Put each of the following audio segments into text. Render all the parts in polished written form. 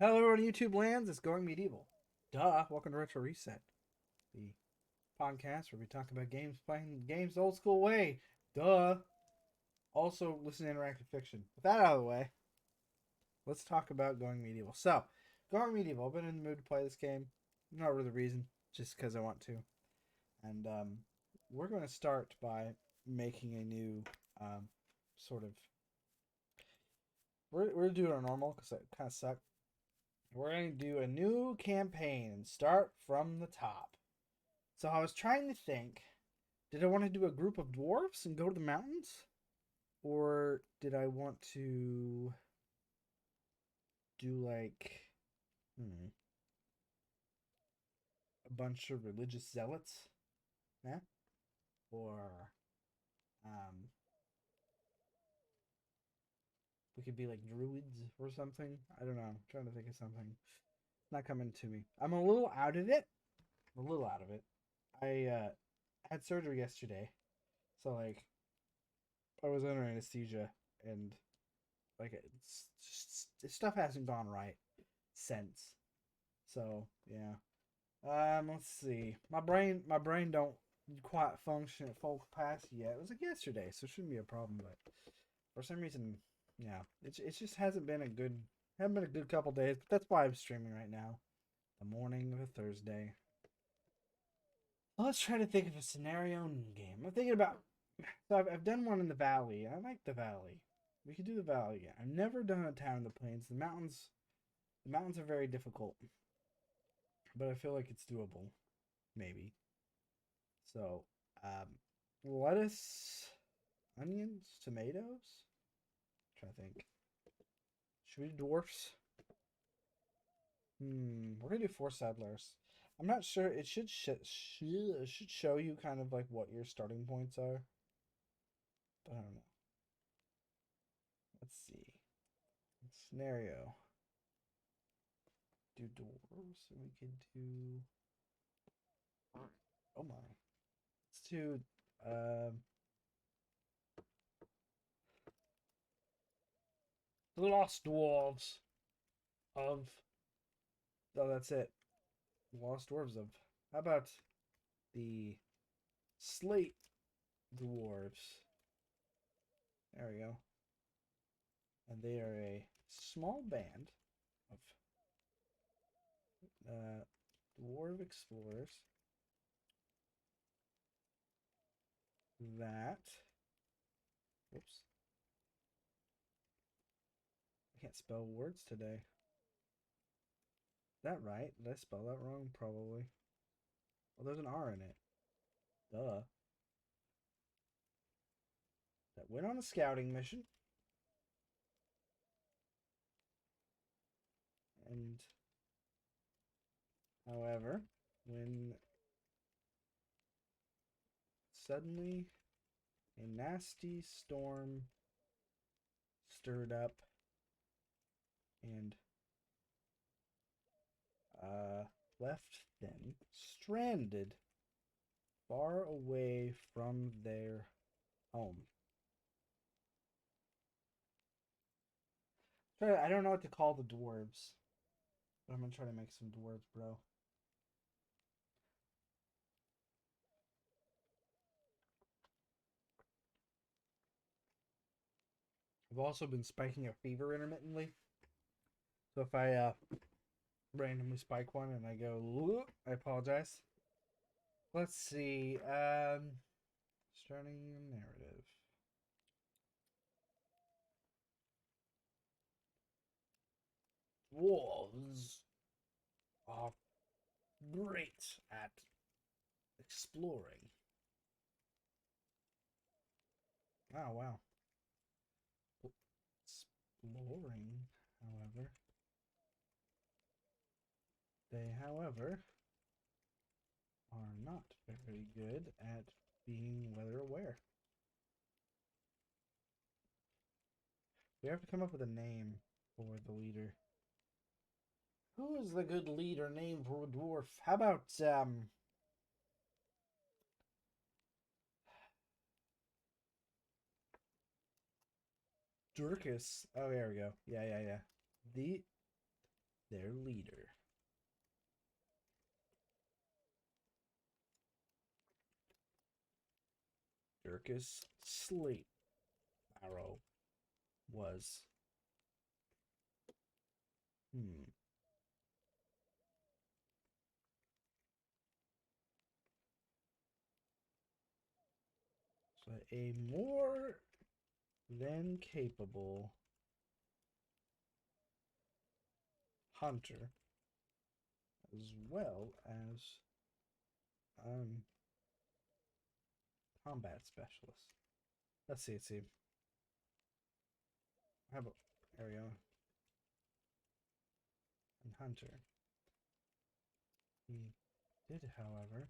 Hello everyone, YouTube lands. It's Going Medieval. Duh. Welcome to Retro Reset, the podcast where we talk about games, playing games the old school way. Duh. Also, listen to interactive fiction. With that out of the way, let's talk about Going Medieval. So, Going Medieval. I've been in the mood to play this game. Not really the reason, just because I want to. And we're going to start by making a new sort of. We're doing our normal because it kind of sucked. We're going to do a new campaign and start from the top. So I was trying to think, did I want to do a group of dwarves and go to the mountains? Or did I want to do like a bunch of religious zealots? Yeah? Or um, we could be like druids or something. I don't know. I'm trying to think of something. Not coming to me. I'm a little out of it. I'm a little out of it. I had surgery yesterday. So like I was under anesthesia and like it's just stuff hasn't gone right since. So yeah. Let's see. My brain don't quite function at full capacity yet. It was like yesterday, so it shouldn't be a problem. But for some reason, yeah, it just hasn't been a good couple days. But that's why I'm streaming right now, the morning of a Thursday. Well, let's try to think of a scenario in game. I'm thinking about. So I've done one in the valley. I like the valley. We could do the valley again. I've never done a town in the plains. The mountains are very difficult, but I feel like it's doable. Maybe. So, lettuce, onions, tomatoes. I'm trying to think. Should we do dwarfs? We're gonna do 4 settlers. I'm not sure. It should show you kind of like what your starting points are, but I don't know. Let's see. Scenario. Do dwarves. We could do. Oh my. Let's do. Um. The Lost Dwarves of. Oh, that's it. Lost Dwarves of. How about the Slate Dwarves? There we go. And they are a small band of dwarf explorers that. Oops. I can't spell words today. Is that right? Did I spell that wrong? Probably. Well, there's an R in it. Duh. That went on a scouting mission. And, however, when suddenly a nasty storm stirred up and left them stranded far away from their home. I don't know what to call the dwarves, but I'm gonna try to make some dwarves, bro. I've also been spiking a fever intermittently, so if I randomly spike one and I go, I apologize. Let's see. Starting narrative. Dwarves are great at exploring. Oh wow. Exploring, however. They, however, are not very good at being weather aware. We have to come up with a name for the leader. Who is the good leader name for a dwarf? How about Durkis? Oh, there we go. Yeah. The their leader. Dirkus Slate Arrow was. So a more than capable hunter, as well as combat specialist. Let's see. How about area and hunter? He did, however.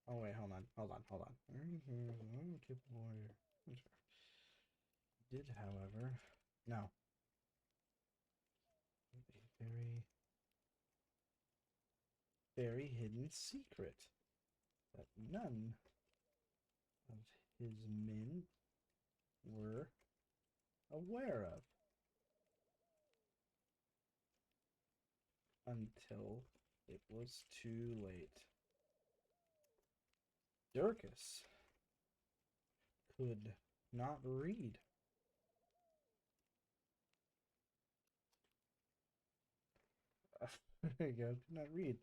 Oh wait, hold on. Capable warrior. Did, however, no. A very hidden secret that none of his men were aware of until it was too late. Dirkus could not read. There you go. Could not read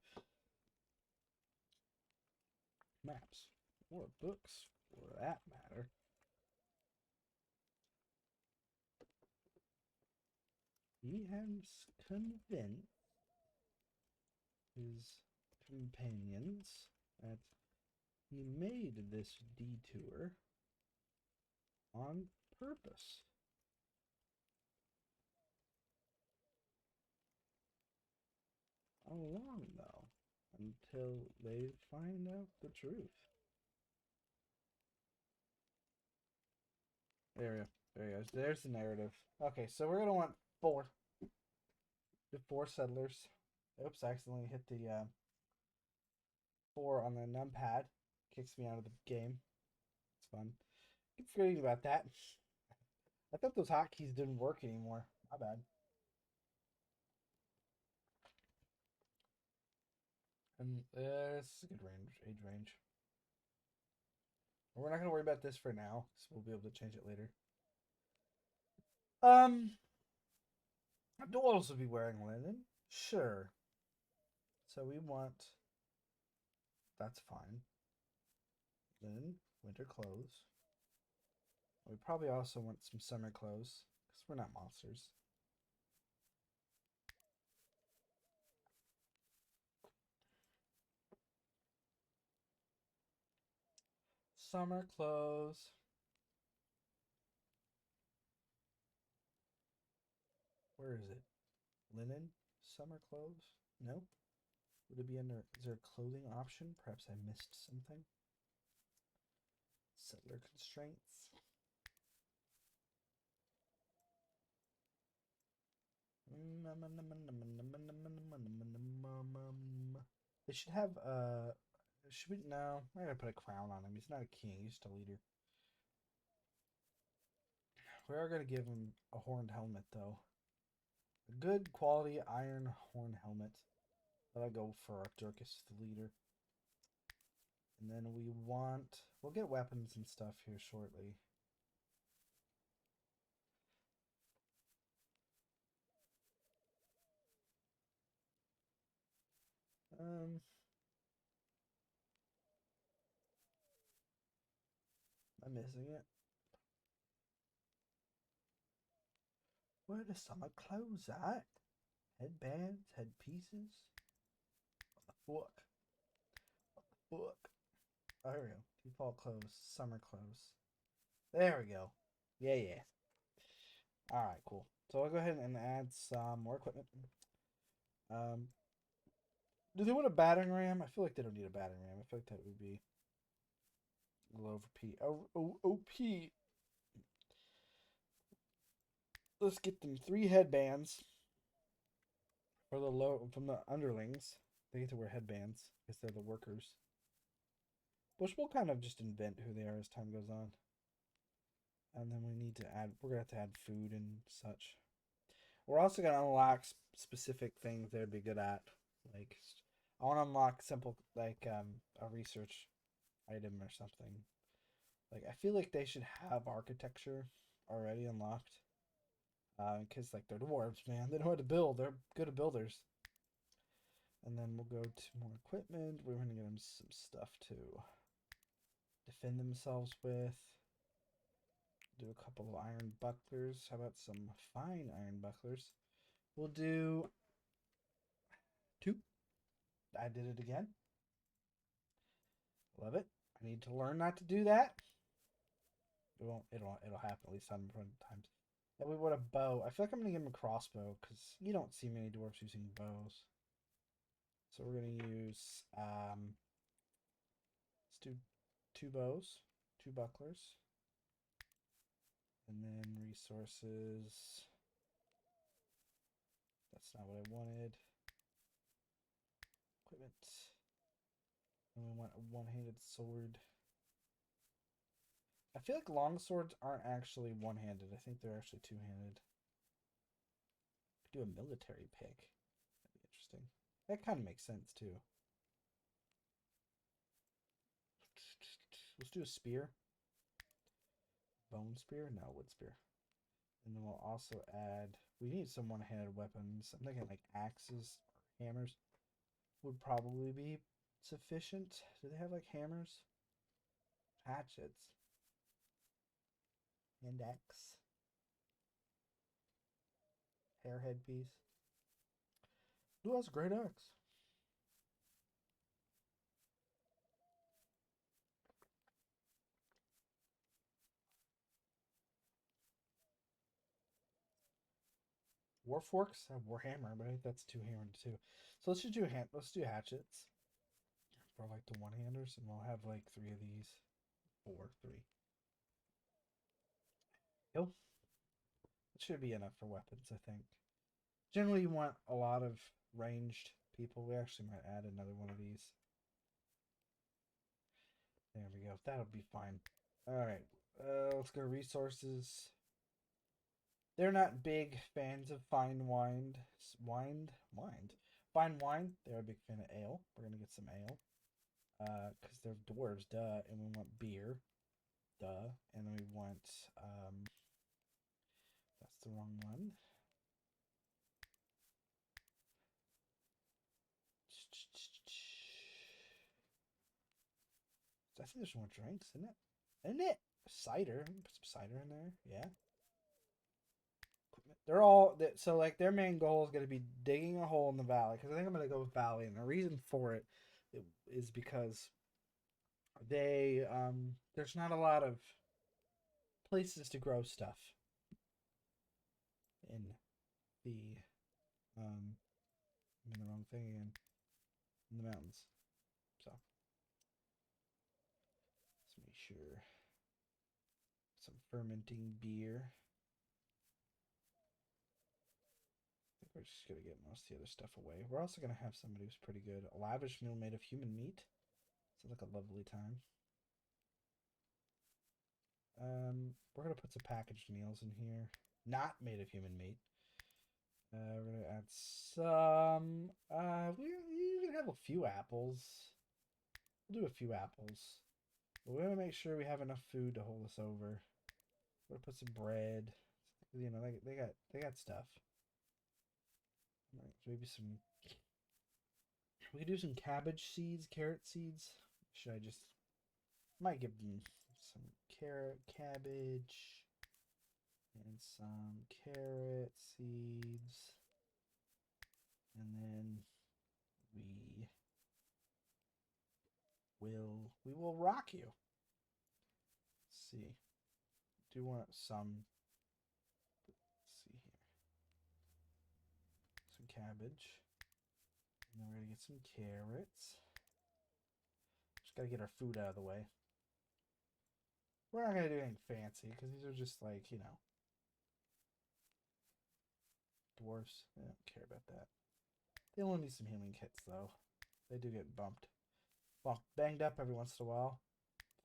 maps or books, for that matter. He has convinced his companions that he made this detour on purpose. How long, though? Until they find out the truth. There he goes. There's the narrative. Okay, so we're gonna want 4. The 4 settlers. Oops, I accidentally hit the 4 on the numpad. Kicks me out of the game. It's fun. Keep forgetting about that. I thought those hotkeys didn't work anymore. My bad. And this is a good range, age range. We're not gonna worry about this for now, so we'll be able to change it later. Dwarves will be wearing linen, sure. So we want. That's fine. Linen, winter clothes. We probably also want some summer clothes because we're not monsters. Summer clothes. Where is it? Linen? Summer clothes? No? Would it be under... Is there a clothing option? Perhaps I missed something. Settler constraints. They should have... Should we... No. I'm going to put a crown on him. He's not a king. He's just a leader. We are going to give him a horned helmet, though. A good quality iron horn helmet. That'll go for Dirkus, the leader. And then we want... We'll get weapons and stuff here shortly. I'm missing it. Where are the summer clothes at? Headbands, headpieces. What the fuck? Oh, here we go. Default clothes, summer clothes. There we go. Yeah. Alright, cool. So I'll go ahead and add some more equipment. Do they want a battering ram? I feel like they don't need a battering ram. I feel like that would be a little OP. Let's get them 3 headbands for the from the underlings. They get to wear headbands because they're the workers. Which we'll kind of just invent who they are as time goes on. And then we need to add, we're going to have to add food and such. We're also gonna unlock specific things they'd be good at. Like, I want to unlock simple like a research item or something. Like, I feel like they should have architecture already unlocked. Because like they're dwarves, man. They know how to build. They're good at builders. And then we'll go to more equipment. We're gonna get them some stuff to defend themselves with. Do a couple of iron bucklers. How about some fine iron bucklers? We'll do 2. I did it again. Love it. I need to learn not to do that. It won't. It'll happen at least 100 times. Then we want a bow. I feel like I'm gonna give him a crossbow because you don't see many dwarves using bows. So we're gonna use let's do 2 bows, 2 bucklers, and then resources. That's not what I wanted. Equipment. And we want a one-handed sword. I feel like long swords aren't actually one-handed. I think they're actually two-handed. Do a military pick. That'd be interesting. That kind of makes sense too. Let's do a spear. Bone spear? No, wood spear. And then we'll also add. We need some one-handed weapons. I'm thinking like axes or hammers would probably be sufficient. Do they have like hammers? Hatchets. Hand axe. Hair headpiece. Who has a great axe? Warforks? I have Warhammer, but I think that's two-handed too. So let's just do let's do hatchets for like the one-handers, and we'll have like 3 of these. 4, 3. Yo, it should be enough for weapons, I think. Generally, you want a lot of ranged people. We actually might add another one of these. There we go. That'll be fine. All right. Let's go to resources. They're not big fans of fine wine. Fine wine. They're a big fan of ale. We're gonna get some ale. Because they're dwarves, duh. And we want beer, duh. And then we want that's the wrong one. I think there's more drinks, isn't it? Isn't it? Cider. Put some cider in there. Yeah. They're all so like their main goal is going to be digging a hole in the valley because I think I'm going to go with valley, and the reason for it is because they there's not a lot of places to grow stuff in the I'm in the wrong thing again, in the mountains. So let's make sure some fermenting beer. We're just going to get most of the other stuff away. We're also going to have somebody who's pretty good. A lavish meal made of human meat. Sounds like a lovely time. We're going to put some packaged meals in here. Not made of human meat. We're going to add some... we're going to have a few apples. We'll do a few apples. But we're going to make sure we have enough food to hold us over. We're going to put some bread. You know, they got stuff. Maybe some. We could do some cabbage seeds, carrot seeds. Should I just? Might give them some cabbage, and some carrot seeds, and then we will rock you. Let's see. Do want some. Let's see here. Some cabbage. And then we're going to get some carrots. Just got to get our food out of the way. We're not going to do anything fancy because these are just like, you know, dwarfs. They don't care about that. They only need some healing kits though. They do get bumped. Well, banged up every once in a while.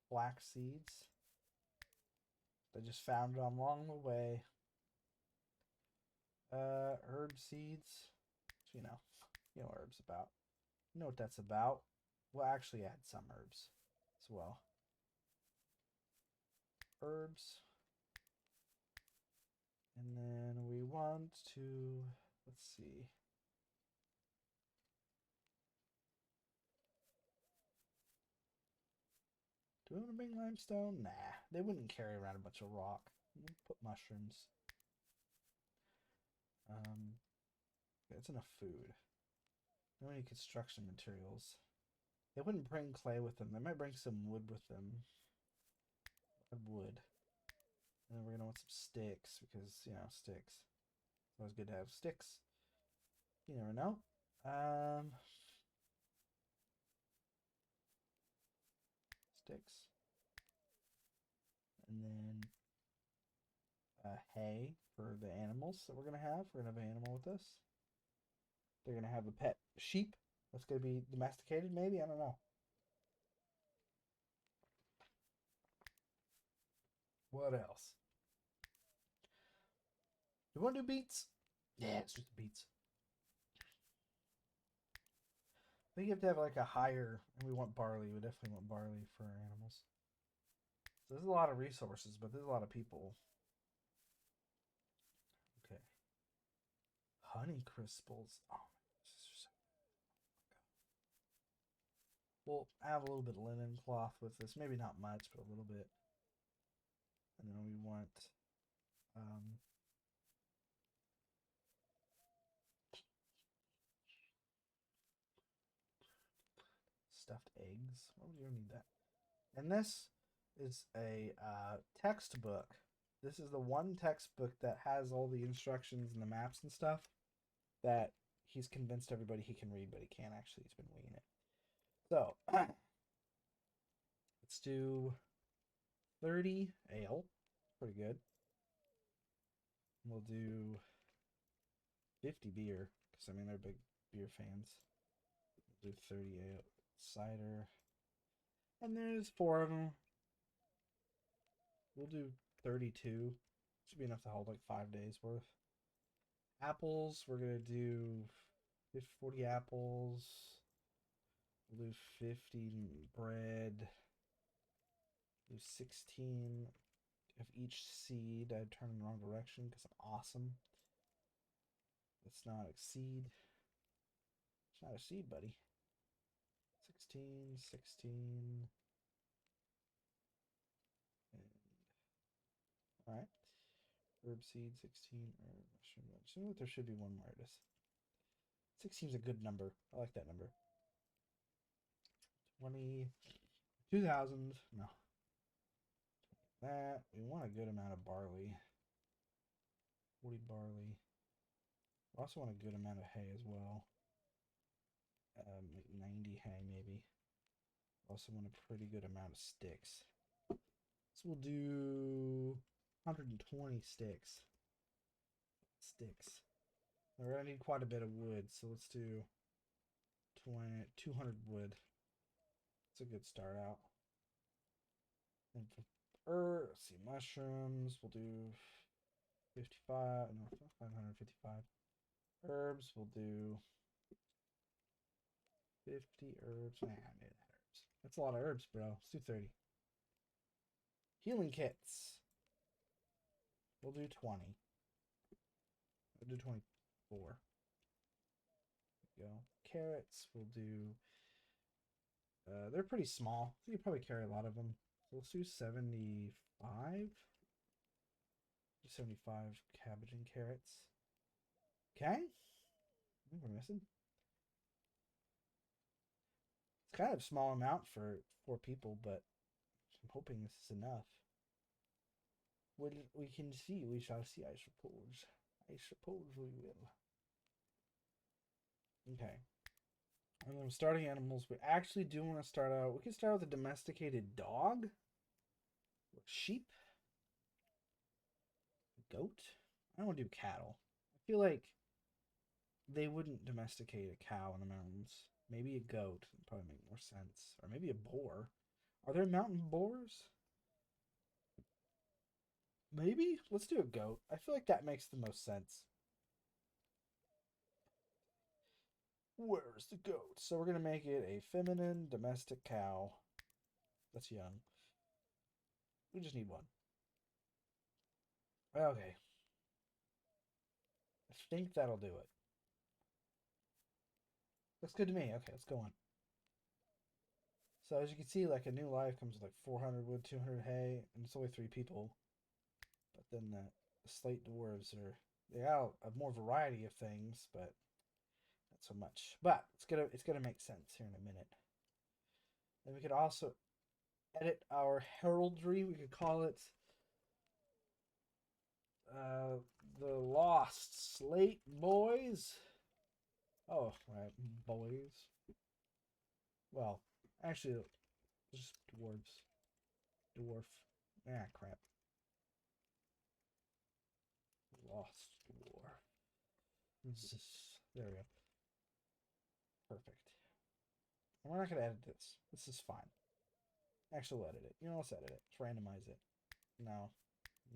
Flax seeds. They just found it along the way. Herb seeds. So, you know what herbs about. You know what that's about. We'll actually add some herbs as well. Herbs. And then we want to, let's see. Do we want to bring limestone? Nah, they wouldn't carry around a bunch of rock. We'll put mushrooms. That's enough food. No any construction materials. They wouldn't bring clay with them. They might bring some wood with them. Wood. And then we're gonna want some sticks because sticks. It's always good to have sticks. You never know. Sticks. And then hay for the animals that we're gonna have. We're gonna have an animal with us. They're gonna have a pet sheep that's gonna be domesticated, maybe? I don't know. What else? Do we want to do beets? Yeah, it's just beets. I think you have to have like a higher, and we want barley. We definitely want barley for our animals. So there's a lot of resources, but there's a lot of people. Okay. Honey crystals. Oh my gosh. We'll have a little bit of linen cloth with this. Maybe not much, but a little bit. And then we want stuffed eggs. Why would you need that? And this is a textbook. This is the one textbook that has all the instructions and the maps and stuff that he's convinced everybody he can read, but he can't actually. He's been winging it. So, let's do 30 ale. Pretty good. We'll do 50 beer, because, they're big beer fans. We'll do 30 ale. Cider. And there's 4 of them. We'll do 32. Should be enough to hold like 5 days worth. Apples, we're going to do 40 apples. We'll do 50 bread. Do 16 of each seed. I turned in the wrong direction because I'm awesome. Let's not exceed. It's not a seed, buddy. 16. Alright. Herb seed, 16. Herb mushroom. I assume that there should be one more artist. 16 is a good number. I like that number. 20. 2,000. No. That. We want a good amount of barley. 40 barley. We also want a good amount of hay as well. 90 hay maybe. Also want a pretty good amount of sticks. So we'll do 120 sticks. We're gonna need quite a bit of wood, so let's do 200 wood. It's a good start out. And for let's see, mushrooms, we'll do 55. No, 555. Herbs, we'll do 50 herbs. Nah, I made that herbs. That's a lot of herbs, bro. Let's do 30. Healing kits. We'll do 20. We'll do 24. There we go. Carrots, we'll do. They're pretty small. So you could probably carry a lot of them. So let's do 75. 75 cabbage and carrots. Okay. We're missing. It's kind of a small amount for 4 people, but I'm hoping this is enough. We can see, we shall see, I suppose. I suppose we will. Okay. And then starting animals, we actually do want to start out. We can start with a domesticated dog, or sheep, goat. I don't want to do cattle. I feel like they wouldn't domesticate a cow in the mountains. Maybe a goat would probably make more sense, or maybe a boar. Are there mountain boars? Maybe. Let's do a goat. I feel like that makes the most sense. Where's the goat? So we're gonna make it a feminine domestic cow that's young. We just need one. Okay. I think that'll do it. Looks good to me. Okay, let's go on. So as you can see, like a new life comes with like 400 wood, 200 hay, and it's only 3 people. But then the slate dwarves they got a more variety of things, but not so much. But it's gonna make sense here in a minute. And we could also edit our heraldry. We could call it the Lost Slate Boys. Oh, right, boys. Well, actually, just dwarves. Dwarf. Ah, crap. Lost Dwarf. There we go. Perfect. And we're not going to edit this. This is fine. Actually, we'll edit it. You know, let's edit it. Let's randomize it. No.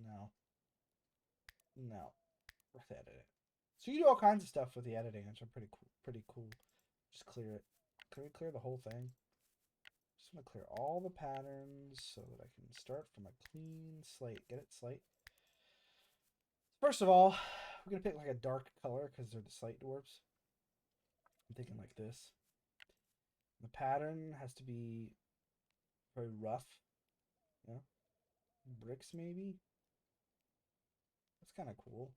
No. No. Let's edit it. So you do all kinds of stuff with the editing, which are pretty cool. Pretty cool. Just clear it. Can we clear the whole thing? Just want to clear all the patterns so that I can start from a clean slate. Get it, slate? First of all, we're going to pick like a dark color because they're the slate dwarves. I'm thinking like this. The pattern has to be very rough. Yeah. Bricks maybe? That's kind of cool.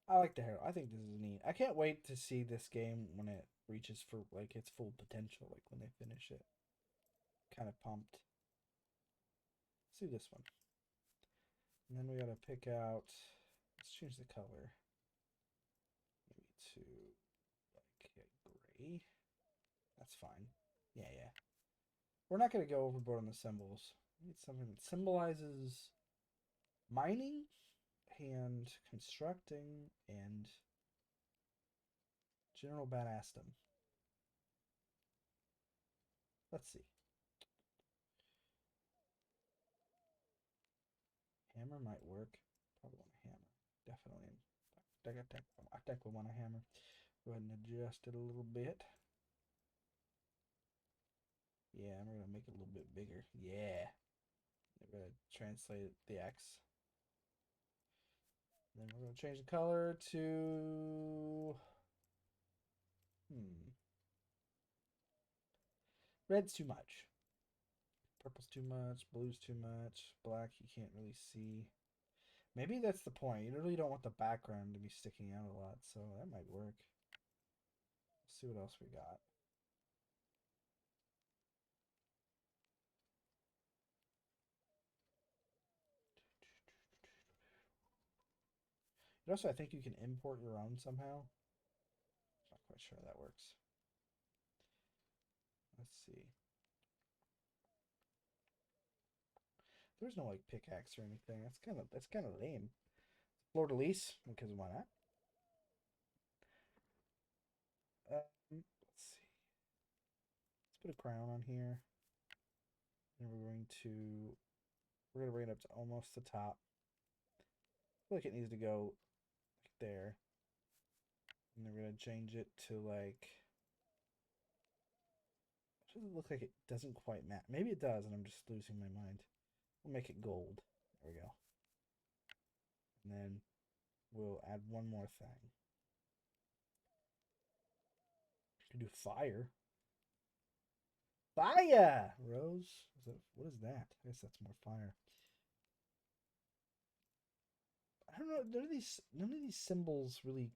I like the hero. I think this is neat. I can't wait to see this game when it reaches for like its full potential, like when they finish it. Kind of pumped. Let's do this one. And then we gotta pick out, let's change the color. Maybe to like gray. That's fine. Yeah, yeah. We're not gonna go overboard on the symbols. We need something that symbolizes mining and constructing and general badassdom. Let's see. Hammer might work. Probably want a hammer. Definitely. I think we want a hammer. Go ahead and adjust it a little bit. Yeah, I'm gonna make it a little bit bigger. Yeah. We're gonna translate the X. Then we're gonna change the color to red's too much. Purple's too much. Blue's too much. Black you can't really see. Maybe that's the point. You really don't want the background to be sticking out a lot, so that might work. Let's see what else we got. And also, I think you can import your own somehow. Not quite sure how that works. Let's see. There's no like pickaxe or anything. That's kind of lame. Fleur de lis, because why not? Let's see. Let's put a crown on here. And we're gonna bring it up to almost the top. I feel like it needs to go like there. And then we're gonna change it to like, does it look like it doesn't quite match? Maybe it does, and I'm just losing my mind. We'll make it gold. There we go. And then we'll add one more thing. We can do fire. Fire! Rose? What is that? I guess that's more fire. I don't know. None of these symbols really.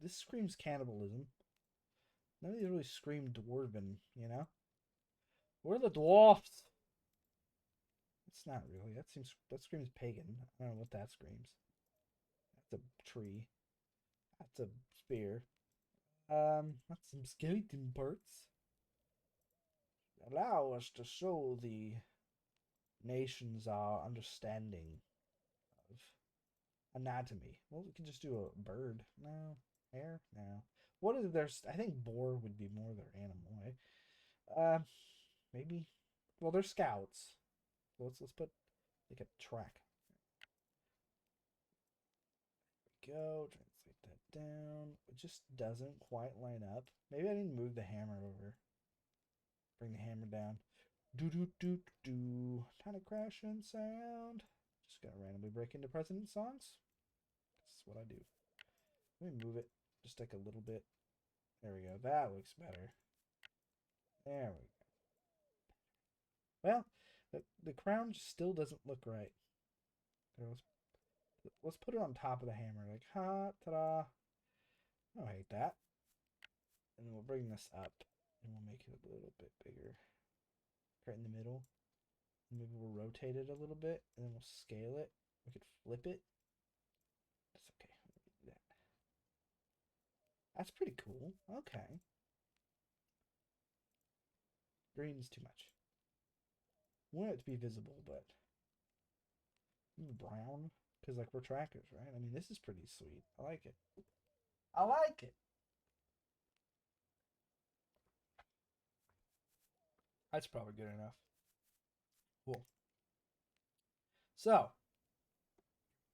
This screams cannibalism. None of these really scream dwarven, you know? We're the dwarfs. It's not really. That screams pagan. I don't know what that screams. That's a tree. That's a spear. That's some skeleton parts. Allow us to show the nations our understanding of anatomy. Well, we can just do a bird. No. Hair? No. What is there? I think boar would be more their animal, eh? Maybe. Well, they're scouts. Let's put like a track. go. Translate that down. It just doesn't quite line up. Maybe I didn't move the hammer over. Bring the hammer down. Do do do do. Kind of crash and sound. Just gonna randomly break into President songs. This is what I do. Let me move it just like a little bit. There we go. That looks better. There we go. Well, the crown still doesn't look right. There, let's put it on top of the hammer. Like, ha, ta-da. I don't hate that. And then we'll bring this up. And we'll make it a little bit bigger. Right in the middle. Maybe we'll rotate it a little bit. And then we'll scale it. We could flip it. That's okay. We'll do that. That's pretty cool. Okay. Green's too much. I want it to be visible, but brown, because like we're trackers, right? I mean, this is pretty sweet. I like it. I like it. That's probably good enough. Cool. So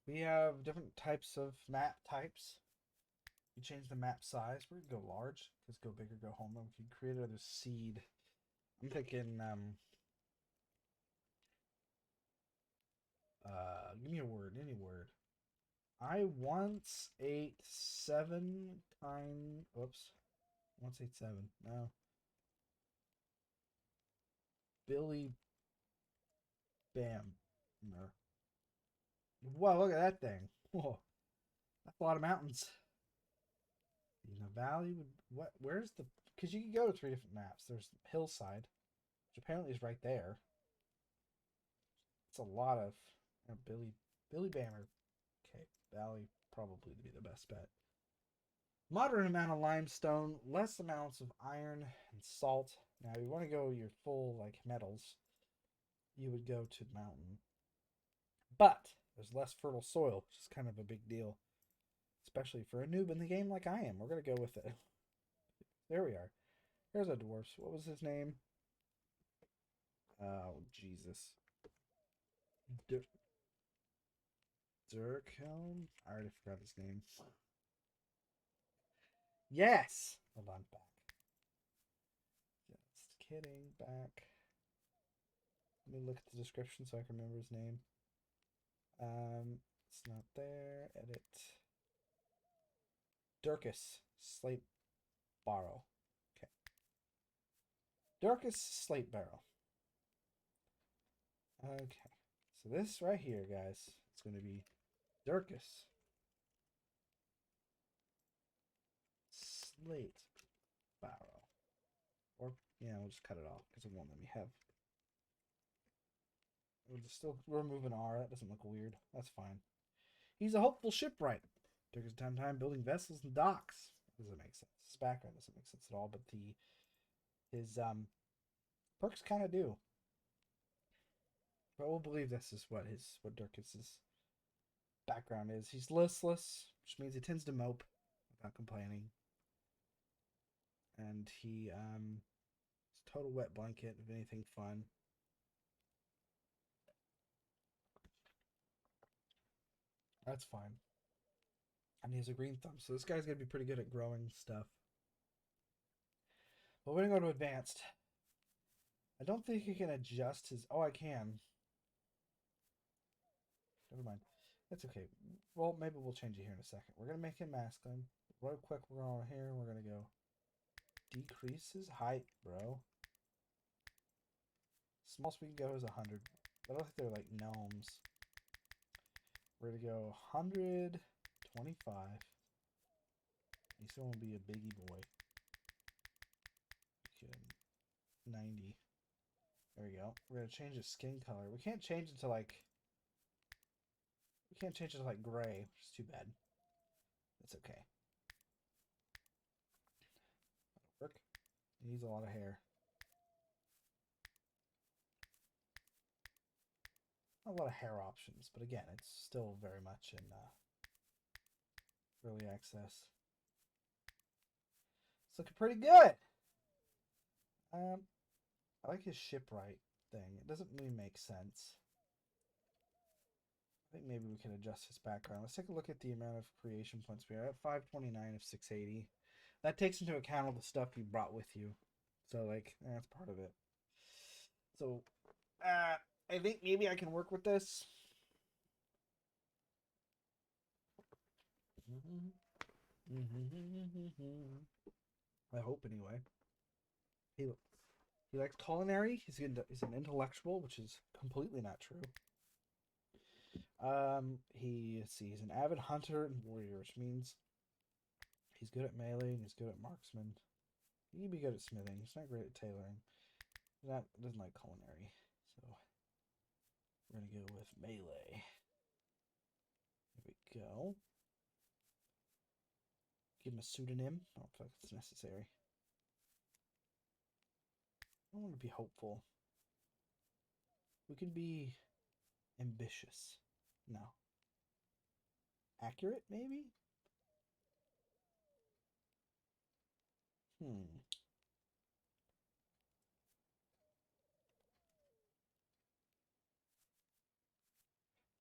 we have different types of map types. We change the map size. We're gonna go large, because go big or go home. We can create another seed. I'm thinking give me a word, any word. I once ate 7 kind. Whoops. Once ate 7. No. Billy Bam. Wow, look at that thing. Whoa. That's a lot of mountains. In the valley would what? Where's the? Because you can go to 3 different maps. There's hillside, which apparently is right there. It's a lot of Billy Bammer. Okay, valley probably to be the best bet. Moderate amount of limestone, less amounts of iron and salt. Now, if you want to go your full like metals, you would go to the mountain. But there's less fertile soil, which is kind of a big deal, especially for a noob in the game like I am. We're gonna go with it. There we are. Here's a dwarf. What was his name? Oh Jesus. Durkhelm? I already forgot his name. Yes! Hold on, back. Just kidding, back. Let me look at the description so I can remember his name. It's not there. Edit. Durkus Slate Barrow. Okay. Durkus Slate Barrow. Okay. So this right here, guys, it's going to be Durkus Slate Barrow. Or, yeah, we'll just cut it off because it won't let me have. We'll just still remove an R. That doesn't look weird. That's fine. He's a hopeful shipwright. Took his time building vessels and docks. Doesn't make sense. His background doesn't make sense at all, but his perks kind of do. But we'll believe this is what Durkis's background is. He's listless, which means he tends to mope without complaining. And he is total wet blanket of anything fun. That's fine. And he has a green thumb, so this guy's gonna be pretty good at growing stuff. But we're gonna go to advanced. I don't think he can adjust his. Oh, I can. Never mind. That's okay. Well, maybe we'll change it here in a second. We're gonna make him masculine. Real quick, we're going here. We're gonna go decrease his height, bro. Smallest we can go is 100. I don't think they're like gnomes. We're gonna go 125. He's gonna be a biggie boy. 90. There we go. We're gonna change his skin color. We can't change it to like. We can't change it to like gray, which is too bad. That's okay. That'll work. He needs a lot of hair. Not a lot of hair options, but again, it's still very much in early access. It's looking pretty good. I like his shipwright thing. It doesn't really make sense. think maybe we can adjust his background. Let's take a look at the amount of creation points we are at. 529 of 680. That takes into account all the stuff you brought with you. So, like, that's part of it. So, I think maybe I can work with this. I hope, anyway. He likes culinary. He's an intellectual, which is completely not true. He's an avid hunter and warrior, which means he's good at melee and he's good at marksman. He can be good at smithing. He's not great at tailoring. He doesn't like culinary, so we're gonna go with melee. There we go. Give him a pseudonym. I don't feel like it's necessary. I want to be hopeful. We can be ambitious. No. Accurate, maybe?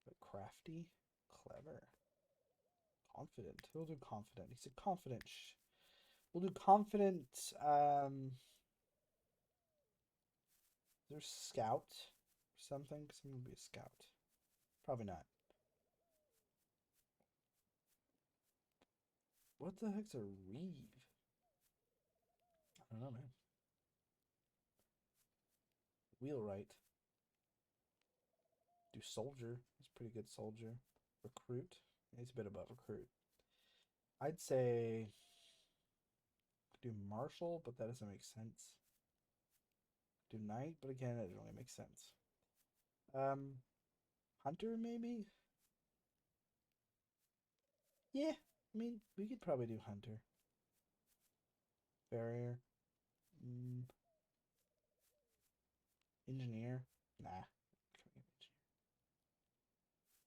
But crafty, clever, confident. We'll do confident. He's a confident. We'll do confident. There's scout or something. Someone will be a scout. Probably not. What the heck's a reeve? I don't know, man. Wheelwright. Do soldier. He's a pretty good soldier. Recruit. He's a bit above recruit. I'd say do marshal, but that doesn't make sense. Do knight, but again, it doesn't really make sense. Hunter, maybe? Yeah, I mean, we could probably do hunter. Farrier. Engineer. Nah.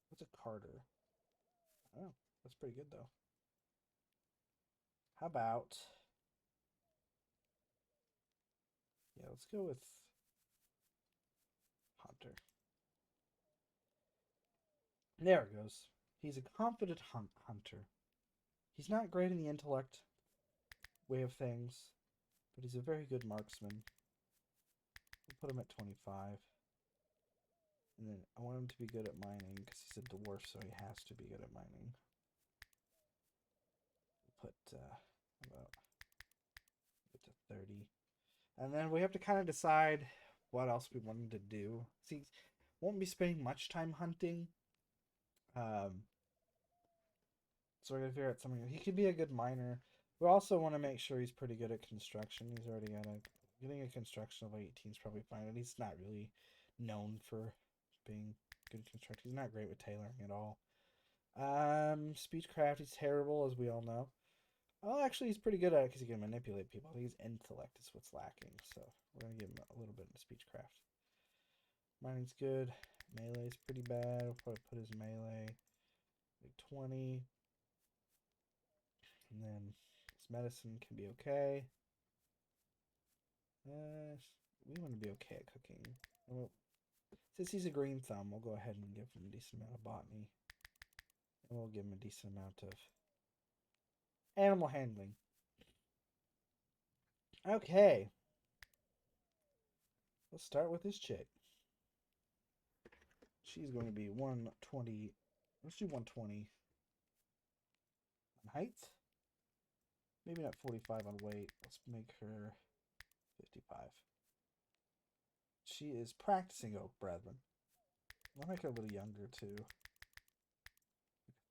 What's a carter? I don't know. That's pretty good, though. How about... Yeah, let's go with hunter. There it goes. He's a confident hunter. He's not great in the intellect way of things, but he's a very good marksman. We'll put him at 25. And then I want him to be good at mining because he's a dwarf, so he has to be good at mining. We'll put about to 30. And then we have to kind of decide what else we want him to do. See, won't be spending much time hunting. So we're gonna figure out something. He could be a good miner. We also want to make sure he's pretty good at construction. He's already got getting a construction of 18 is probably fine. And he's not really known for being good at construction. He's not great with tailoring at all. Speechcraft is terrible, as we all know. Oh, actually, he's pretty good at it because he can manipulate people. I think his intellect is what's lacking, so we're gonna give him a little bit of speechcraft. Mining's good. Melee's pretty bad. We'll probably put his melee like 20. And then his medicine can be okay. We want to be okay at cooking. Well, since he's a green thumb, we'll go ahead and give him a decent amount of botany. And we'll give him a decent amount of animal handling. Okay. Let's start with this chick. She's going to be 120. Let's do 120 on height. Maybe not 45 on weight. Let's make her 55. She is practicing Oak Brethren. I'll make her a little younger too.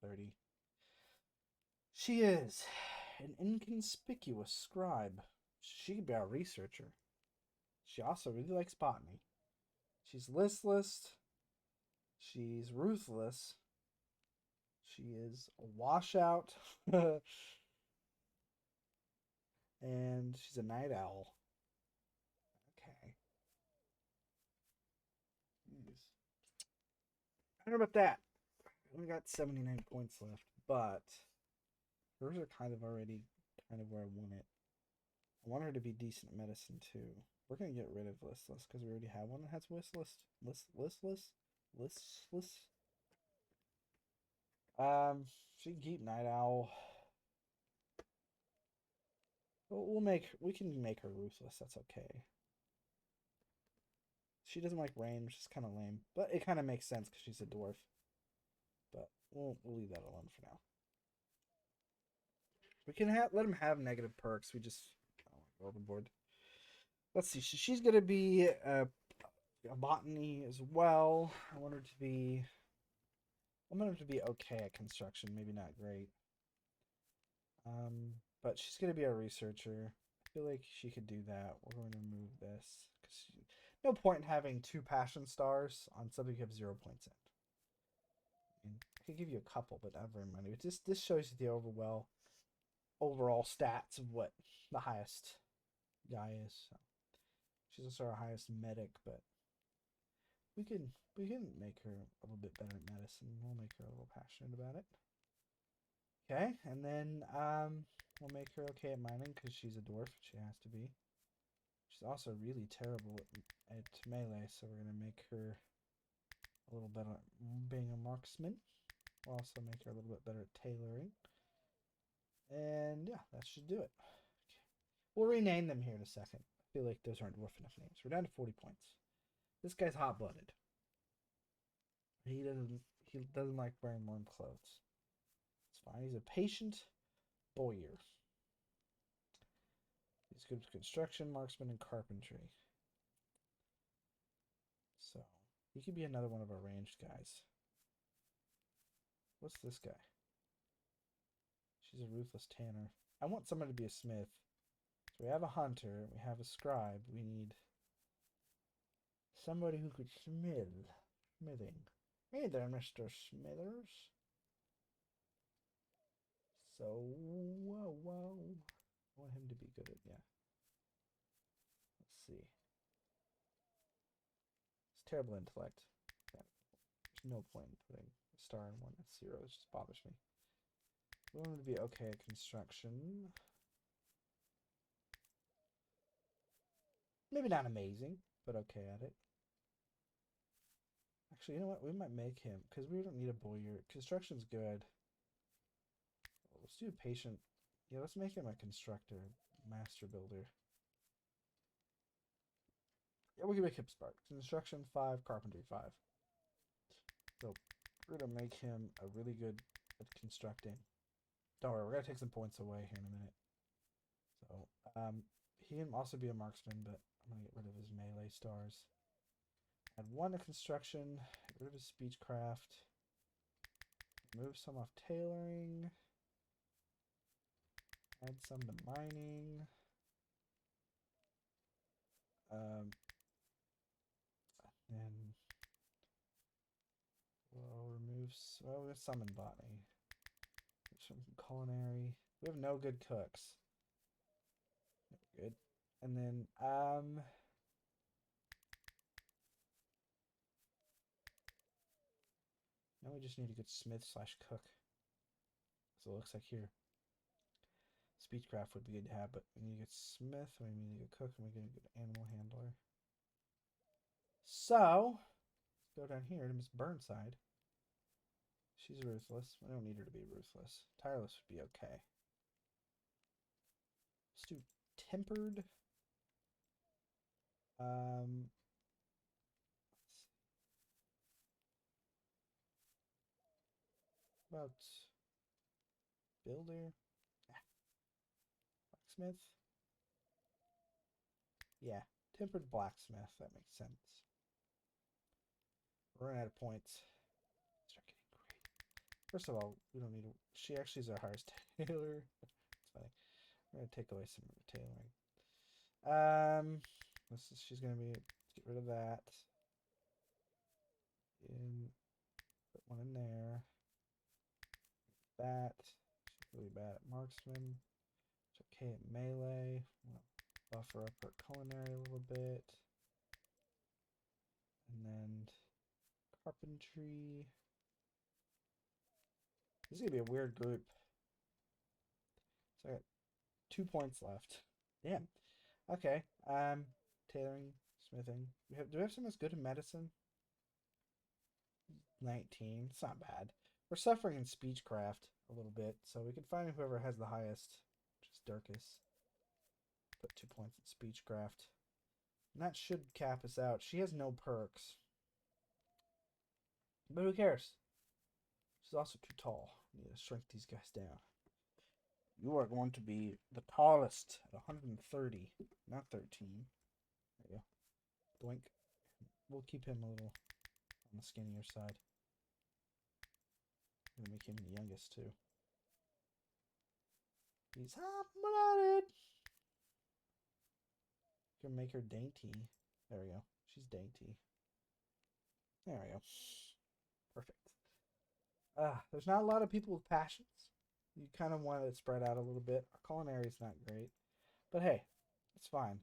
30. She is an inconspicuous scribe. She could be our researcher. She also really likes botany. She's listless. She's ruthless. She is a washout. And she's a night owl. Okay. Jeez. I don't know about that. We only got 79 points left, but hers are kind of already where I want it. I want her to be decent at medicine too. We're gonna get rid of listless because we already have one that has listless. She can keep Night Owl. We can make her ruthless. That's okay. She doesn't like range, which is kind of lame, but it kind of makes sense because she's a dwarf. But we'll leave that alone for now. We can let him have negative perks. We just don't want to go overboard. Let's see. She's gonna be a botany as well. I want her to be. I want her to be okay at construction. Maybe not great. But she's gonna be a researcher. I feel like she could do that. We're going to remove this because no point in having 2 passion stars on something you have 0 points in. I mean, I could give you a couple, but not very many. But this shows you the overall stats of what the highest guy is. So she's also our highest medic, but we can make her a little bit better at medicine. We'll make her a little passionate about it. Okay, and then we'll make her okay at mining because she's a dwarf. She has to be. She's also really terrible at melee, so we're gonna make her a little better at being a marksman. We'll also make her a little bit better at tailoring. And yeah, that should do it. Okay. We'll rename them here in a second. I feel like those aren't dwarf enough names. We're down to 40 points. This guy's hot-blooded. He doesn't like wearing warm clothes. It's fine. He's a patient bowyer. He's good with construction, marksman, and carpentry. So he could be another one of our ranged guys. What's this guy? She's a ruthless tanner. I want somebody to be a smith. So we have a hunter, we have a scribe. We need somebody who could smithing. Hey there, Mr. Smithers. So, whoa. I want him to be good at, yeah. Let's see. It's terrible intellect. Yeah. There's no point in putting a star in one that's 0. It just bothers me. We want him to be okay at construction. Maybe not amazing, but okay at it. Actually, you know what? We might make him, because we don't need a bowyer. Construction's good. Let's do a patient. Yeah, let's make him a constructor, master builder. Yeah, we can make him spark. Construction 5, carpentry 5. So we're gonna make him a really good at constructing. Don't worry, we're gonna take some points away here in a minute. So he can also be a marksman, but I'm gonna get rid of his melee stars. Add 1 to construction, get rid of his speechcraft, remove some off tailoring, add some to mining. And we'll remove. Well, we have some in botany. Some culinary. We have no good cooks. Good. And then now we just need a good smith/cook. So it looks like here. Speechcraft would be good to have, but we need a good smith, we need a good cook, and we need a good animal handler. So let's go down here to Miss Burnside. She's ruthless. We don't need her to be ruthless. Tireless would be okay. Let's do tempered. About builder. Blacksmith. Yeah, tempered blacksmith. That makes sense. We're running out of points. Start getting great. First of all, we don't need. She actually is our highest tailor. It's funny. We're gonna take away some of her tailoring. She's gonna be. Let's get rid of that. Put one in there. That. She's really bad at marksman. She's okay at melee. We'll buffer up her culinary a little bit. And then carpentry. This is gonna be a weird group. So I got 2 points left. Damn. Okay. Tailoring, smithing. Do we have someone that's good at medicine? 19. It's not bad. We're suffering in speechcraft a little bit, so we can find whoever has the highest, which is Durkis. Put 2 points in speechcraft. And that should cap us out. She has no perks. But who cares? She's also too tall. We need to shrink these guys down. You are going to be the tallest at 130, not 13. There you go. Doink. We'll keep him a little on the skinnier side. We're going to make him the youngest, too. He's hot-blooded. Gonna make her dainty. There we go. She's dainty. There we go. Perfect. There's not a lot of people with passions. You kind of want it spread out a little bit. Our culinary is not great. But hey, it's fine.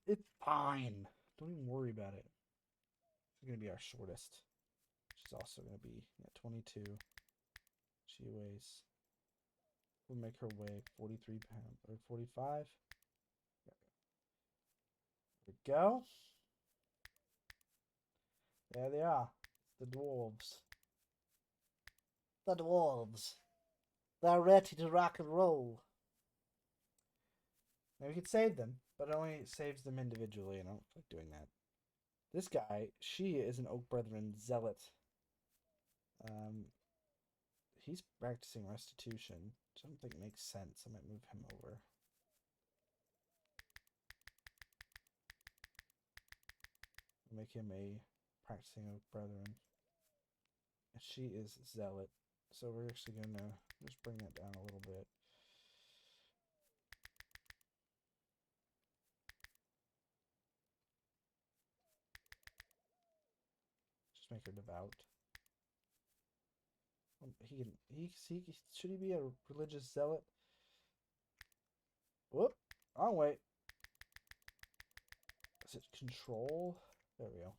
It's fine. Don't even worry about it. She's going to be our shortest. She's also going to be 22. She weighs... We'll make her weigh 43 pounds. Or 45. There we go. There they are. The dwarves. The dwarves. They're ready to rock and roll. Now we could save them, but it only saves them individually, and I don't like doing that. This guy, she is an Oak Brethren zealot. He's practicing restitution, which I don't think makes sense. I might move him over. Make him a practicing Oak Brethren. And she is zealot. So we're actually going to just bring that down a little bit. Just make her devout. Should he be a religious zealot? Whoop! Wrong way. Is it control? There we go.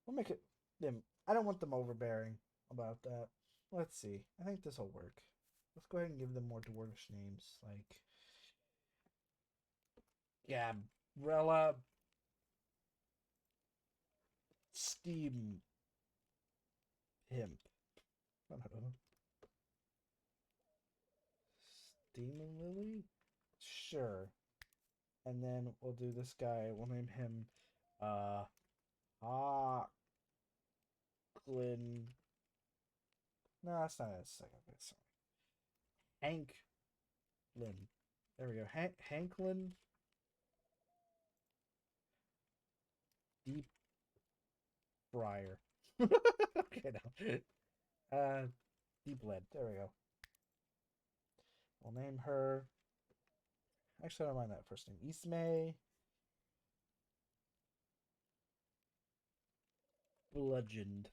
We'll make it them. I don't want them overbearing about that. Let's see. I think this will work. Let's go ahead and give them more dwarvish names, like Gabrella, Steam Pimp. I don't know. Steam Lily? Sure. And then we'll do this guy. We'll name him Hawklin. No, that's not a second bit. Sorry. Hanklin. There we go. Hanklin. Deep Briar. Okay, no. Deep Lead. There we go. We'll name her. Actually, I don't mind that first name. Ismay. Bludgeoned.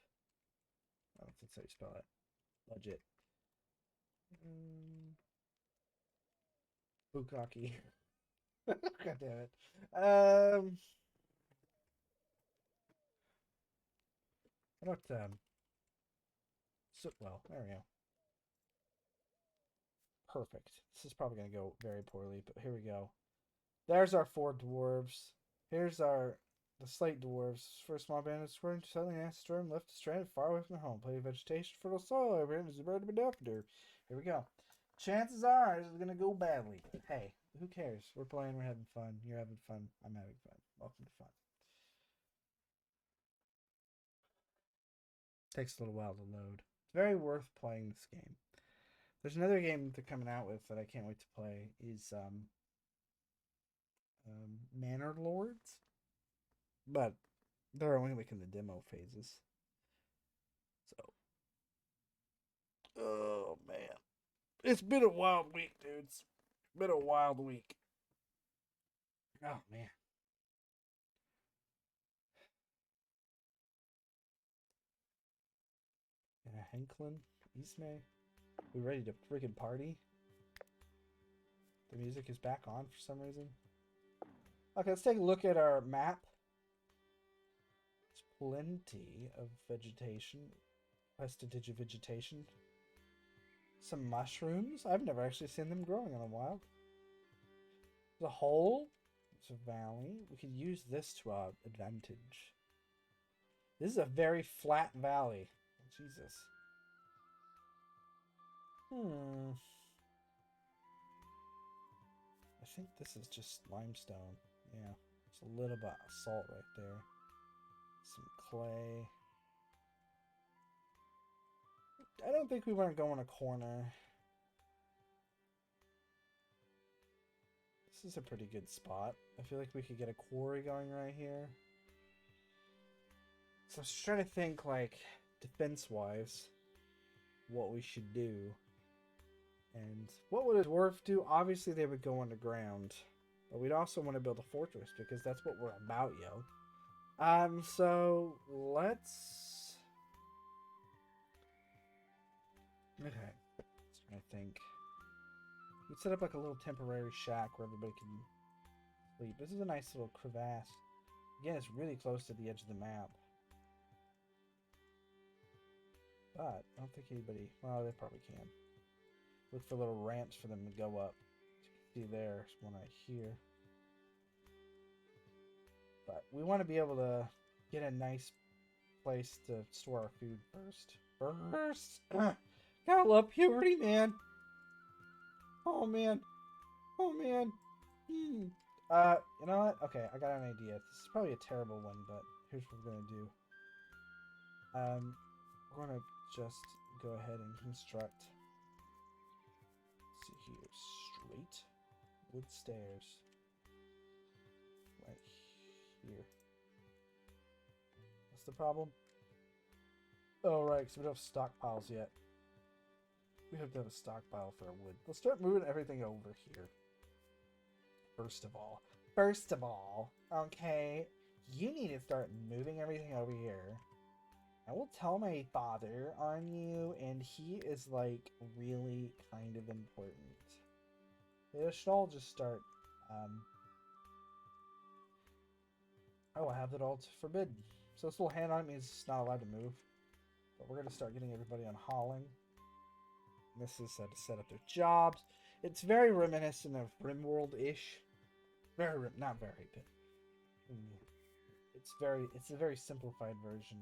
I don't think that's how you spell it. Budget. Bukaki. God damn it. I don't, well, there we go. Perfect. This is probably going to go very poorly, but here we go. There's our 4 dwarves. Here's the slate dwarves. For a small band of squirting, suddenly an storm left stranded far away from their home. Plenty of vegetation, fertile soil over here, and a bird to be after. Here we go. Chances are it's going to go badly. Hey, who cares? We're playing, we're having fun. You're having fun. I'm having fun. Welcome to fun. Takes a little while to load. It's very worth playing this game. There's another game they're coming out with that I can't wait to play. Is Manor Lords, but they're only like in the demo phases. So, oh man, it's been a wild week, dudes. It's been a wild week. Oh man. Yeah, Hanklin, Ismay. We ready to freaking party? The music is back on for some reason. Okay, let's take a look at our map. There's plenty of vegetation. Prestidige vegetation. Some mushrooms. I've never actually seen them growing in the wild. There's a hole. There's a valley. We could use this to our advantage. This is a very flat valley. Jesus. I think this is just limestone. Yeah. It's a little bit of salt right there. Some clay. I don't think we want to go in a corner. This is a pretty good spot. I feel like we could get a quarry going right here. So I was trying to think, like, defense-wise, what we should do. And what would a dwarf do? Obviously, they would go underground. But we'd also want to build a fortress, because that's what we're about, yo. So, let's... Okay. Just trying to think. We'd set up, like, a little temporary shack where everybody can sleep. This is a nice little crevasse. Again, it's really close to the edge of the map. But I don't think anybody... Well, they probably can. Look for little ramps for them to go up. See, there's one right here. But we want to be able to get a nice place to store our food first. Gotta love puberty, man. Oh, man. Oh, man. You know what? Okay, I got an idea. This is probably a terrible one, but here's what we're going to do. We're going to just go ahead and construct, let's see here, straight wood stairs right here. What's the problem? Oh, right, because we don't have stockpiles yet. We have to have a stockpile for our wood. Let's start moving everything over here. First of all, okay, you need to start moving everything over here. I will tell my father on you, and he is, like, really kind of important. They should all just start, I will have it all forbidden. So this little hand on it means it's not allowed to move. But we're going to start getting everybody on hauling. And this is to set up their jobs. It's very reminiscent of RimWorld-ish. Not very, but... It's a very simplified version.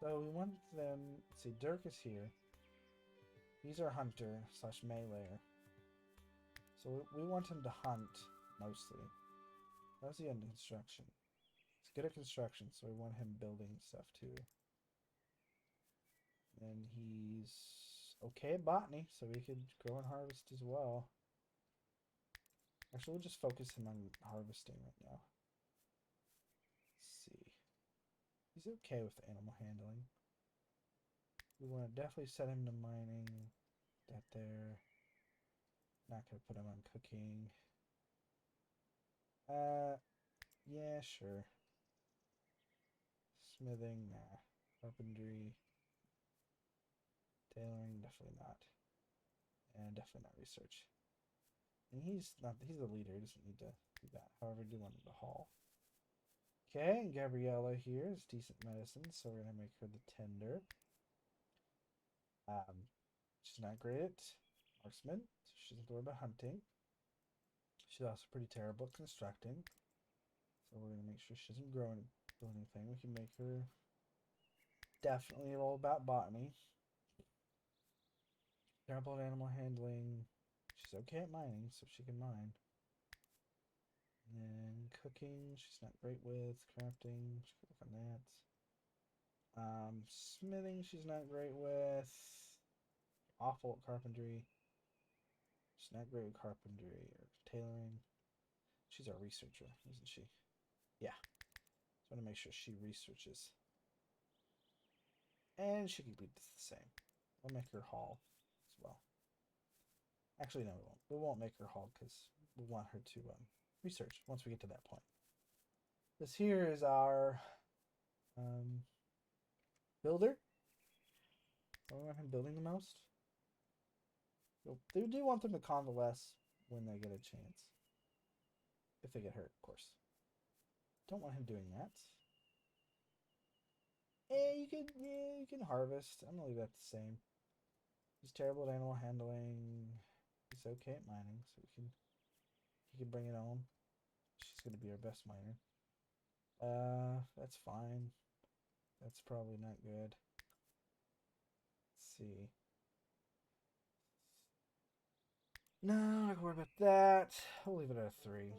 So we want them... Let's see, Dirk is here. He's our hunter / meleeer. So we want him to hunt, mostly. How's he under construction? He's good at construction, so we want him building stuff too. And he's okay at botany, so we could grow and harvest as well. Actually, we'll just focus him on harvesting right now. Let's see. He's okay with animal handling. We want to definitely set him to mining. That there. Not going to put him on cooking. Yeah, sure. Smithing, nah. Carpentry. Tailoring, definitely not. And definitely not research. And he's the leader, he doesn't need to do that. However, I do want him to haul. Okay, and Gabriella here is decent medicine, so we're gonna make her the tender. She's not great at marksman, so she doesn't worry about hunting. She's also pretty terrible at constructing. So we're gonna make sure she doesn't grow and do anything. We can make her definitely all about botany. Terrible at animal handling. She's okay at mining, so she can mine. And cooking, she's not great with. Crafting, she can work on that. Smithing, she's not great with. Awful at carpentry. She's not great with carpentry or tailoring. She's our researcher, isn't she? Yeah. So I want to make sure she researches. And she can keep this the same. We'll make her haul as well. Actually, no, we won't. We won't make her haul because we want her to research once we get to that point. This here is our builder. We want him building the most. They do want them to convalesce when they get a chance. If they get hurt, of course. Don't want him doing that. You can harvest. I'm gonna leave that the same. He's terrible at animal handling. He's okay at mining, so he can bring it on. She's gonna be our best miner. That's fine. That's probably not good. Let's see. No, I'm not gonna worry about that. We'll leave it at a 3.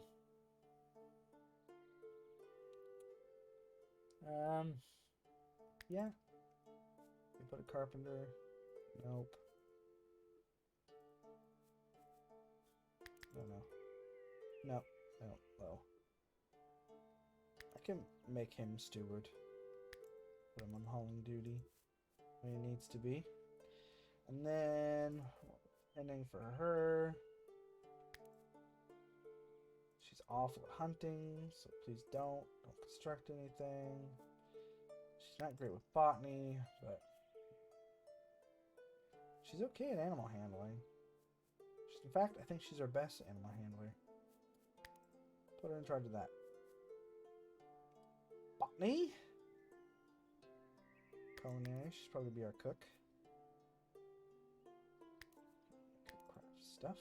Yeah. We put a carpenter. Nope. No. No. Well. I can make him steward. Put him on hauling duty when he needs to be. And then ending for her. She's awful at hunting, so please don't construct anything. She's not great with botany, but she's okay at animal handling. In fact, I think she's our best animal handler. Put her in charge of that. Botany? Culinary, she's probably be our cook. Craft stuff.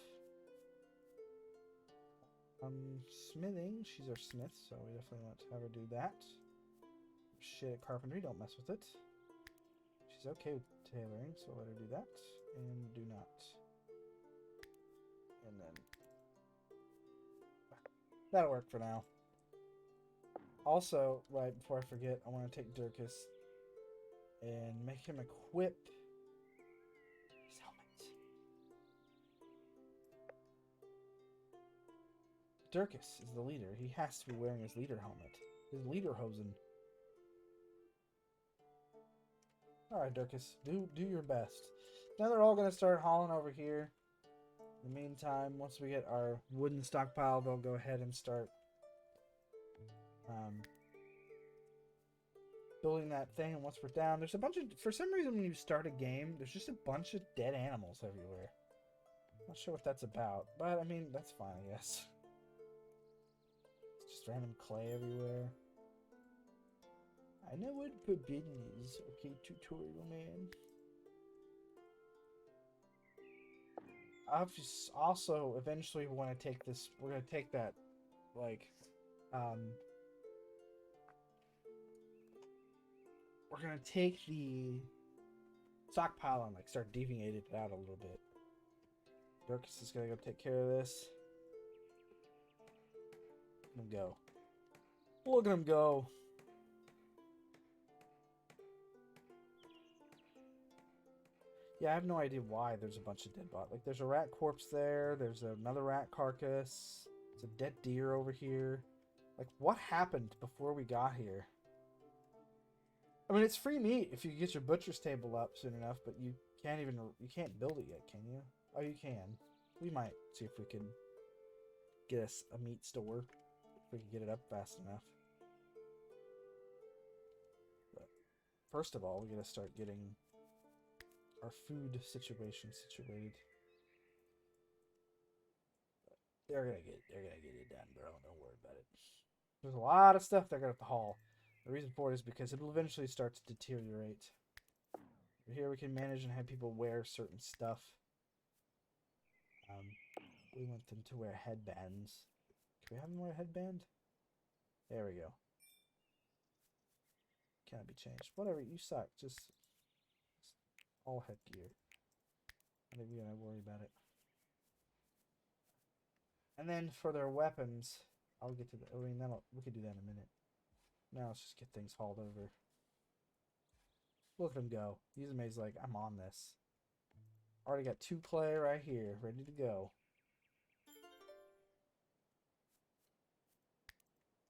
Smithing, she's our smith, so we definitely want to have her do that. Shit at carpentry, don't mess with it. She's okay with tailoring, so let her do that. And do not. And then that'll work for now. Also, right before I forget, I want to take Durkis and make him equip his helmet. Durkis is the leader. He has to be wearing his leader helmet. His leader hosen. Alright, Durkis. Do your best. Now they're all going to start hauling over here. In the meantime, once we get our wooden stockpile, they'll go ahead and start building that thing. And once we're down, there's a bunch of... For some reason, when you start a game, there's just a bunch of dead animals everywhere. Not sure what that's about, but I mean, that's fine, I guess. It's just random clay everywhere. I know what forbidden is. Okay, tutorial man. Also, eventually we want to take this, we're going to take that, like, we're going to take the stockpile and, like, start deviating it out a little bit. Durkis is going to go take care of this. Let him go. Look at him go. Yeah, I have no idea why there's a bunch of dead bodies. Like, there's a rat corpse there. There's another rat carcass. There's a dead deer over here. Like, what happened before we got here? I mean, it's free meat if you get your butcher's table up soon enough, but you can't build it yet, can you? Oh, you can. We might see if we can get us a meat store. If we can get it up fast enough. But first of all, we gotta start getting our food situation situated. They're gonna get it done, bro. Don't worry about it. There's a lot of stuff they're gonna have to haul. The reason for it is because it'll eventually start to deteriorate. Here we can manage and have people wear certain stuff. We want them to wear headbands. Can we have them wear a headband? There we go. Can't be changed. Whatever, you suck. Just all headgear. I think we're gonna worry about it. And then for their weapons, I'll get to the. I mean, we could do that in a minute. Now let's just get things hauled over. Look at him go. He's amazed. Like, I'm on this. Already got 2 clay right here, ready to go.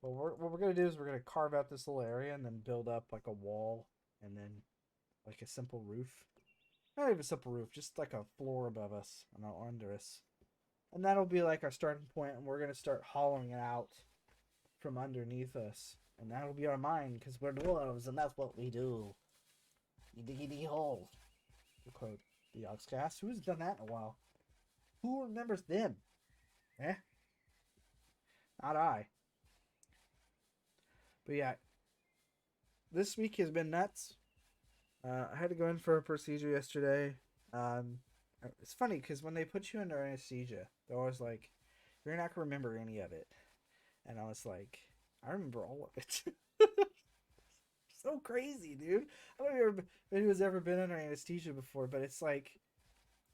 Well, what we're gonna do is we're gonna carve out this little area and then build up like a wall and then like a simple roof. Not even a simple roof, just like a floor above us and under us. And that'll be like our starting point, and we're gonna start hollowing it out from underneath us. And that'll be our mine, because we're dwarves, and that's what we do. You diggy hole. To quote the Oxcast. Who has done that in a while? Who remembers them? Eh? Not I. But yeah, this week has been nuts. I had to go in for a procedure yesterday. It's funny because when they put you under anesthesia, they're always like, "You're not gonna remember any of it," and I was like, "I remember all of it." so crazy, dude. I don't know if anyone's ever been under anesthesia before, but it's like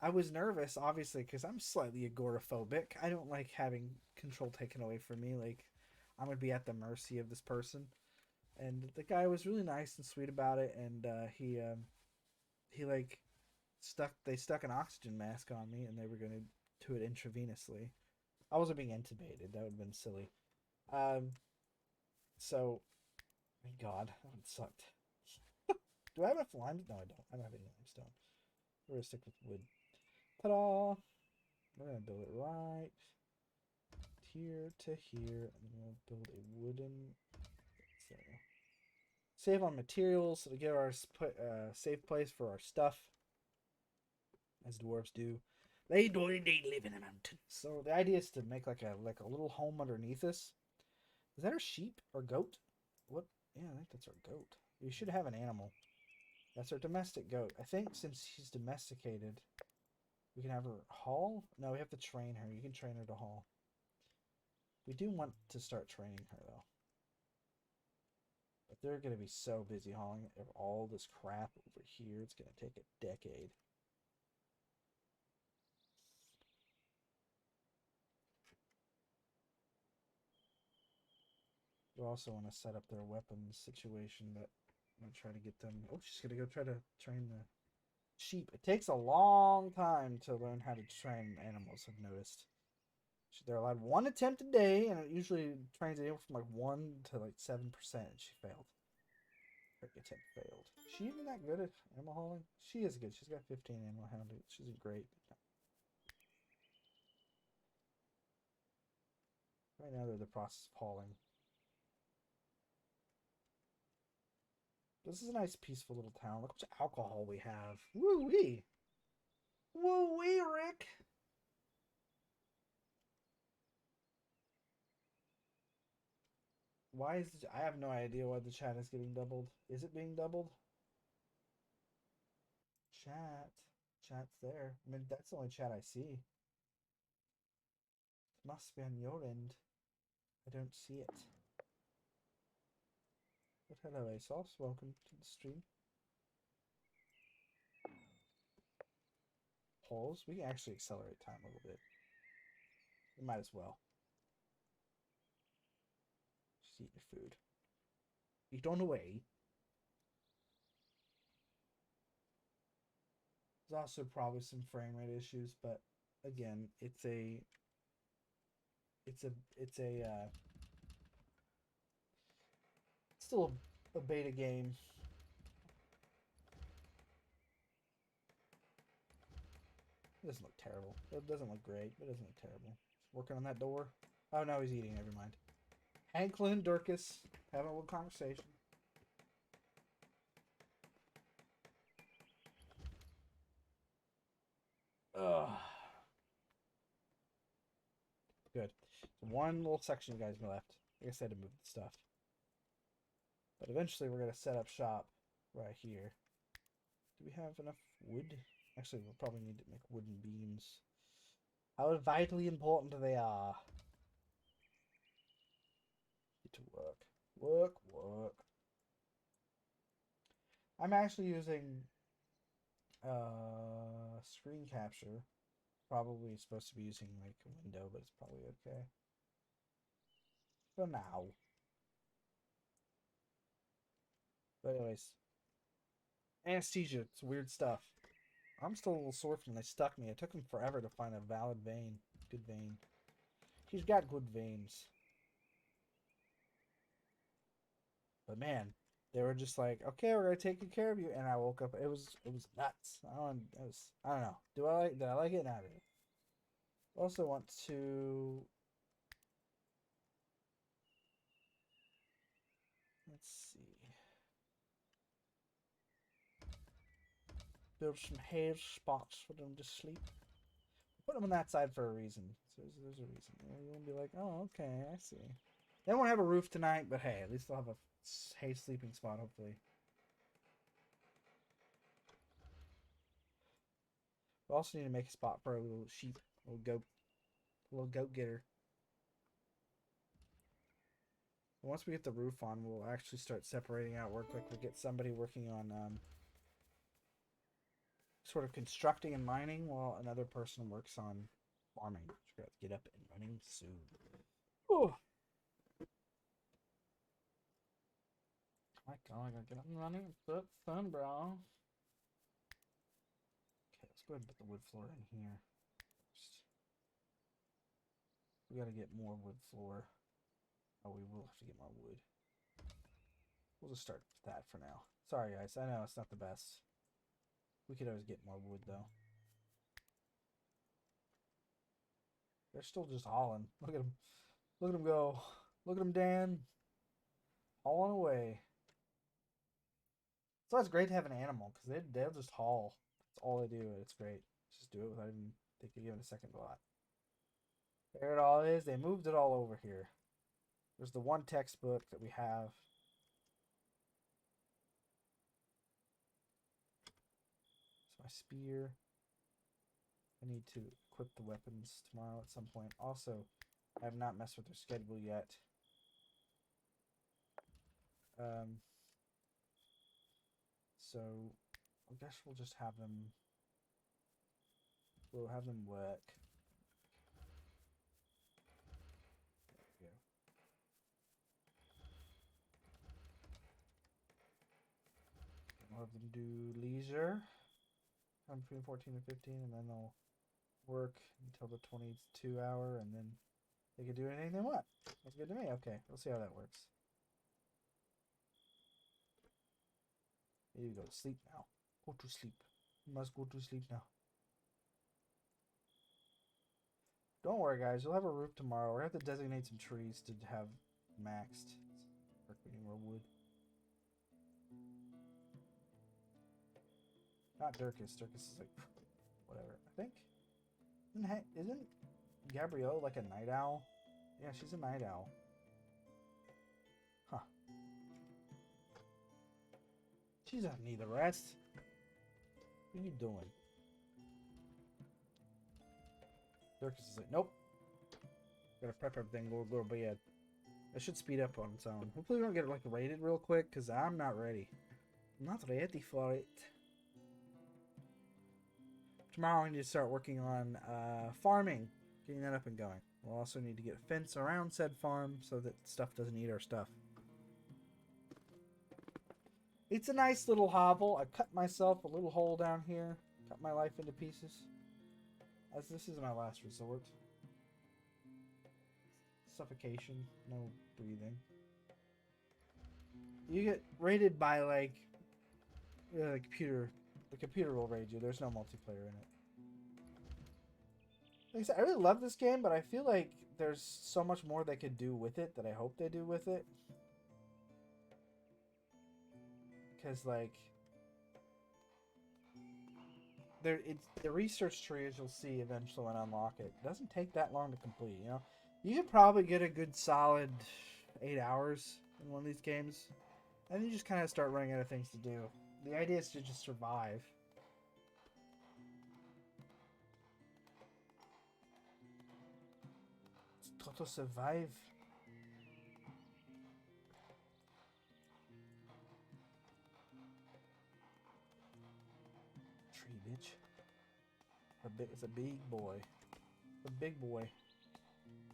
I was nervous, obviously, because I'm slightly agoraphobic. I don't like having control taken away from me. Like I'm gonna be at the mercy of this person. And the guy was really nice and sweet about it, and he like stuck an oxygen mask on me, and they were gonna do it intravenously. I wasn't being intubated. That would have been silly. Um, so, thank God, that would sucked. Do I have enough lime? No, I don't. I don't have any limestone. We're gonna stick with wood. Ta-da! We're gonna build it right here to here, and then we'll build a wooden. So, save on materials to get our safe place for our stuff, as dwarves do. They live in a mountain. So the idea is to make like a little home underneath us. Is that our sheep or goat? What? Yeah, I think that's our goat. We should have an animal. That's our domestic goat. I think since she's domesticated, we can have her haul. No, we have to train her. You can train her to haul. We do want to start training her though. But they're going to be so busy hauling all this crap over here. It's going to take a decade. We also want to set up their weapons situation, but I'm going to try to get them. Oh, she's going to go try to train the sheep. It takes a long time to learn how to train animals, I've noticed. They're allowed one attempt a day, and it usually trains anywhere from like 1 to like 7%. She failed. Her attempt failed. Is she even that good at animal hauling? She is good. She's got 15 animal handling. She's great. Right now they're in the process of hauling. This is a nice, peaceful little town. Look how much alcohol we have. Woo-wee! Woo-wee, Rick! Why is I have no idea why the chat is getting doubled. Is it being doubled? Chat. Chat's there. I mean, that's the only chat I see. It must be on your end. I don't see it. But hello, ASOS. Welcome to the stream. Pause. We can actually accelerate time a little bit. We might as well. Just eat your food. Eat on the way. There's also probably some frame rate issues, but again, it's still a beta game. It doesn't look terrible. It doesn't look great, but it doesn't look terrible. Working on that door. Oh no, he's eating. Never mind. Hanklin and Durkis having a little conversation. Ugh. Good. So one little section you guys left. Like I said, to move the stuff. But eventually we're going to set up shop right here. Do we have enough wood? Actually, we'll probably need to make wooden beams. How vitally important they are. Get to work. Work, work. I'm actually using screen capture. Probably supposed to be using like a window, but it's probably okay. For now. But anyways. Anesthesia, it's weird stuff. I'm still a little sore from when they stuck me. It took them forever to find a valid vein. Good vein. He's got good veins. But man, they were just like, okay, we're gonna take good care of you. And I woke up. It was nuts. I don't know. Did I like it? Not really. Also want to. Let's see. Build some hair spots for them to sleep. Put them on that side for a reason. So there's a reason. You won't be like, oh, okay, I see. They won't have a roof tonight, but hey, at least they'll have a hay sleeping spot, hopefully. We also need to make a spot for a little sheep, a little goat getter. Once we get the roof on, we'll actually start separating out work. Like we get somebody working on sort of constructing and mining, while another person works on farming. Get up and running soon. Oh my god, I gotta get up and running. It's fun, bro. Okay, let's go ahead and put the wood floor in here. We gotta get more wood floor. Oh, we will have to get more wood. We'll just start with that for now. Sorry, guys. I know it's not the best. We could always get more wood, though. They're still just hauling. Look at them. Look at them go. Look at them, Dan. Hauling away. So it's great to have an animal, because they'll just haul. That's all they do. It's great. Just do it without even thinking of a second thought. There it all is. They moved it all over here. There's the one textbook that we have. It's my spear. I need to equip the weapons tomorrow at some point. Also, I have not messed with their schedule yet. So I guess we'll just have them. We'll have them work. There we go. We'll have them do leisure between 14 and 15, and then they'll work until the 22 hour, and then they can do anything they want. That's good to me. Okay, we'll see how that works. You go to sleep now. Go to sleep. You must go to sleep now. Don't worry, guys. You'll have a roof tomorrow. We're going to have to designate some trees to have maxed. We're getting more wood. Not Durkis. Durkis is like, whatever. I think. Isn't Gabrielle like a night owl? Yeah, she's a night owl. Huh. She doesn't need the rest. What are you doing? Durkis is like, nope. Gotta prep everything, go to bed. That should speed up on its own. Hopefully we don't get like raided real quick, because I'm not ready. I'm not ready for it. Tomorrow I need to start working on farming. Getting that up and going. We'll also need to get a fence around said farm so that stuff doesn't eat our stuff. It's a nice little hovel. I cut myself a little hole down here. Cut my life into pieces. As this is my last resort. Suffocation. No breathing. You get raided by like the computer. The computer will raid you. There's no multiplayer in it. Like I said, I really love this game, but I feel like there's so much more they could do with it that I hope they do with it. Because like the research tree, as you'll see eventually when I unlock it, doesn't take that long to complete. You know, you could probably get a good solid 8 hours in one of these games, and then you just kind of start running out of things to do. The idea is to just survive. It's to survive. Tree, bitch. It's a big boy. It's a big boy.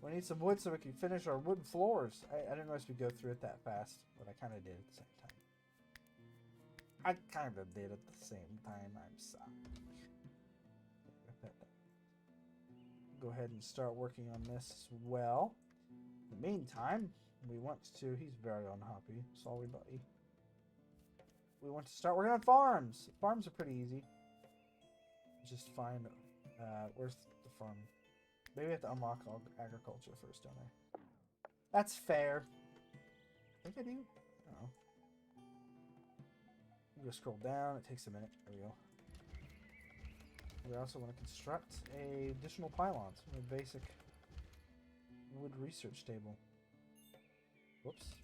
We need some wood so we can finish our wooden floors. I didn't realize we'd go through it that fast, but I kind of did at the same time. I kind of did at the same time. I'm sorry. Go ahead and start working on this as well. In the meantime, we want to... He's very unhappy. Sorry, buddy. We want to start working on farms. Farms are pretty easy. Just find... where's the farm? Maybe we have to unlock agriculture first, don't I? That's fair. I think I do. I don't know. I'm going to scroll down. It takes a minute. There we go. We also want to construct additional pylons from a basic wood research table. Whoops.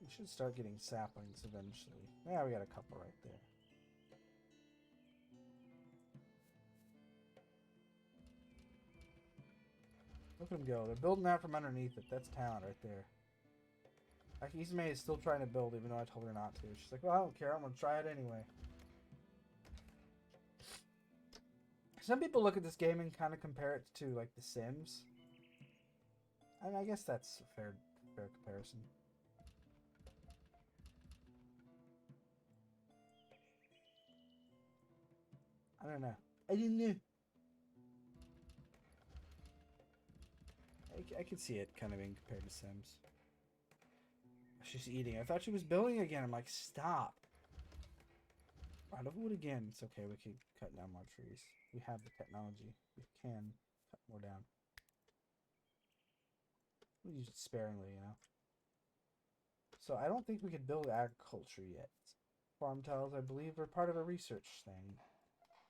We should start getting saplings eventually. Yeah, we got a couple right there. Look at them go. They're building out from underneath it. That's talent right there. Like, Ismay is still trying to build, even though I told her not to. She's like, well, I don't care. I'm going to try it anyway. Some people look at this game and kind of compare it to, like, The Sims. And I guess that's a fair comparison. I don't know. I didn't know. I could see it kind of being compared to Sims. She's eating. I thought she was building again. I'm like, stop. Out of wood again. It's okay. We can cut down more trees. We have the technology. We can cut more down. We use it sparingly, you know. So I don't think we could build agriculture yet. Farm tiles, I believe, are part of a research thing.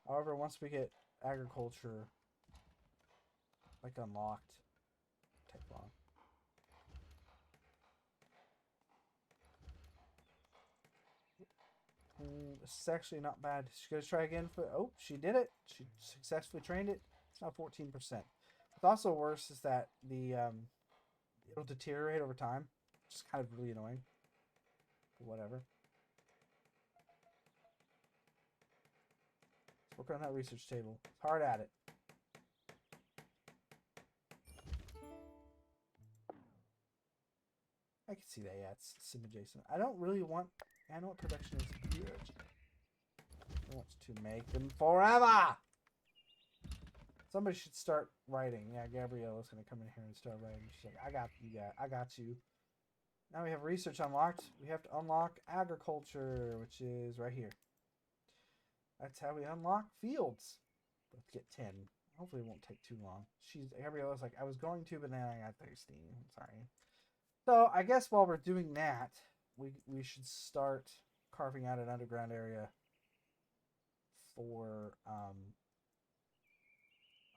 However, once we get agriculture, like, unlocked, it'll take long. This is actually not bad. She's going to try again for... Oh, she did it. She successfully trained it. It's now 14%. What's also worse is that the it'll deteriorate over time. Which is kind of really annoying. But whatever. Let's work on that research table. It's hard at it. I can see that, yeah, it's sim adjacent. I don't really want... I know what production is huge. I want to make them forever! Somebody should start writing. Yeah, Gabriella's going to come in here and start writing. She's like, I got you. Now we have research unlocked. We have to unlock agriculture, which is right here. That's how we unlock fields. Let's get 10. Hopefully it won't take too long. Gabriella's like, I was going to, but then I got thirsty. I'm sorry. So I guess while we're doing that, we should start carving out an underground area for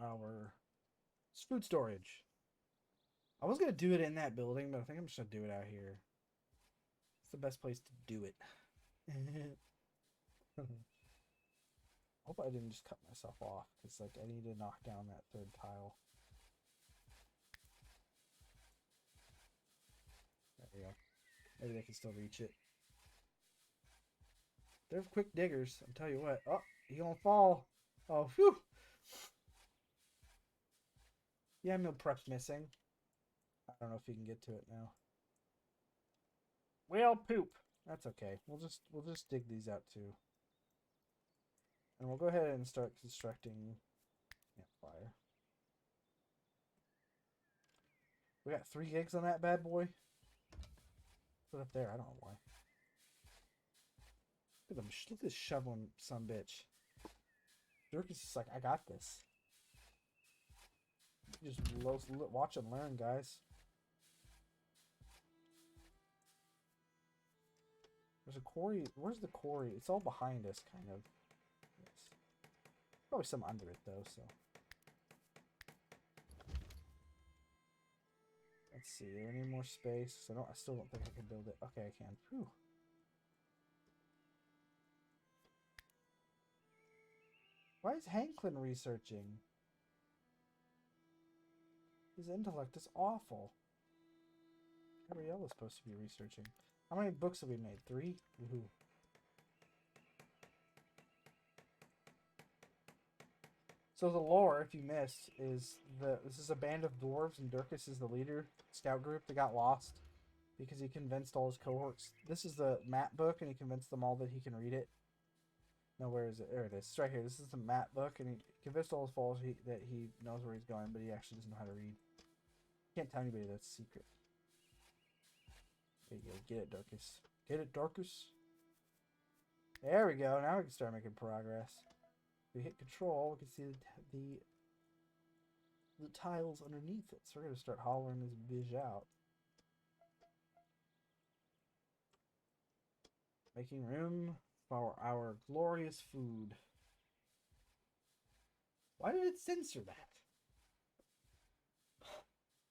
our food storage. I was gonna do it in that building, but I think I'm just gonna do it out here. It's the best place to do it. Hope I didn't just cut myself off, because like I need to knock down that third tile. There we go. Maybe they can still reach it. They're quick diggers. I'll tell you what. Oh, he gonna fall. Oh, phew. Yeah, meal prep's missing. I don't know if you can get to it now. Whale poop. That's okay. We'll just dig these out too. And we'll go ahead and start constructing campfire. We got 3 gigs on that bad boy. Put it up there. I don't know why. Look at them. Look at this shoveling some bitch. Dirk is just like, I got this. Just watch and learn, guys. There's a quarry. Where's the quarry? It's all behind us, kind of. Yes. Probably some under it, though, so. Let's see. Are there any more space? I still don't think I can build it. Okay, I can. Whew. Why is Hanklin researching? His intellect is awful. Gabriella's supposed to be researching. How many books have we made? 3? Woohoo. So the lore, if you missed, is this is a band of dwarves and Durkis is the leader scout group that got lost because he convinced all his cohorts. This is the map book, and he convinced them all that he can read it. No, where is it? There it is. It's right here. This is the map book, and he convinced all his followers that he knows where he's going, but he actually doesn't know how to read. Can't tell anybody that's a secret. There you go. Get it, Dorcas. Get it, Dorcas. There we go. Now we can start making progress. If we hit control, we can see the tiles underneath it. So we're going to start hollowing this bitch out. Making room for our glorious food. Why did it censor that?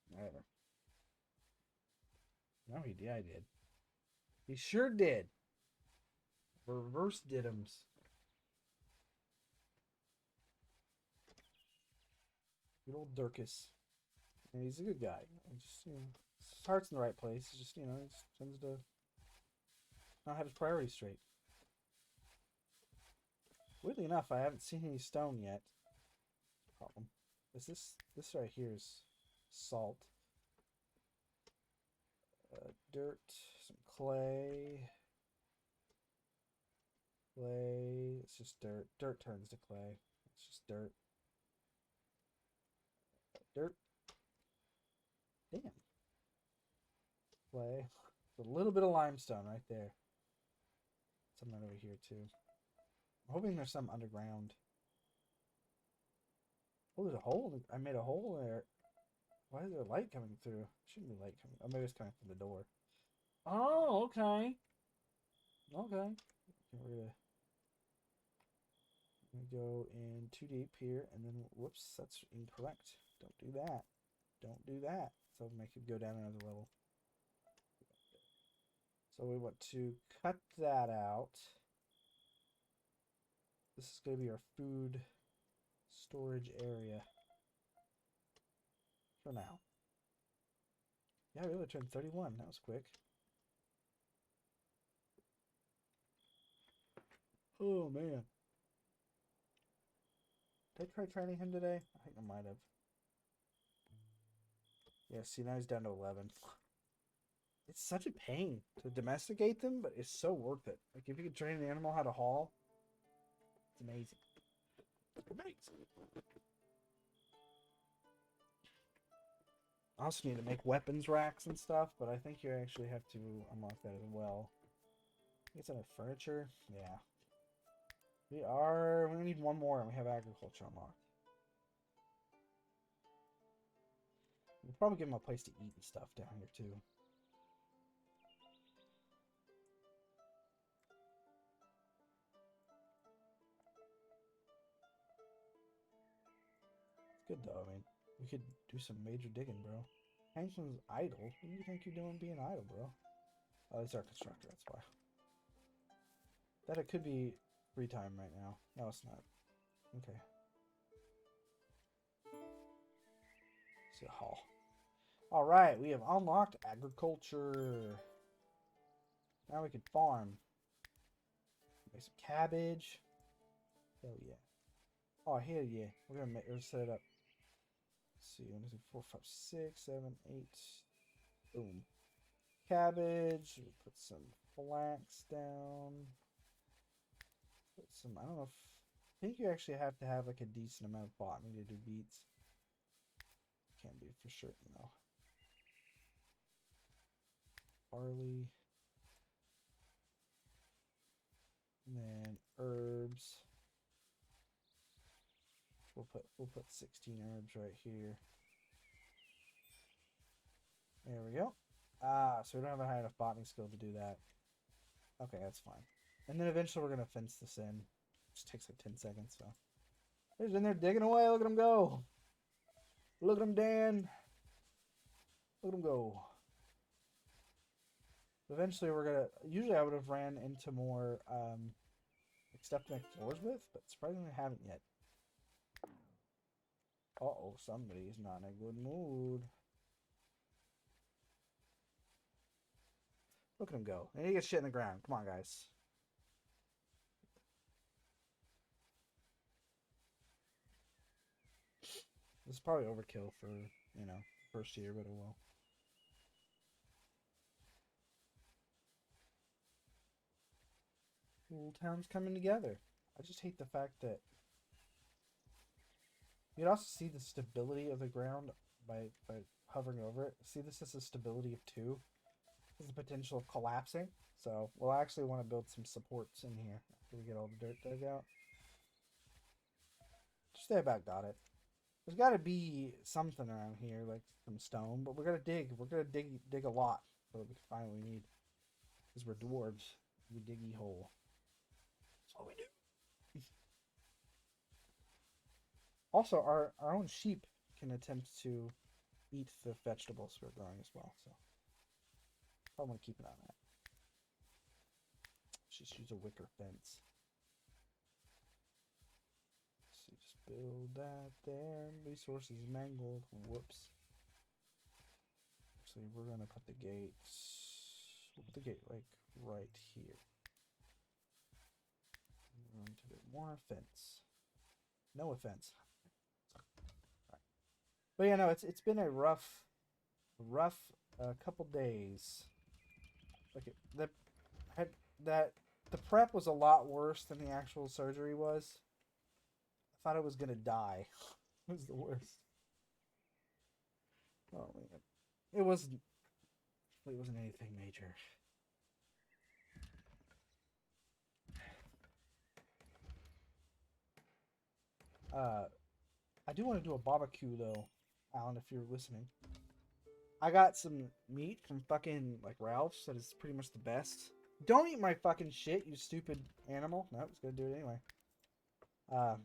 Whatever. No, he did. I did. He sure did. Reverse didums. Good old Durkis. And he's a good guy. Just, his heart's in the right place. It's just, he just tends to not have his priorities straight. Weirdly enough, I haven't seen any stone yet. Problem. Is this right here is salt. Dirt, some clay. Clay, it's just dirt. Dirt turns to clay. It's just dirt. Dirt. Damn. Clay. A little bit of limestone right there. Some right over here too. I'm hoping there's some underground. Oh, there's a hole. I made a hole there. Why is there light coming through? Shouldn't be light coming. Oh, maybe it's coming from the door. Oh, okay. Okay. We're gonna go in too deep here, and then whoops, that's incorrect. Don't do that. Don't do that. So make it go down another level. So we want to cut that out. This is going to be our food storage area for now. Yeah, we only turned 31. That was quick. Oh, man. Did I try training him today? I think I might have. Yeah, see, now he's down to 11. It's such a pain to domesticate them, but it's so worth it. Like, if you could train an animal how to haul, it's amazing. It's amazing. I also need to make weapons racks and stuff, but I think you actually have to unlock that as well. It's under furniture. Yeah. We need one more, and we have agriculture unlocked. We'll probably give him a place to eat and stuff down here, too. It's good, though. I mean, we could do some major digging, bro. Hanson's idle. What do you think you're doing being idle, bro? Oh, it's our constructor, that's why. That it could be free time right now. No, it's not. Okay. So, haul. Alright, we have unlocked agriculture. Now we can farm. Make some cabbage. Hell yeah. Oh, hell yeah. We're gonna set it up. Let's see. 1, 2, 3, 4, 5, 6, 7, 8. Boom. Cabbage. We'll put some flax down. Put some, I don't know if, I think you actually have to have like a decent amount of botany to do beets. Can't be for certain though. Barley. And then herbs. We'll put 16 herbs right here. There we go. So we don't have a high enough botany skill to do that. Okay, that's fine. And then eventually we're gonna fence this in. Just takes like 10 seconds, so. He's in there digging away. Look at him go. Look at him, Dan. Look at him go. Eventually we're gonna. Usually I would have ran into more stuff to make floors with, but surprisingly I haven't yet. Uh-oh, somebody's not in a good mood. Look at him go. And he gets shit in the ground. Come on, guys. This is probably overkill for, first year, but oh well. Little town's coming together. I just hate the fact that you can also see the stability of the ground by hovering over it. See, this is a stability of 2. There's the potential of collapsing. So we'll actually want to build some supports in here after we get all the dirt dug out. Just about got it. There's got to be something around here, like some stone, but we're gonna dig. We're gonna dig a lot so that we can find what we need. Because we're dwarves. We diggy hole. That's all we do. Also, our own sheep can attempt to eat the vegetables we're growing as well. So I want to keep an eye on that. Let's just use a wicker fence. Let's see, just build that there. Resources mangled. Whoops. actually, we're gonna put the gates. We'll put the gate like right here. We're going to do more offense. No offense. Right. But yeah, no, it's been a rough couple days. Like the prep was a lot worse than the actual surgery was. I thought I was gonna die. It was the worst. Oh man, it wasn't. It wasn't anything major. I do want to do a barbecue though, Alan, if you're listening. I got some meat from fucking like Ralph's that is pretty much the best. Don't eat my fucking shit, you stupid animal. No, it's gonna do it anyway. I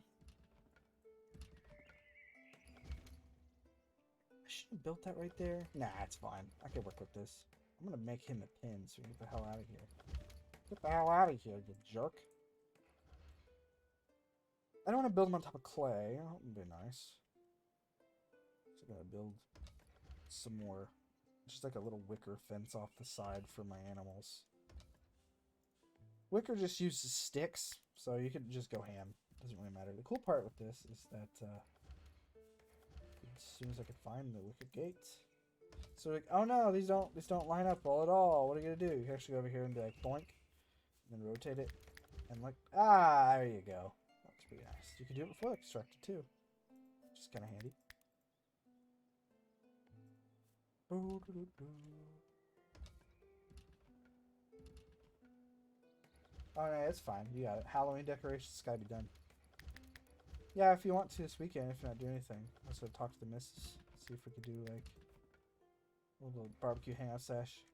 should have built that right there. Nah, it's fine. I can work with this. I'm gonna make him a pin so we can get the hell out of here. Get the hell out of here, you jerk. I don't want to build them on top of clay. That would be nice. So I'm gonna build some more. Just like a little wicker fence off the side for my animals. Wicker just uses sticks, so you could just go ham. Doesn't really matter. The cool part with this is that as soon as I can find the wicker gates. So like, oh no, these don't line up well at all. What are you gonna do? You can actually go over here and be like boink, and then rotate it, and like there you go. That's pretty nice. You can do it before the constructor too, which is kind of handy. Oh no, it's fine. You got it. Halloween decorations gotta be done. Yeah, if you want to this weekend, if you're not doing anything, I was gonna talk to the missus, see if we could do like a little barbecue hangout sesh.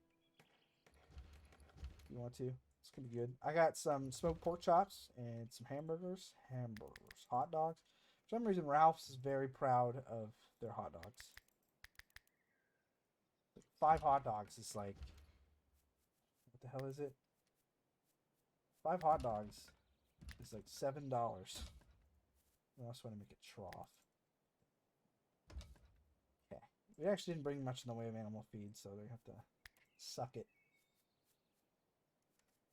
If you want to, it's gonna be good. I got some smoked pork chops and some hamburgers, hot dogs. For some reason, Ralph's is very proud of their hot dogs. 5 hot dogs is like, what the hell is it? 5 hot dogs is like $7. I also want to make a trough. Okay. We actually didn't bring much in the way of animal feed, so they have to suck it.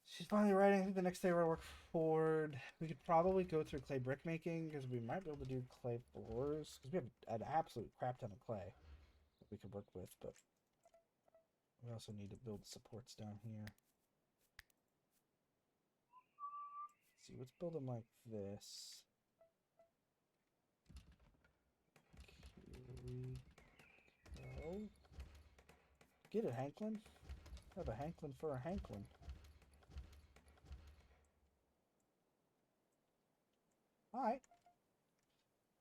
She's finally writing. I think the next day we're work forward. We could probably go through clay brick making because we might be able to do clay floors because we have an absolute crap ton of clay that we could work with, but we also need to build supports down here. Let's see, let's build them like this. Here we go. Get it, Hanklin. Have a Hanklin for a Hanklin. Alright.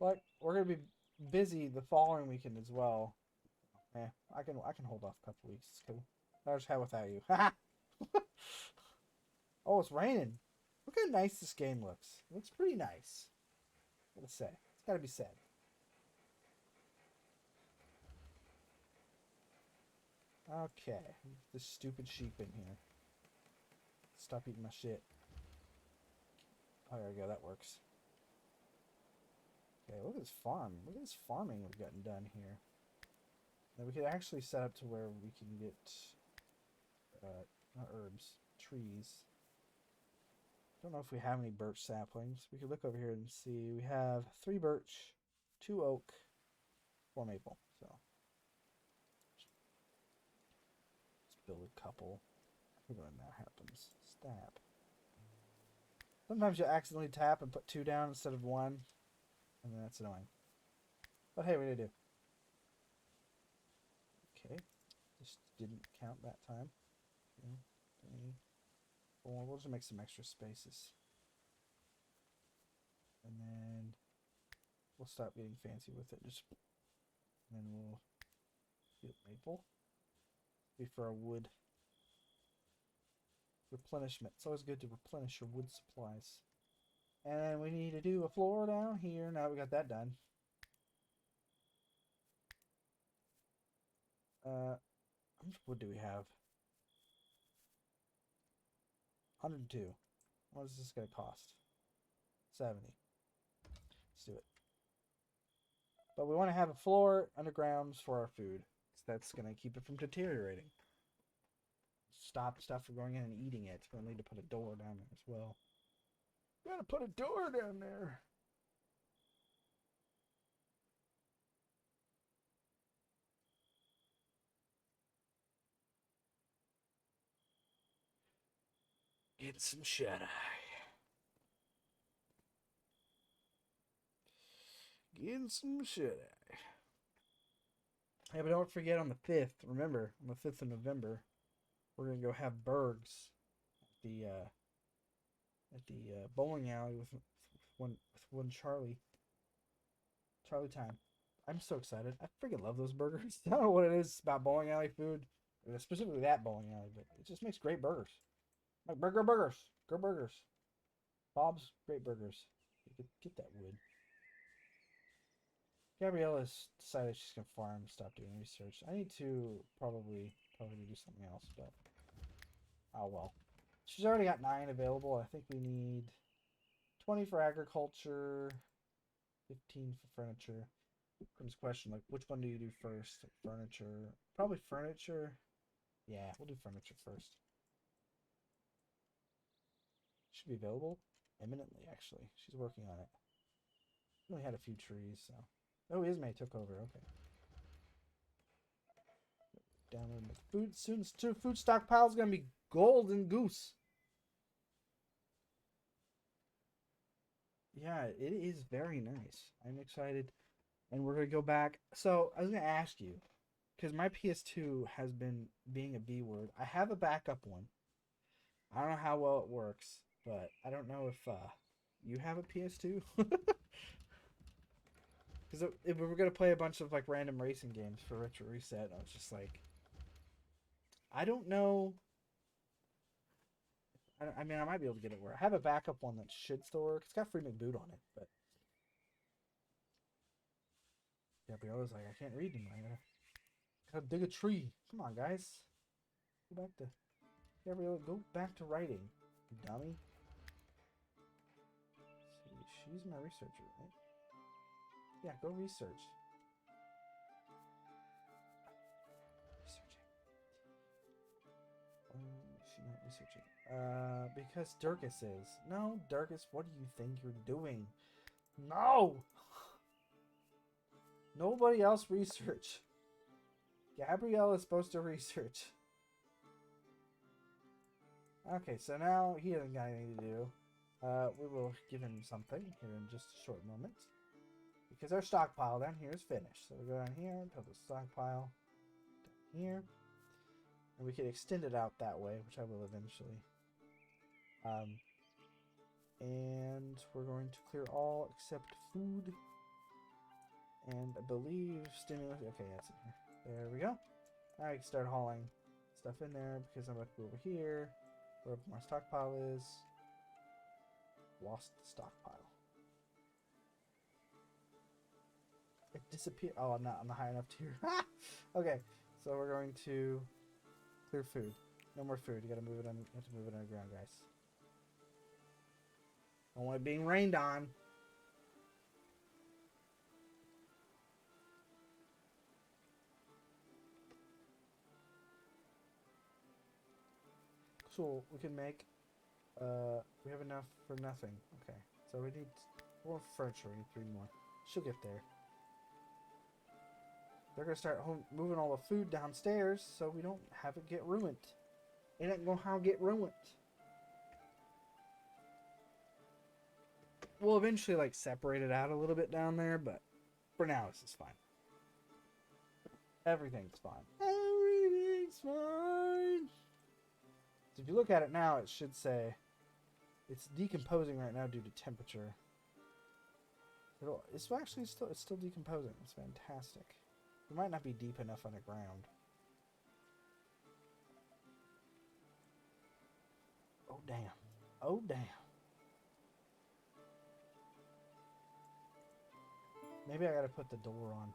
But we're gonna be busy the following weekend as well. I can hold off a couple weeks. It's cool. I'll just have without you. Oh, it's raining. Look how nice this game looks. It looks pretty nice. What to say? It's gotta be said. Okay. This stupid sheep in here. Stop eating my shit. Oh, there we go. That works. Okay, look at this farm. Look at this farming we've gotten done here. Now we could actually set up to where we can get not herbs, trees. Don't know if we have any birch saplings. We could look over here and see. We have 3 birch, 2 oak, 4 maple. So let's build a couple. I think when that happens, stab. Sometimes you accidentally tap and put 2 down instead of 1, and then that's annoying. But hey, what do you do? Okay, just didn't count that time. 2, 3, 4. We'll just make some extra spaces. And then we'll stop getting fancy with it. And then we'll get maple. Be for our wood replenishment. It's always good to replenish your wood supplies. And we need to do a floor down here. Now we got that done. How much wood do we have? 102. What is this going to cost? 70. Let's do it. But we want to have a floor underground for our food. That's gonna keep it from deteriorating. Stop stuff from going in and eating it. We'll need to put a door down there as well. Gotta put a door down there. Get some shut-eye. Get some shut-eye. Hey, but don't forget on the 5th, remember, on the 5th of November, we're going to go have burgs at the bowling alley with one Charlie. Charlie time. I'm so excited. I freaking love those burgers. I don't know what it is about bowling alley food, specifically that bowling alley, but it just makes great burgers. Like burgers. Go burgers. Bob's great burgers. Get that wood. Gabriella's decided she's gonna farm, stop doing research. I need to probably do something else, but oh well. She's already got 9 available. I think we need 20 for agriculture, 15 for furniture. Comes question like, which one do you do first? Furniture, probably furniture. Yeah, we'll do furniture first. Should be available imminently. Actually, she's working on it. Only had a few trees, so. Oh, Ismay took over. Okay. Download the food soon. Food stockpile is gonna be golden goose. Yeah, it is very nice. I'm excited, and we're gonna go back. So I was gonna ask you, because my PS2 has been being a B word. I have a backup one. I don't know how well it works, but I don't know if you have a PS2. Because if we were going to play a bunch of like random racing games for Retro Reset, I was just like, I don't know. I mean, I might be able to get it where I have a backup one that should still work. It's got free McBoot on it, but Gabriella's like, I can't read anymore. I gotta dig a tree. Come on, guys. Go back to Gabriella. Go back to writing, you dummy. Let's see, she's my researcher, right? Yeah, go research. Researching. She's not researching. Because Durkis is. No, Durkis, what do you think you're doing? No! Nobody else research. Gabrielle is supposed to research. Okay, so now he hasn't got anything to do. We will give him something here in just a short moment. Because our stockpile down here is finished. So we go down here, put the stockpile down here. And we can extend it out that way, which I will eventually. And we're going to clear all except food. And I believe stimulus. Okay, that's in here. There we go. Now I can start hauling stuff in there because I'm about to go over here. Wherever my stockpile is. Lost the stockpile. It disappeared. Oh, I'm not on the high enough tier. Okay, so we're going to clear food. No more food. You gotta move it on. You have to move it underground, guys. I don't want it being rained on. So we can make. We have enough for nothing. Okay, so we need more furniture. We need 3 more. She'll get there. They're gonna start moving all the food downstairs so we don't have it get ruined. It ain't gonna how get ruined. We'll eventually like separate it out a little bit down there, but for now this is fine. Everything's fine. Everything's fine. So if you look at it now, it should say it's decomposing right now due to temperature. It's actually still decomposing. It's fantastic. It might not be deep enough underground. Oh damn. Oh damn. Maybe I gotta put the door on.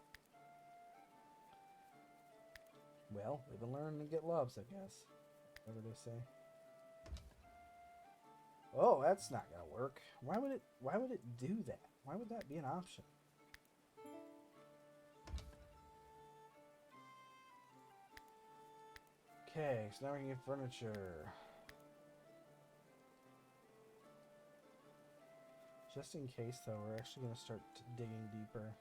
Well, we've been learning to get loves, I guess. Whatever they say. Oh, that's not gonna work. Why would it do that? Why would that be an option? Okay, so now we can get furniture. Just in case, though, we're actually going to start digging deeper.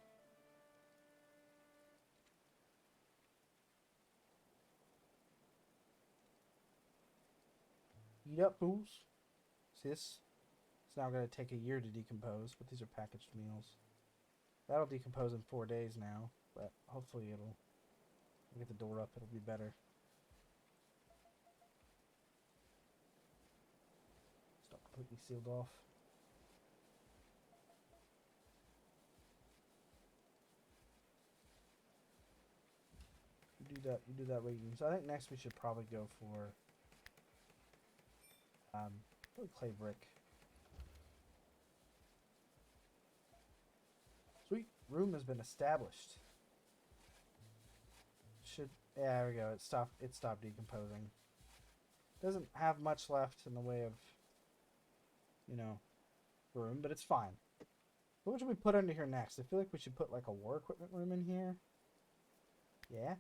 Eat up, fools. See this? It's now going to take a year to decompose, but these are packaged meals. That'll decompose in 4 days now, but hopefully it'll get the door up. It'll be better. It's not completely sealed off. You do that waiting. So I think next we should probably go for clay brick. Sweet, room has been established. Yeah, there we go. It stopped decomposing. Doesn't have much left in the way of, room, but it's fine. What should we put under here next? I feel like we should put like a war equipment room in here. Yeah,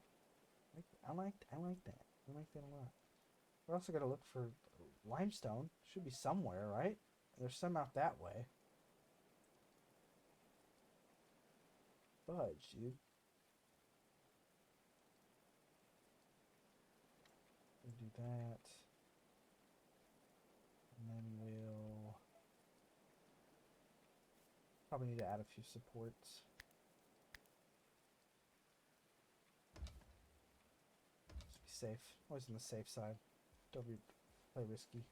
I like that. I like that a lot. We're also gonna look for limestone. Should be somewhere, right? There's some out that way. Fudge, dude. We'll do that. And then we'll probably need to add a few supports. Just be safe. Always on the safe side. Don't play risky.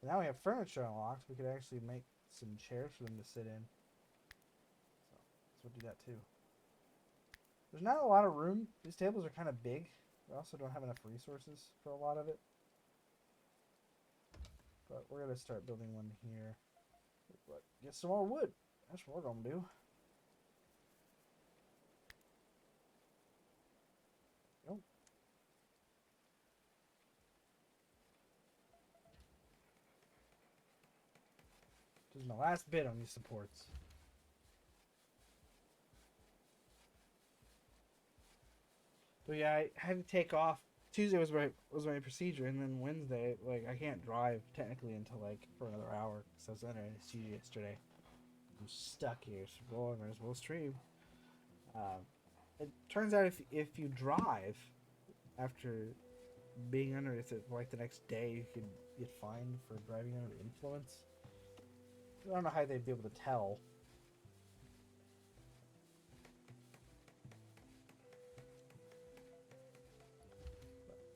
Now we have furniture unlocked. We could actually make some chairs for them to sit in. So we'll do that too. There's not a lot of room. These tables are kind of big. We also don't have enough resources for a lot of it. But we're going to start building one here. Get some more wood. That's what we're going to do. Nope. This is my last bit on these supports. But yeah, I had to take off. Tuesday was my procedure, and then Wednesday, like, I can't drive technically until like for another hour because I was under anesthesia yesterday. I'm stuck here, so well, I might as well stream. It turns out if you drive after being under it, like the next day, you can get fined for driving under the influence. I don't know how they'd be able to tell.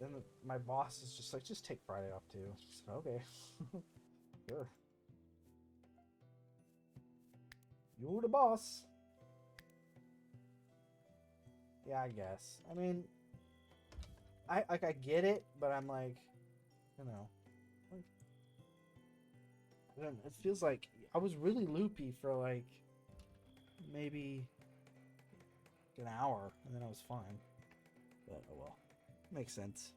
Then my boss is just like, just take Friday off too. So, okay. Sure. You're the boss. Yeah, I guess. I mean, I get it, but I'm like, it feels like I was really loopy for like maybe an hour, and then I was fine. But oh well. Makes sense.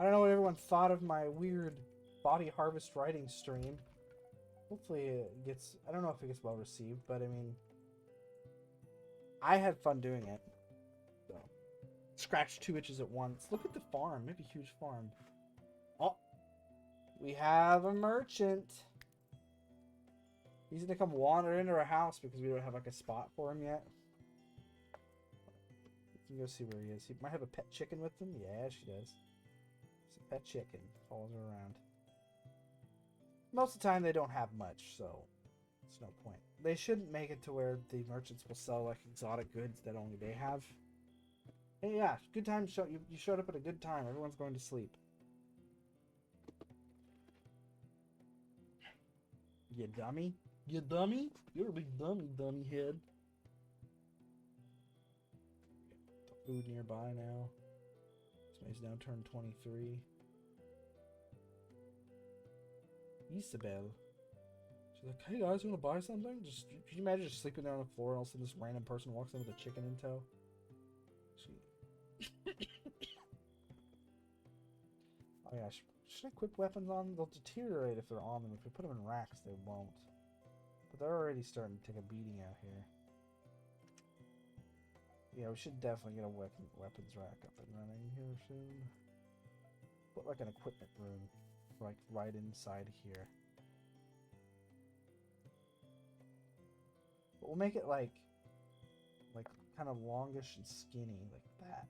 I don't know what everyone thought of my weird body harvest writing stream. Hopefully it gets... I don't know if it gets well received, but I mean... I had fun doing it. So, scratch 2 itches at once. Look at the farm. Maybe a huge farm. Oh! We have a merchant! He's gonna come wander into our house because we don't have like a spot for him yet. We can go see where he is. He might have a pet chicken with him. Yeah, she does. It's a pet chicken. Follows her around. Most of the time they don't have much, so it's no point. They shouldn't make it to where the merchants will sell like exotic goods that only they have. Hey, yeah, good time. You showed up at a good time. Everyone's going to sleep. You dummy. You dummy? You're a big dummy head. The food nearby now. Somebody's now turned 23. Isabel. She's like, hey guys, you want to buy something? Can you imagine just sleeping there on the floor and all of a sudden this random person walks in with a chicken in tow? Oh yeah, should I equip weapons on? They'll deteriorate if they're on them. If we put them in racks, they won't. But they're already starting to take a beating out here. Yeah, we should definitely get a weapons rack up and running here soon. Put like an equipment room, like right inside here. But we'll make it like kind of longish and skinny, like that.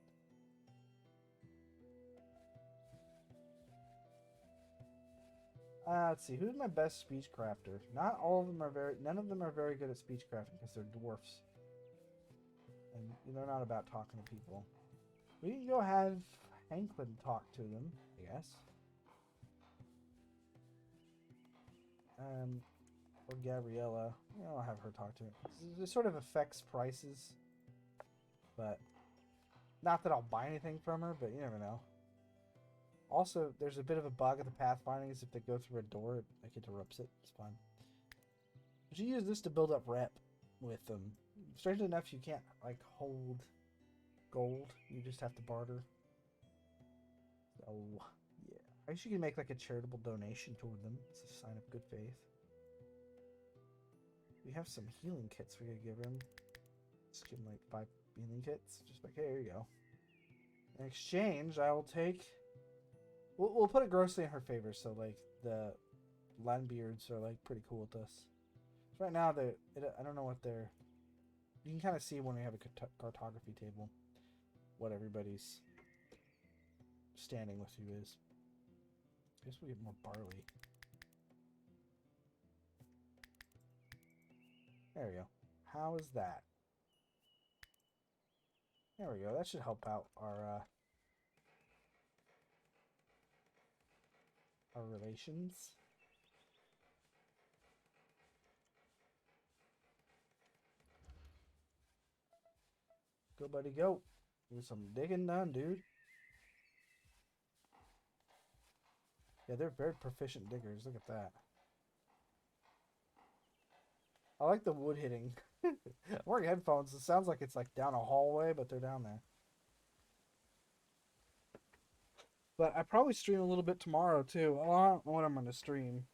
Let's see, who's my best speech crafter? Not all of them are none of them are very good at speech crafting because they're dwarfs. And they're not about talking to people. We can go have Hanklin talk to them, I guess. Or Gabriella. I'll have her talk to him. This sort of affects prices. But, not that I'll buy anything from her, but you never know. Also, there's a bit of a bug of the pathfinding is if they go through a door, like it interrupts it. It's fine. But you use this to build up rep with them. Strangely enough, you can't like hold gold. You just have to barter. So yeah, I guess you can make like a charitable donation toward them. It's a sign of good faith. We have some healing kits we could give him. Just give him like 5 healing kits. Just like, hey, here you go. In exchange, I will take. We'll put it grossly in her favor. So like the Landbeards are like pretty cool with us. So right now I don't know what they're. You can kind of see when we have a cartography table what everybody's standing with you is. I guess we get more barley. There we go. How is that? There we go. That should help out our relations. Go, buddy, go. Get some digging done, dude. Yeah, they're very proficient diggers. Look at that. I like the wood hitting. I'm wearing headphones. It sounds like it's like down a hallway, but they're down there. But I probably stream a little bit tomorrow too. Well, I don't know what I'm going to stream.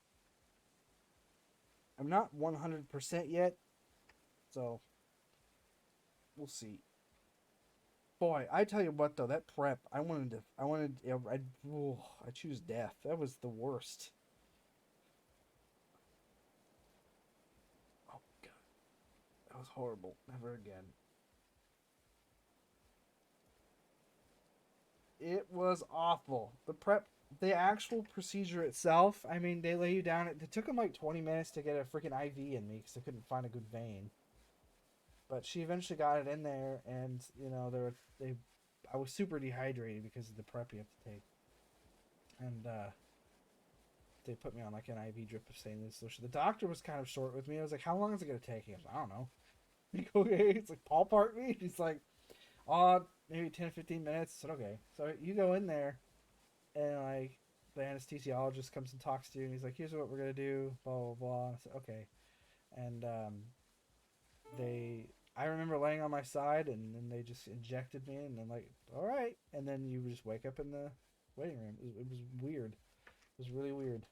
I'm not 100% yet, so we'll see. Boy, I tell you what though, that prep, I choose death. That was the worst. Oh god, that was horrible. Never again. It was awful. The actual procedure itself. I mean, they lay you down. It took them like 20 minutes to get a freaking IV in me because they couldn't find a good vein. But she eventually got it in there, and I was super dehydrated because of the prep you have to take. And they put me on like an IV drip of saline solution. The doctor was kind of short with me. I was like, "How long is it gonna take?" He was like, "I don't know." Okay, it's like ballpark me. He's like, maybe 10-15 minutes. I said, okay. So you go in there, and like the anesthesiologist comes and talks to you, and he's like, "Here's what we're gonna do." Blah blah blah. I said, okay, and I remember laying on my side, and then they just injected me, and then like, all right, and then you just wake up in the waiting room. It was weird. It was really weird.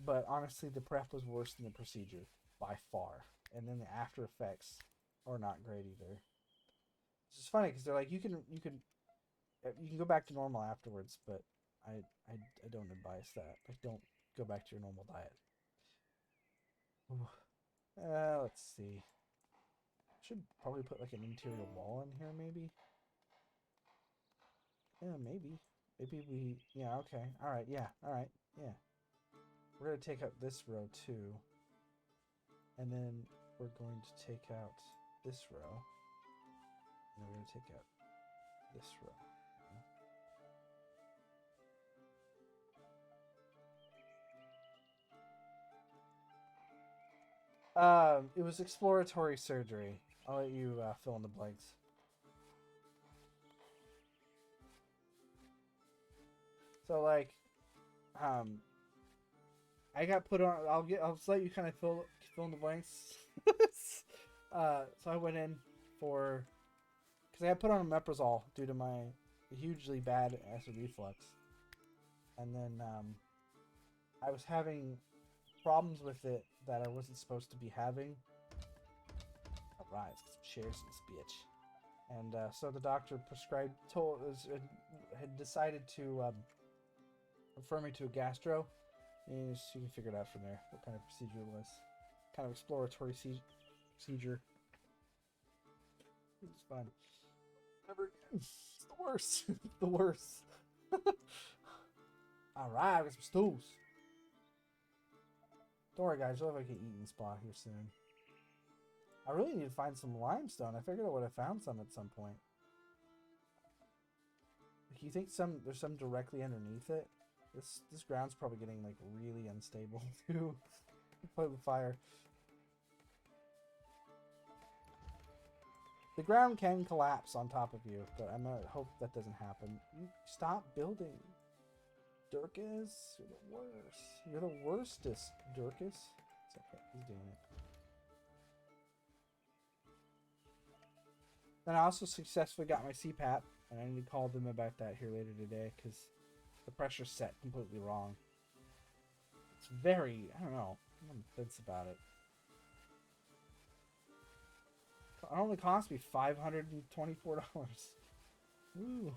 But honestly, the prep was worse than the procedure by far, and then the after effects are not great either. It's just funny because they're like, you can go back to normal afterwards, but I don't advise that. Like, don't go back to your normal diet. Let's see. Should probably put like an interior wall in here, maybe. Yeah, maybe. Yeah, okay. Alright, yeah, alright, yeah. We're going to take out this row too. And then we're going to take out this row. And we're going to take out this row. It was exploratory surgery. I'll let you fill in the blanks. So like, I got put on. I'll just let you kind of fill in the blanks. So I went in for because I got put on omeprazole due to my hugely bad acid reflux, and then I was having problems with it that I wasn't supposed to be having. Alright, let's get some chairs in this bitch. And so the doctor had decided to refer me to a gastro, and you can figure it out from there what kind of procedure it was. Kind of exploratory procedure. It was fun. Never again. It's the worst. The worst. Alright, I got some stools. Don't worry, guys. You'll have like an eating spot here soon. I really need to find some limestone. I figured I would have found some at some point. You think there's some directly underneath it? This ground's probably getting like really unstable too. Play with fire. The ground can collapse on top of you, but I hope that doesn't happen. Stop building. Durkus, you're the worst. You're the worstest, Durkus. It's okay, he's doing it. Then I also successfully got my CPAP, and I need to call them about that here later today, because the pressure's set completely wrong. It's very, I don't know, I'm on the fence about it. It only cost me $524. Woo.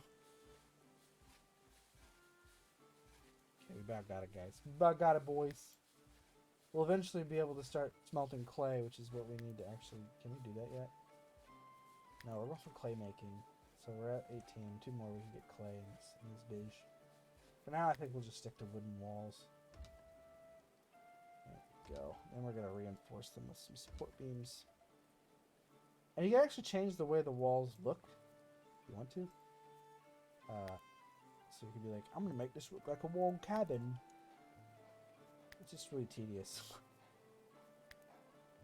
Okay, we about got it, guys. We about got it, boys. We'll eventually be able to start smelting clay, which is what we need to actually... Can we do that yet? No, we're going for clay making. So we're at 18. 2 more, we can get clay in this bitch. For now, I think we'll just stick to wooden walls. There we go. Then we're going to reinforce them with some support beams. And you can actually change the way the walls look if you want to. So you can be like, I'm going to make this look like a walled cabin. It's just really tedious.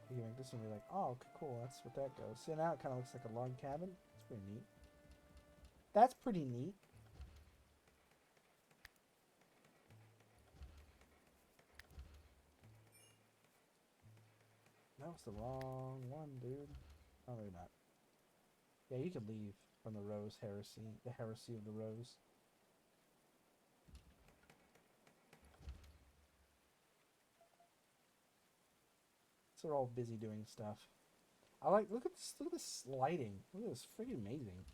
You can make this one be like, oh, okay, cool, that's what that goes. See, now it kind of looks like a log cabin. It's pretty neat. That's pretty neat. That was the wrong one, dude. Oh, maybe not. Yeah, you can leave from the rose heresy. The heresy of the rose. So they're all busy doing stuff. I like, look at this lighting. Look at this, freaking amazing.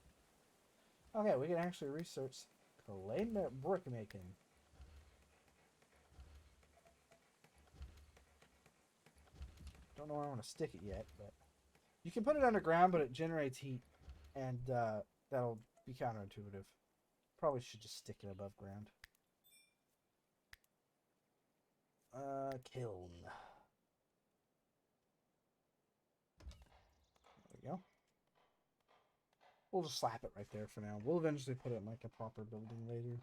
Okay, we can actually research clay brick making. Don't know where I want to stick it yet, but you can put it underground, but it generates heat, and that'll be counterintuitive. Probably should just stick it above ground. Kiln. There we go. We'll just slap it right there for now. We'll eventually put it in like a proper building later.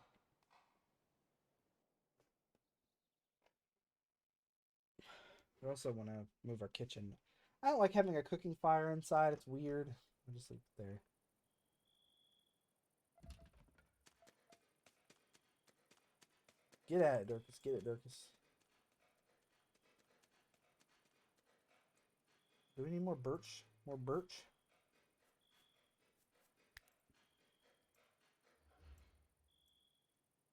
We also want to move our kitchen. I don't like having a cooking fire inside. It's weird. I'll just leave it there. Get at it, Durkus. Get it, Durkus. Do we need more birch? More birch?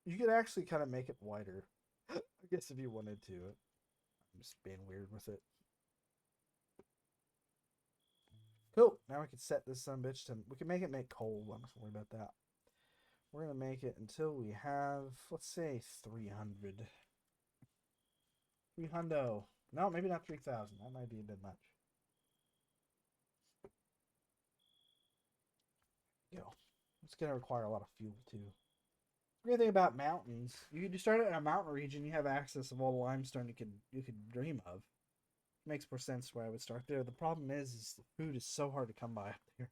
You could actually kind of make it wider. I guess if you wanted to. I'm just being weird with it. Cool. Now we can set this sumbitch to... We can make it make coal. I'm not worry about that. We're going to make it until we have... Let's say 300. 300. No, maybe not 3,000. That might be a bit much. Go. It's going to require a lot of fuel, too. The great thing about mountains, you start it in a mountain region, you have access of all the limestone you could dream of. It makes more sense why I would start there. The problem is the food is so hard to come by up there.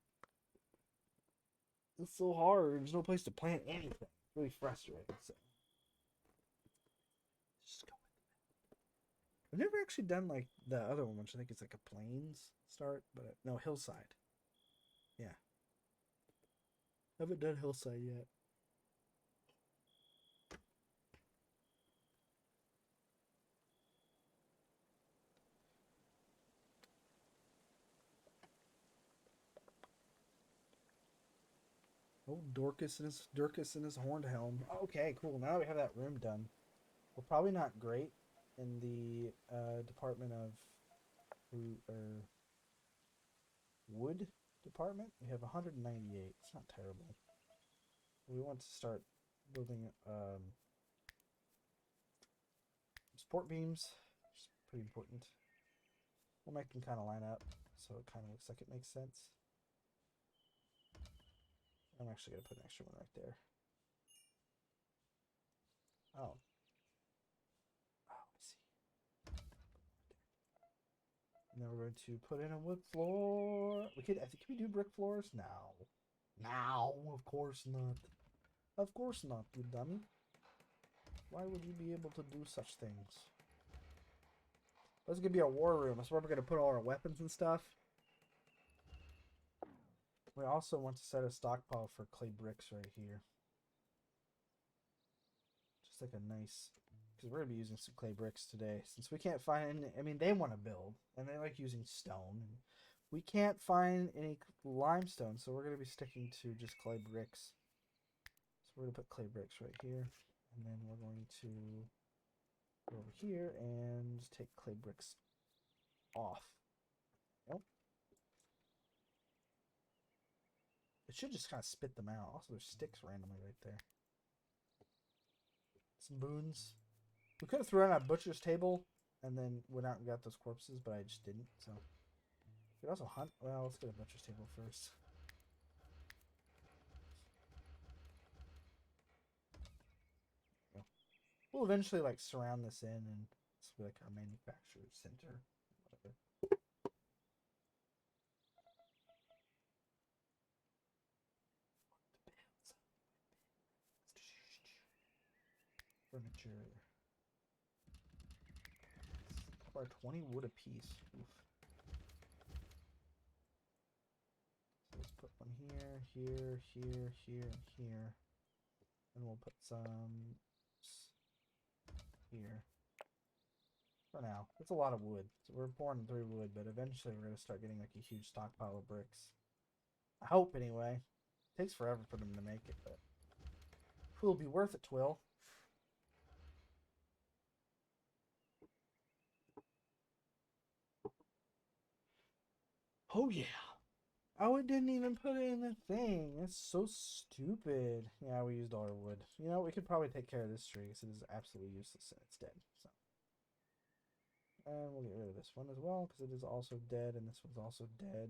It's so hard. There's no place to plant anything. It's really frustrating. So. Just go with it. I've never actually done like the other one, which I think is like a plains start, but no, hillside. Yeah. I haven't done hillside yet. Oh, Dorcas and his horned helm. Okay, cool. Now that we have that room done, we're probably not great in the Department of Wood Department. We have 198. It's not terrible. We want to start building support beams, which is pretty important. We'll make them kind of line up so it kind of looks like it makes sense. I'm actually going to put an extra one right there. Oh. Oh, I see. And then we're going to put in a wood floor. I think, can we do brick floors? No. No, of course not. Of course not, you dummy. Why would you be able to do such things? This is going to be a war room. That's where we're going to put all our weapons and stuff. We also want to set a stockpile for clay bricks right here. Just like a nice... Because we're going to be using some clay bricks today. Since we can't find any... I mean, they want to build. And they like using stone. And we can't find any limestone. So we're going to be sticking to just clay bricks. So we're going to put clay bricks right here. And then we're going to go over here and just take clay bricks off. Nope. It should just kind of spit them out. Also, there's sticks randomly right there. Some boons. We could have thrown out a butcher's table and then went out and got those corpses, but I just didn't. So we could also hunt. Well, let's get a butcher's table first. We'll eventually like surround this in, and this will be like our manufacturer center. Whatever. Furniture. Require 20 wood apiece. Oof. So let's put one here, here, here, here, and here. And we'll put some here. For now. It's a lot of wood. So we're pouring through wood, but eventually we're going to start getting like a huge stockpile of bricks. I hope anyway. It takes forever for them to make it, but it will be worth it, Twill. Oh yeah. Oh, it didn't even put it in the thing. That's so stupid. Yeah, we used all our wood. You know, we could probably take care of this tree because it is absolutely useless and it's dead. So, and we'll get rid of this one as well because it is also dead, and this one's also dead.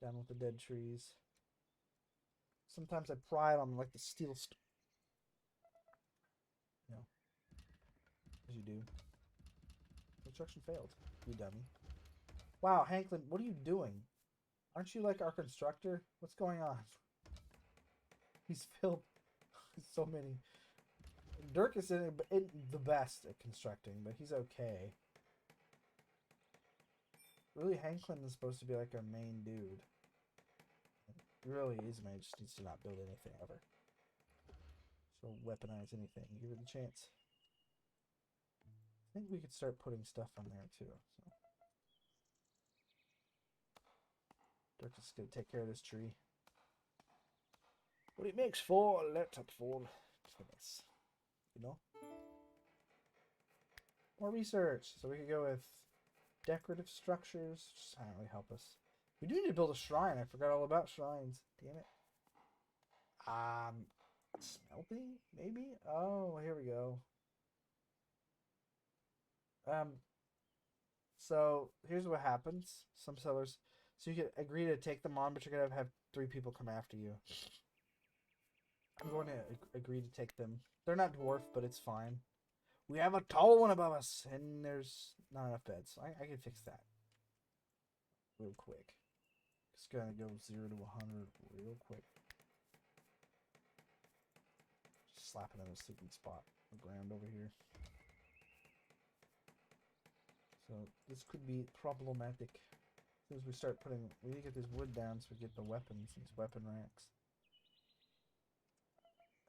Down with the dead trees. Sometimes I pride on like the steel. No, as you do. Construction failed. You dummy. Wow, Hanklin, what are you doing? Aren't you like our constructor? What's going on? He's filled so many. Dirk is in the best at constructing, but he's okay. Really, Hanklin is supposed to be like our main dude. He really is, man. He just needs to not build anything ever. So weaponize anything. Give it a chance. I think we could start putting stuff on there too. So. Dirk is going to take care of this tree. What it makes for, let it fall. Goodness. You know? More research. So we could go with decorative structures. Just not really help us. We do need to build a shrine. I forgot all about shrines. Damn it. Smelting? Maybe? Oh, here we go. So here's what happens. Some sellers... So you can agree to take them on, but you're going to have 3 people come after you. I'm going to agree to take them. They're not dwarf, but it's fine. We have a tall one above us, and there's not enough beds. I can fix that. Real quick. Just going to go 0 to 100 real quick. Just slap it in a sleeping spot on the ground over here. So this could be problematic. As soon as we start putting, we need to get this wood down so we get the weapons, these weapon racks.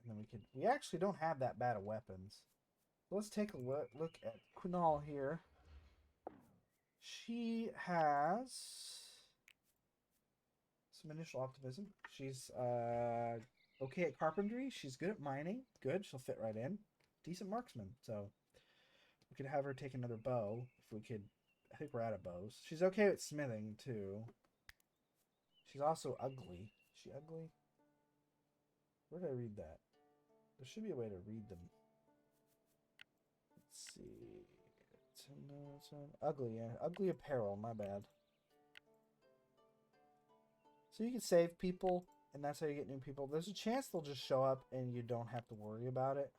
And then we actually don't have that bad of weapons. So let's take a look at Kunal here. She has some initial optimism. She's okay at carpentry. She's good at mining. Good, she'll fit right in. Decent marksman. So We could have her take another bow if we could. I think we're out of bows. She's okay with smithing too. She's also ugly. Is she ugly? Where did I read that? There should be a way to read them. Let's see. It's ugly, yeah. Ugly apparel, my bad. So you can save people, and that's how you get new people. There's a chance they'll just show up and you don't have to worry about it.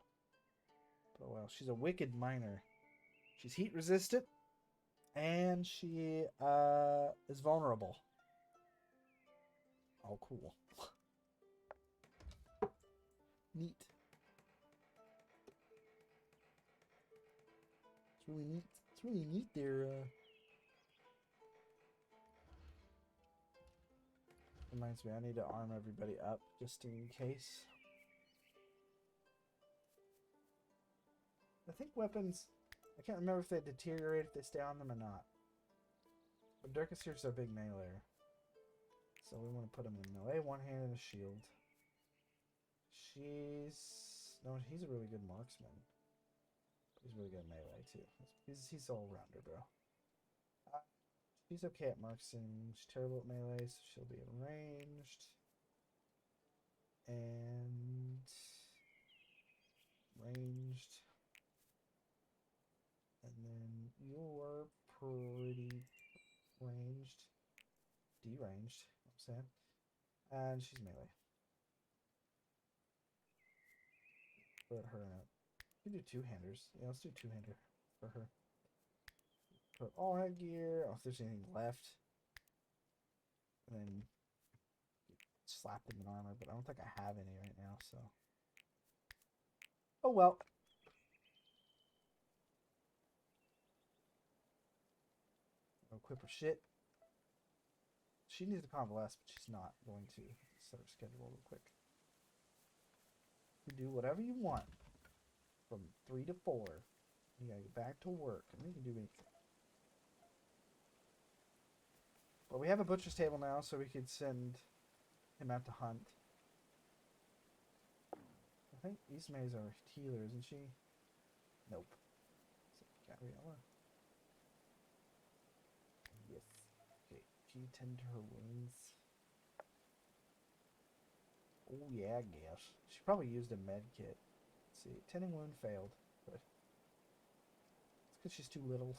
But well, she's a wicked miner. She's heat resistant, and she is vulnerable. Oh, cool. Neat. It's really neat. It's really neat there. Reminds me, I need to arm everybody up just in case. I think weapons, I can't remember if they deteriorate if they stay on them or not. But Durkis here's our big melee. So we want to put him in melee, one hand and a shield. No, he's a really good marksman. He's really good at melee too. He's all rounder, bro. She's okay at marksman. She's terrible at melee, so she'll be in ranged. And ranged. And then you're pretty ranged. Deranged, I'm saying. And she's melee. Put her in it. You can do two-handers. Yeah, let's do two-hander for her. Put all headgear. Oh, if there's anything left. And then slap them in armor, but I don't think I have any right now, so. Oh well. Equip her shit. She needs to convalesce, but she's not going to. Set her schedule real quick. You do whatever you want. From 3 to 4. You gotta get back to work. And you can do anything. But we have a butcher's table now, so we could send him out to hunt. I think Ismay's our healer, isn't she? Nope. Gabriella. Yes. Okay, can you tend to her wounds? Oh yeah, I guess. She probably used a med kit. Let's see, tending wound failed. But it's because she's too little.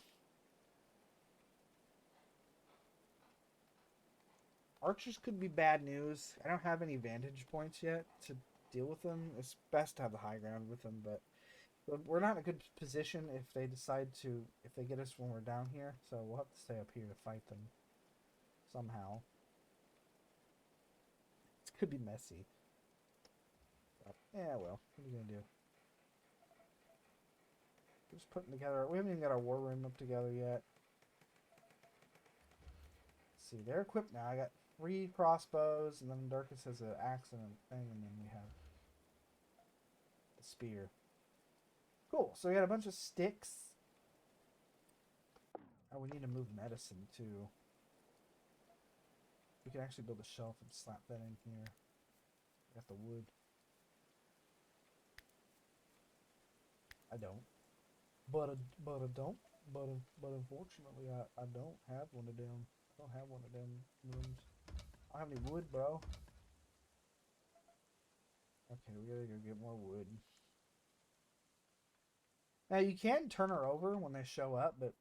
Archers could be bad news. I don't have any vantage points yet to deal with them. It's best to have the high ground with them, but we're not in a good position if they get us when we're down here. So we'll have to stay up here to fight them somehow. It could be messy. But, yeah, well, what are you gonna do? We're just putting together. We haven't even got our war room up together yet. Let's see, they're equipped now. I got 3 crossbows, and then Darkus has an axe and a thing, and then we have the spear. Cool. So we got a bunch of sticks. Oh, we need to move medicine too. We can actually build a shelf and slap that in here. Got the wood. I don't. But unfortunately, I don't have one of them. I don't have one of them rooms. I don't have any wood, bro. Okay, we gotta go get more wood. Now you can turn her over when they show up, but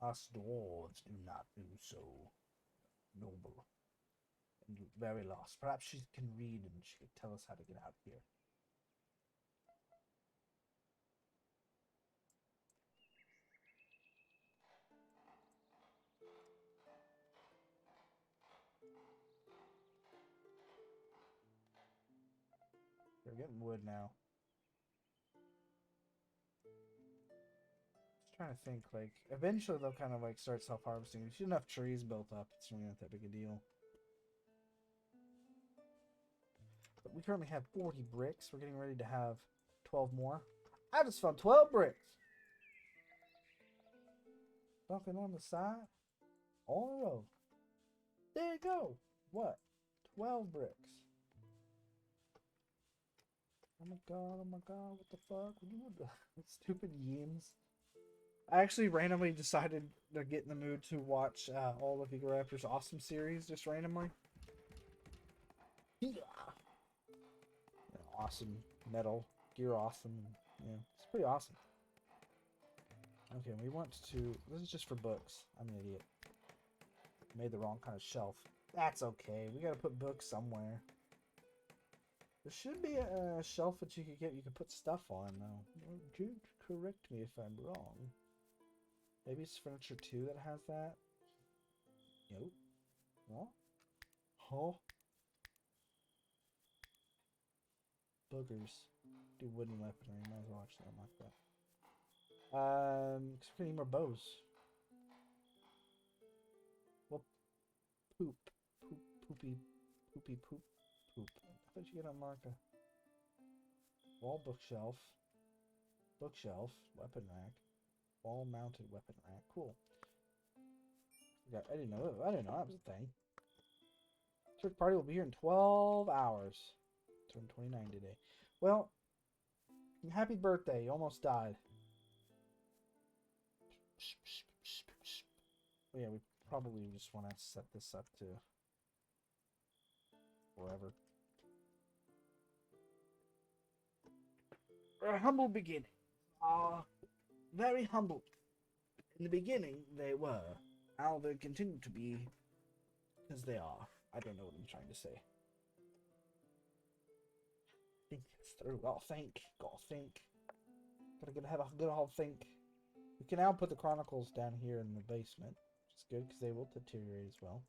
us dwarves do not do so. Noble and very lost. Perhaps she can read and she could tell us how to get out of here. They're getting wood now. Just trying to think, like, eventually they'll kind of like start self-harvesting. If you have enough trees built up, it's really not that big a deal. But we currently have 40 bricks. We're getting ready to have 12 more. I just found 12 bricks. Dunking on the side. All in a row. There you go. What? 12 bricks. Oh my god, what the fuck? What are you doing? Stupid Yeems. I actually randomly decided to get in the mood to watch all of Eagle Raptor's Awesome series just randomly. Yeah. Awesome metal gear, awesome. Yeah, it's pretty awesome. Okay, we want to. This is just for books. I'm an idiot. Made the wrong kind of shelf. That's okay. We gotta put books somewhere. There should be a shelf that you could get. You could put stuff on though. Don't correct me if I'm wrong. Maybe it's furniture too that has that. Nope. What? Huh? Boogers. Do wooden weaponry. Might as well actually unlock that. Cause we need more bows. Well, poop. Poopy, poop. I thought you could unlock a wall bookshelf. Weapon rack. Wall mounted weapon rack. Cool. I didn't know that was a thing. Search party will be here in 12 hours. Turn 29 today. Well, happy birthday. You almost died. Yeah, we probably just want to set this up to wherever. A humble beginning. Very humble. In the beginning, they were. Now they continue to be as they are. I don't know what I'm trying to say. Think this through. Gotta think. Gotta have a good old think. We can now put the chronicles down here in the basement, which is good because they will deteriorate as well.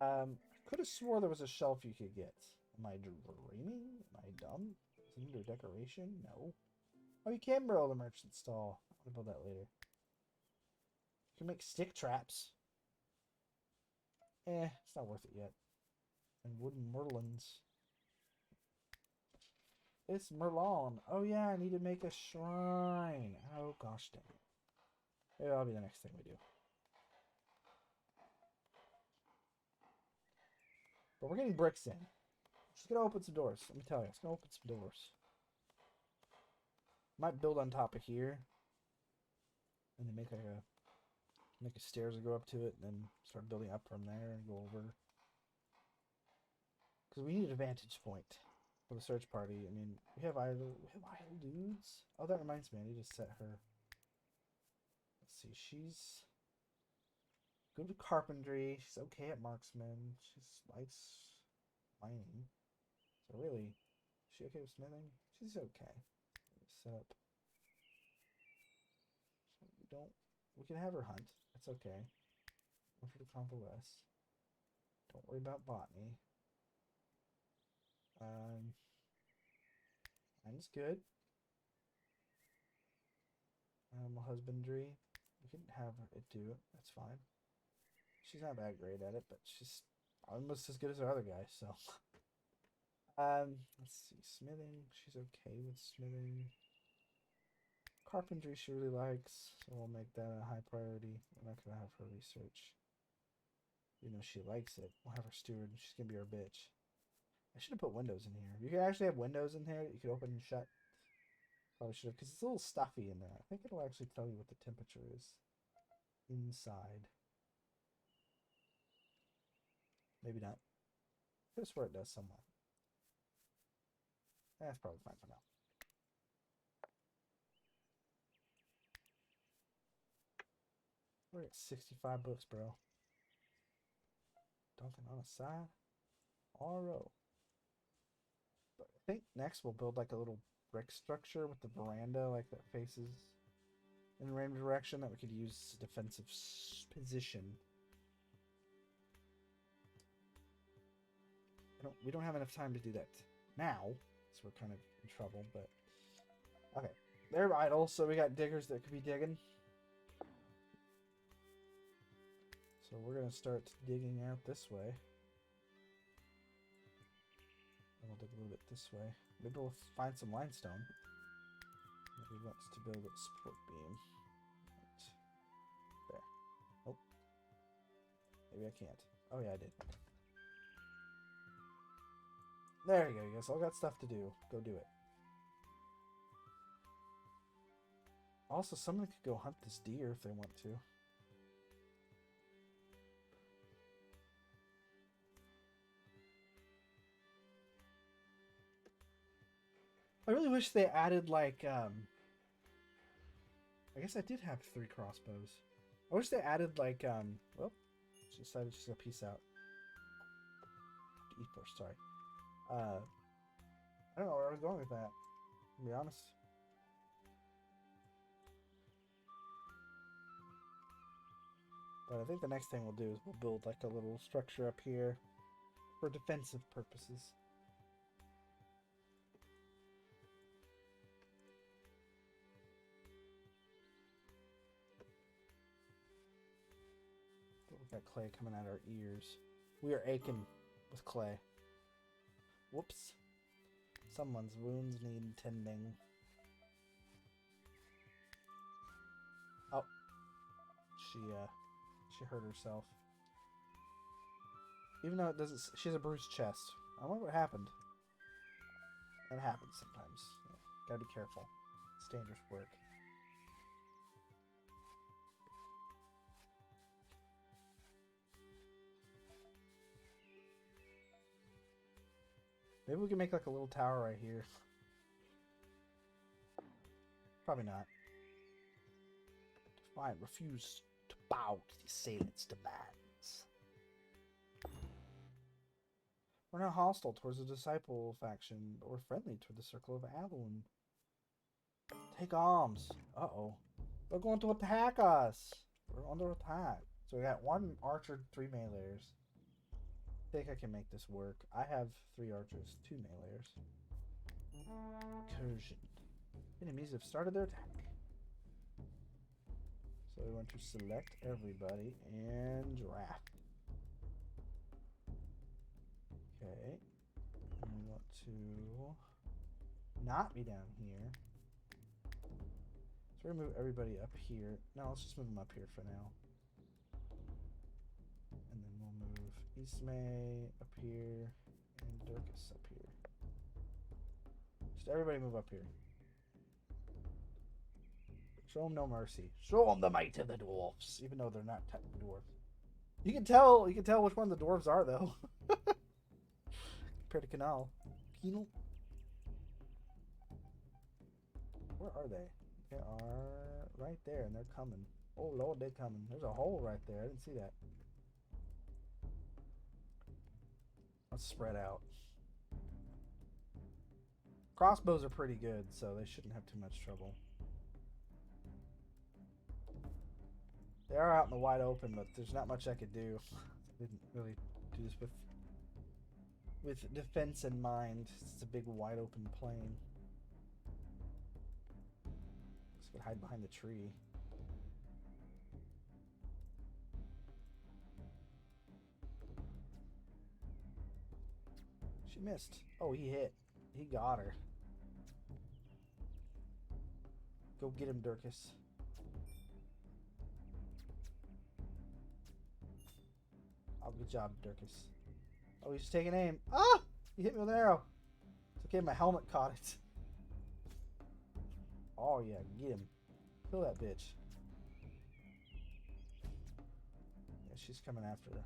I could have swore there was a shelf you could get. Am I dreaming? Am I dumb? Is it under decoration? No. Oh, you can build a merchant stall. I'll build that later. You can make stick traps. It's not worth it yet. And wooden merlins. It's Merlon. Oh yeah, I need to make a shrine. Oh gosh dang it. Maybe that'll be the next thing we do. But we're getting bricks in. Just gonna open some doors. Let me tell you, it's gonna open some doors. Might build on top of here. And then make a stairs that go up to it, and then start building up from there and go over. Because we need a vantage point for the search party. I mean, we have idle dudes. Oh, that reminds me, I need to set her. Let's see, she's good with carpentry. She's okay at marksman. She likes mining. So really, is she okay with smithing? She's okay. Set up. So we can have her hunt. That's okay. Look for the convalesce. Don't worry about botany. Mine's good. Animal husbandry. We can have it do it. That's fine. She's not that great at it, but she's almost as good as our other guy, so. Let's see. Smithing. She's okay with smithing. Carpentry she really likes, so we'll make that a high priority. We're not going to have her research. You know, she likes it. We'll have her steward, and she's going to be our bitch. I should have put windows in here. You can actually have windows in here that you could open and shut. Probably should have, because it's a little stuffy in there. I think it'll actually tell you what the temperature is inside. Maybe not. I could have swear it does somewhere. That's probably fine for now. We're at 65 books, bro. Duncan on a side. RO. But I think next we'll build like a little brick structure with the veranda like that faces in a random direction that we could use as a defensive position. We don't have enough time to do that now, so we're kind of in trouble, but okay. They're idle, so we got diggers that could be digging. So we're gonna start digging out this way. And we'll dig a little bit this way. Maybe we'll find some limestone. Maybe he wants to build a support beam. Right. There. Nope. Maybe I can't. Oh yeah, I did. There you go. You guys all got stuff to do. Go do it. Also, someone could go hunt this deer if they want to. I really wish they added, like, I guess I did have 3 crossbows. I wish they added, like, well, she decided she's gonna peace out. Eat first, sorry. I don't know where I was going with that, to be honest. But I think the next thing we'll do is we'll build, like, a little structure up here for defensive purposes. We've got clay coming out our ears. We are aching with clay. Whoops. Someone's wounds need tending. Oh. She hurt herself. Even though it doesn't... She has a bruised chest. I wonder what happened. That happens sometimes. Gotta be careful. It's dangerous work. Maybe we can make like a little tower right here. Probably not. Defiant, refuse to bow to the assailant's demands. We're not hostile towards the disciple faction, but we're friendly toward the circle of Avalon. Take arms. Uh-oh. They're going to attack us. We're under attack. So we got 1 archer, 3 meleeers. I think I can make this work. I have 3 archers, 2 meleeers. Incursion. Enemies have started their attack. So we want to select everybody and draft. Okay. And we want to not be down here. So we're going to move everybody up here. No, let's just move them up here for now. And then we'll move Ismay up here and Durkis up here. Just everybody move up here. Show them no mercy. Show them the might of the dwarves, even though they're not technically dwarves. You can tell which one the dwarves are, though. Compared to Canal. Penal. Where are they? They are right there, and they're coming. Oh, Lord, they're coming. There's a hole right there. I didn't see that. Let's spread out. Crossbows are pretty good, so they shouldn't have too much trouble. They are out in the wide open, but there's not much I could do. I didn't really do this with defense in mind. It's a big wide open plain. Just gonna hide behind the tree. She missed. Oh, he hit. He got her. Go get him, Durkis. Oh, good job, Durkis. Oh, he's just taking aim. Ah! He hit me with an arrow. It's okay, my helmet caught it. Oh, yeah, get him. Kill that bitch. Yeah, she's coming after her.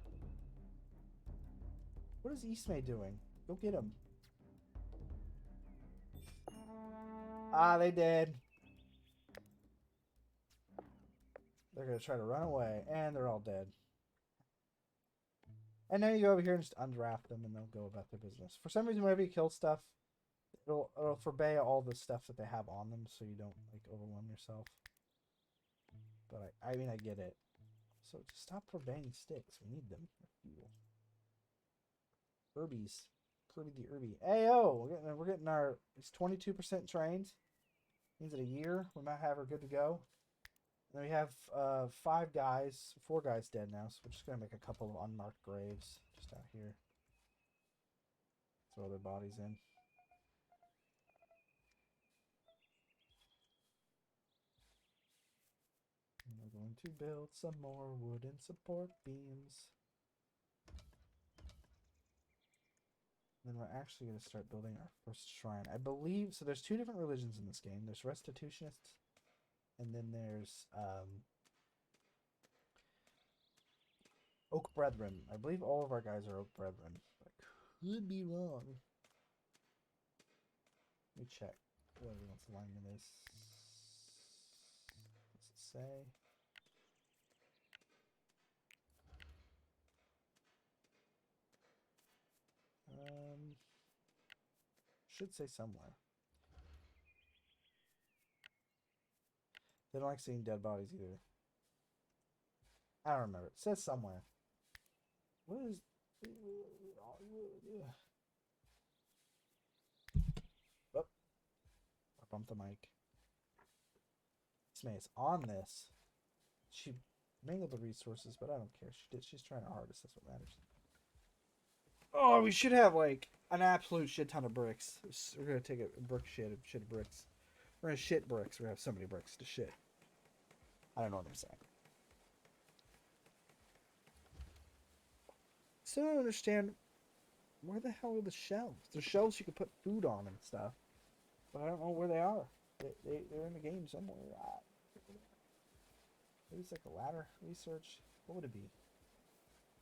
What is Ismay doing? Go get him. Ah, they did. They're going to try to run away, and they're all dead. And then you go over here and just undraft them, and they'll go about their business. For some reason, whenever you kill stuff, it'll forbade all the stuff that they have on them, so you don't like overwhelm yourself. But I mean, I get it. So just stop forbaying sticks. We need them for fuel. Herbies, Kirby the Herbie. Ayo, we're getting our. It's 22% trained. Means in a year we might have her good to go. And we have 4 guys dead now, so we're just gonna make a couple of unmarked graves just out here. Throw their bodies in. And we're going to build some more wooden support beams. then we're actually going to start building our first shrine. I believe, so there's 2 different religions in this game. There's restitutionists, and then there's Oak Brethren. I believe all of our guys are Oak Brethren. I could be wrong. Let me check what everyone's alignment is. What's it say? Should say somewhere. They don't like seeing dead bodies either. I don't remember. It says somewhere. What is... Oh, I bumped the mic. Smay's on this. She mangled the resources, but I don't care. She's trying her hardest. That's what matters. Oh, we should have like an absolute shit ton of bricks. We're gonna take a brick shit of bricks. We're gonna shit bricks. We're gonna have so many bricks to shit. I don't know what I'm saying. Still don't understand where the hell are the shelves. There's shelves you could put food on and stuff, but I don't know where they are. They're in the game somewhere. Maybe it's like a ladder research. What would it be?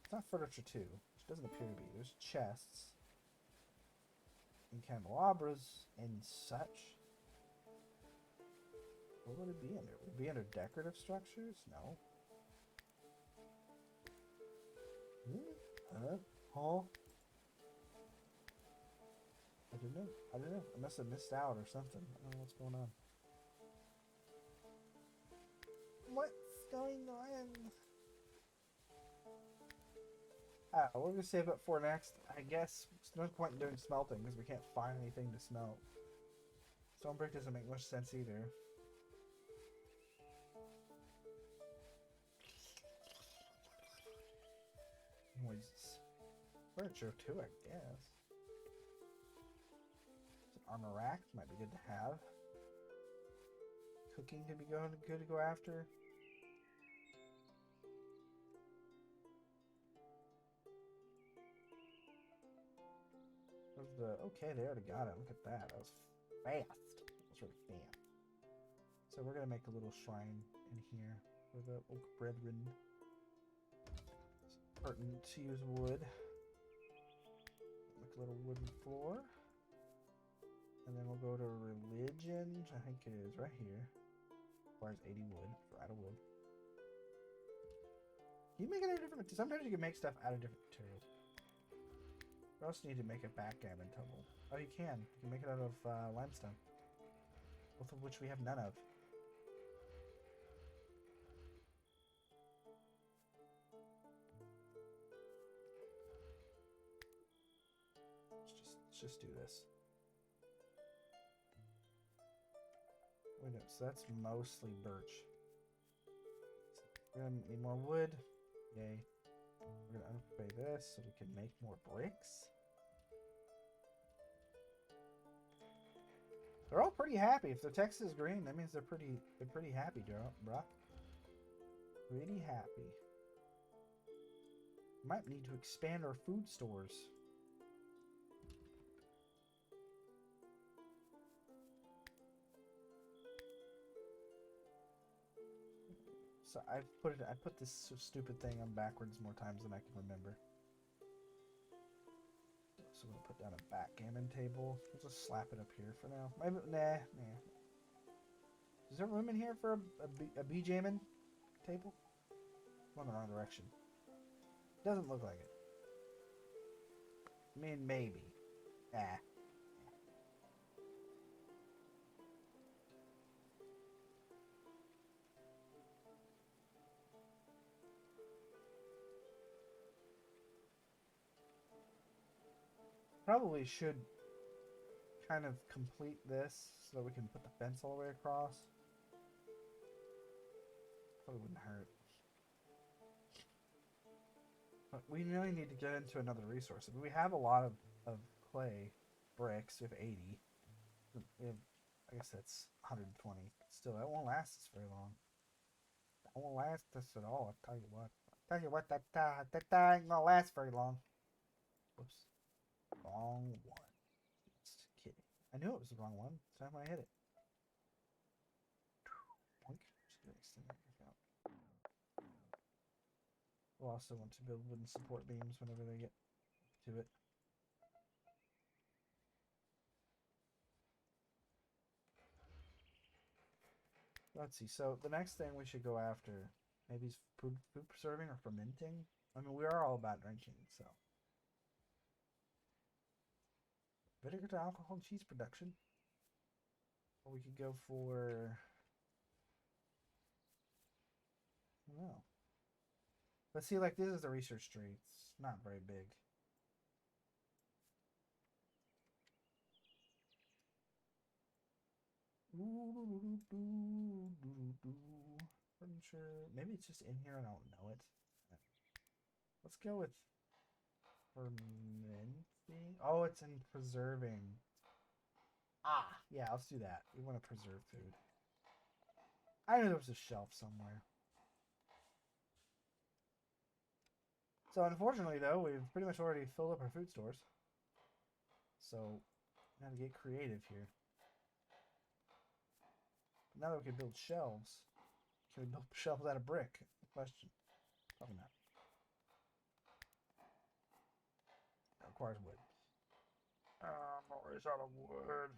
It's not furniture 2. It doesn't appear to be. There's chests and candelabras and such. What would it be under? Would it be under decorative structures? No. Huh? I don't know. I must have missed out or something. I don't know what's going on. What's going on? We're gonna save up for next. I guess there's no point in doing smelting because we can't find anything to smelt. Stone brick doesn't make much sense either. Noises. Furniture too, I guess. An armor rack might be good to have. Cooking could be good to go after. Okay, they already got it. Look at that. That was fast. That was really fast. So we're gonna make a little shrine in here for the Oak Brethren. It's pertinent to use wood. Make a little wooden floor. And then we'll go to religion. I think it is right here. Requires 80 wood. So out of wood. Can you make it out of different? Sometimes you can make stuff out of different materials. We also need to make a backgammon table. Oh, you can. You can make it out of limestone. Both of which we have none of. Let's just do this. Wait, no, so that's mostly birch. We're gonna need more wood. Yay. We're gonna upgrade this so we can make more bricks. They're all pretty happy. If the text is green, that means they're pretty happy, bruh. Pretty happy. Might need to expand our food stores. So I put this stupid thing on backwards more times than I can remember. So we'll put down a backgammon table. We'll just slap it up here for now. Maybe, nah. Is there room in here for a bee-jamming table? I'm in the wrong direction. Doesn't look like it. I mean, maybe. Probably should kind of complete this so that we can put the fence all the way across. Probably wouldn't hurt. But we really need to get into another resource. I mean, we have a lot of clay bricks. We have 80. We have, I guess that's 120. Still, that won't last us very long. That won't last us at all. I'll tell you what. That ain't gonna last very long. Whoops. Wrong one. Just kidding. I knew it was the wrong one. It's time I hit it. Boink. Just gonna extend that back out. We'll also want to build wooden support beams whenever they get to it. Let's see. So the next thing we should go after maybe is food preserving or fermenting. I mean, we are all about drinking, so. Vinegar to alcohol and cheese production. Or we could go for... I don't know. Let's see, like, this is the research tree. It's not very big. Furniture. Maybe it's just in here and I don't know it. Let's go with fermenting. Oh, it's in preserving. Ah, yeah, let's do that. We want to preserve food. I knew there was a shelf somewhere. So unfortunately, though, we've pretty much already filled up our food stores. So, we gotta get creative here. Now that we can build shelves, can we build shelves out of brick? Question. Probably not. That requires wood. I'm always out of wood.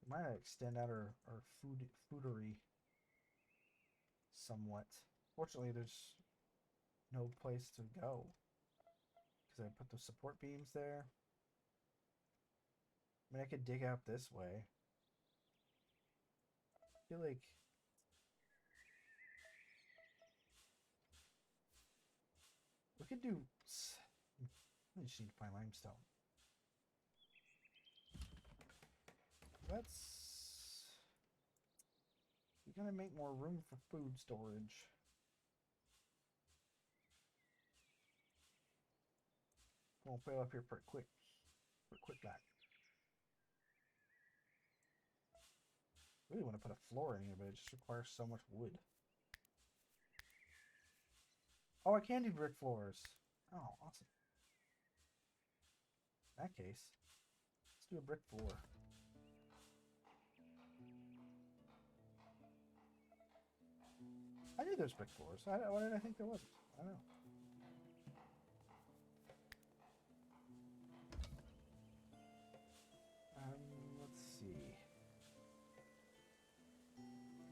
We might extend out our foodery somewhat. Fortunately, there's no place to go because I put the support beams there. I mean, I could dig out this way. I feel like we could do. I just need to find limestone. We gotta make more room for food storage. Won't fill up here pretty quick. Like. Really want to put a floor in here, but it just requires so much wood. Oh, I can do brick floors. Oh, awesome. In that case, let's do a brick floor. I knew there's brick floors. Why did I think there wasn't? I don't know. Let's see.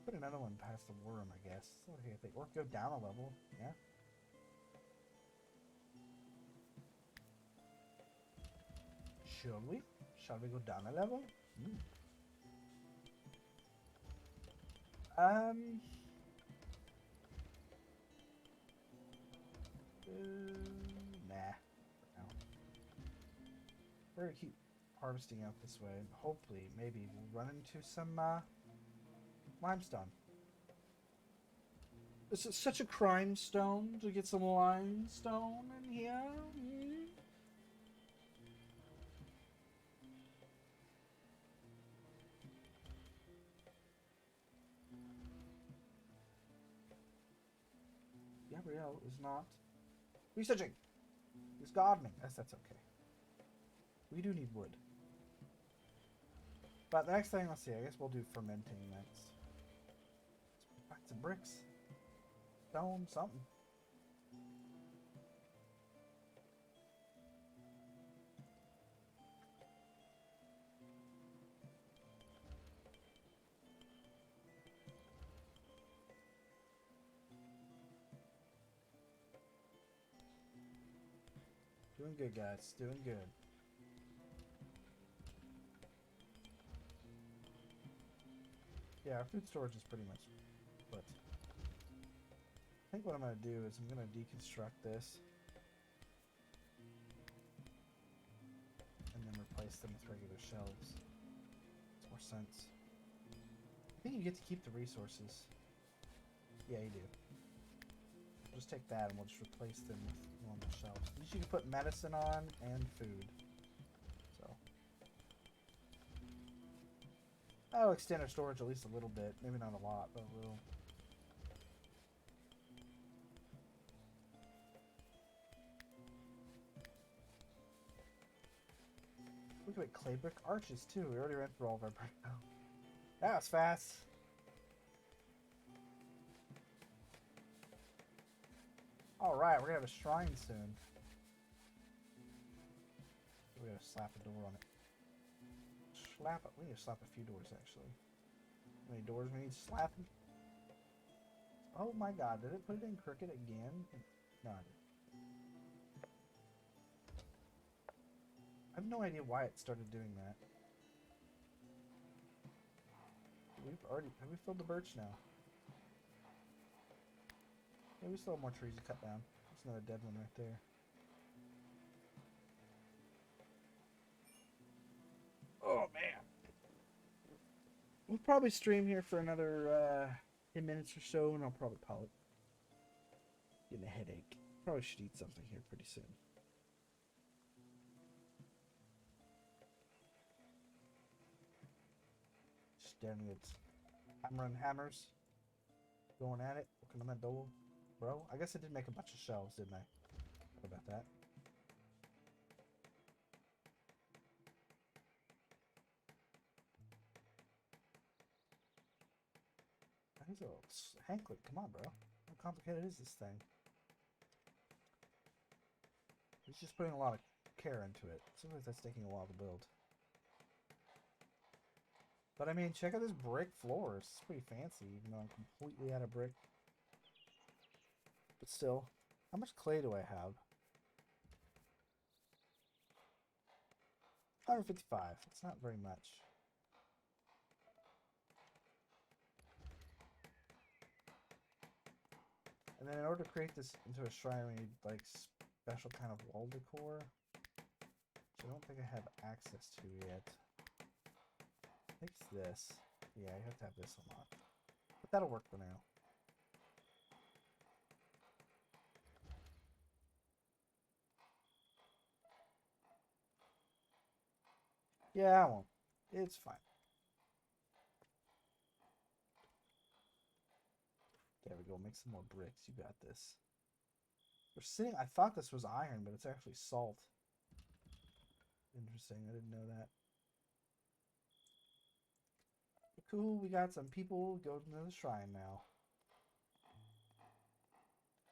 Put another one past the war room, I guess. Okay, if they or go down a level, yeah. Shall we? Shall we go down a level? Nah. No. We're gonna keep harvesting out this way. Hopefully, maybe we'll run into some limestone. This is such a crime stone to get some limestone in here. Gabrielle is not researching. He's gardening. Yes, that's okay. We do need wood. But the next thing, let's see, I guess we'll do fermenting next. Back to bricks. Stone, something. Doing good, guys. Doing good. Yeah, our food storage is pretty much split. I think what I'm going to do is I'm going to deconstruct this. And then replace them with regular shelves. Makes more sense. I think you get to keep the resources. Yeah, you do. We'll just take that and we'll just replace them with normal shelves. At least you can put medicine on and food. So. I'll extend our storage at least a little bit. Maybe not a lot, but a little. to make clay brick arches too. We already ran through all of our brick now. That was fast. Alright, we're gonna have a shrine soon. We gotta slap a door on it. Slap it. We need to slap a few doors actually. How many doors we need slapping? Oh my god, did it put it in crooked again? No, I didn't. I have no idea why it started doing that. Have we filled the birch now? Yeah, we still have more trees to cut down. There's another dead one right there. Oh man. We'll probably stream here for another 10 minutes or so, and I'll probably call it. Getting a headache. Probably should eat something here pretty soon. Staring at hammer and hammers. Going at it. Looking on that door. Bro, I guess I did make a bunch of shelves, didn't I? What about that? He's a Hanklet, come on, bro. How complicated is this thing? He's just putting a lot of care into it. Seems like that's taking a while to build. But I mean, check out this brick floor. It's pretty fancy, even though I'm completely out of brick. But still, how much clay do I have? 155. It's not very much. And then in order to create this into a shrine, we need like special kind of wall decor, which I don't think I have access to yet. I think it's this. Yeah, you have to have this unlocked. But that'll work for now. Yeah, I won't. It's fine. There we go. Make some more bricks. You got this. We're sitting. I thought this was iron, but it's actually salt. Interesting. I didn't know that. Cool. We got some people going to the shrine now.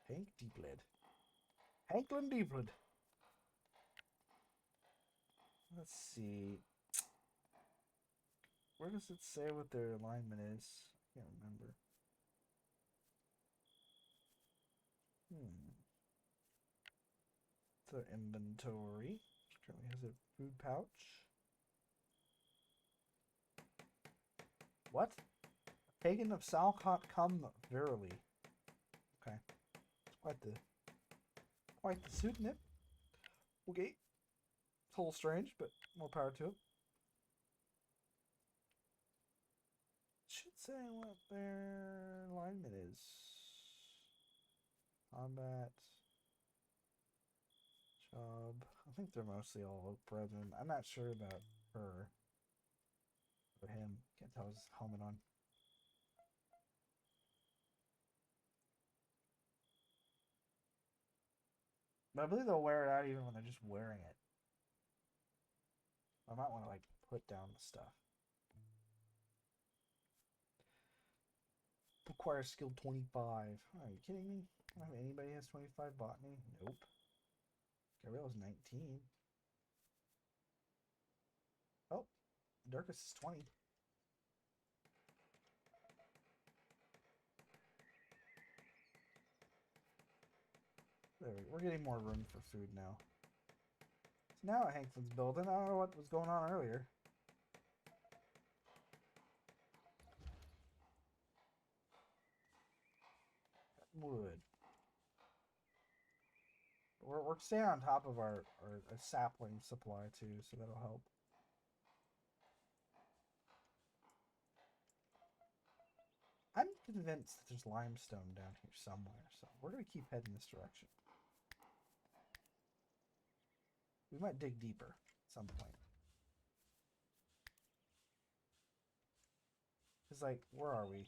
Hank Deeplid. Hanklin Deeplid. Let's see. Where does it say what their alignment is? I can't remember. Their inventory. Currently has a food pouch. What? Pagan of Salcott come verily. Okay. It's quite the pseudonym. Okay. It's a little strange, but more power to it. Should say what their alignment is. Combat. Job. I think they're mostly all oak brethren. I'm not sure about her. Or him. Can't tell his helmet on. But I believe they'll wear it out even when they're just wearing it. I might want to like put down the stuff. Requires skill 25. Are you kidding me? I don't have anybody has 25 botany. Nope. Gabriel's 19. Oh, Darkus is 20. There we're getting more room for food now. So now Hanklin's building. I don't know what was going on earlier. Wood. We're staying on top of our sapling supply too, so that'll help. I'm convinced that there's limestone down here somewhere, so we're gonna keep heading this direction. We might dig deeper at some point. It's like, where are we?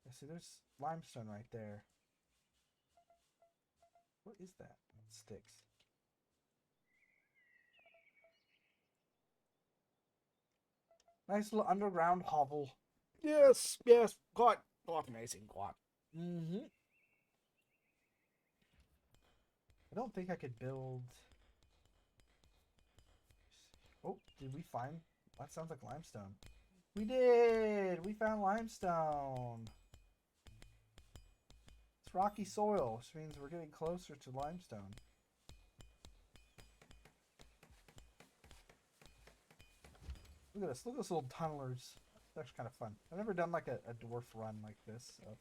Yeah, see, there's limestone right there. What is that? Sticks. Nice little underground hovel. Yes, yes, quite amazing, quite. Mm-hmm. I don't think I could build... Oh, did we find... That sounds like limestone. We did! We found limestone. It's rocky soil, which means we're getting closer to limestone. Look at this. Look at those little tunnelers. It's actually kind of fun. I've never done like a dwarf run like this, so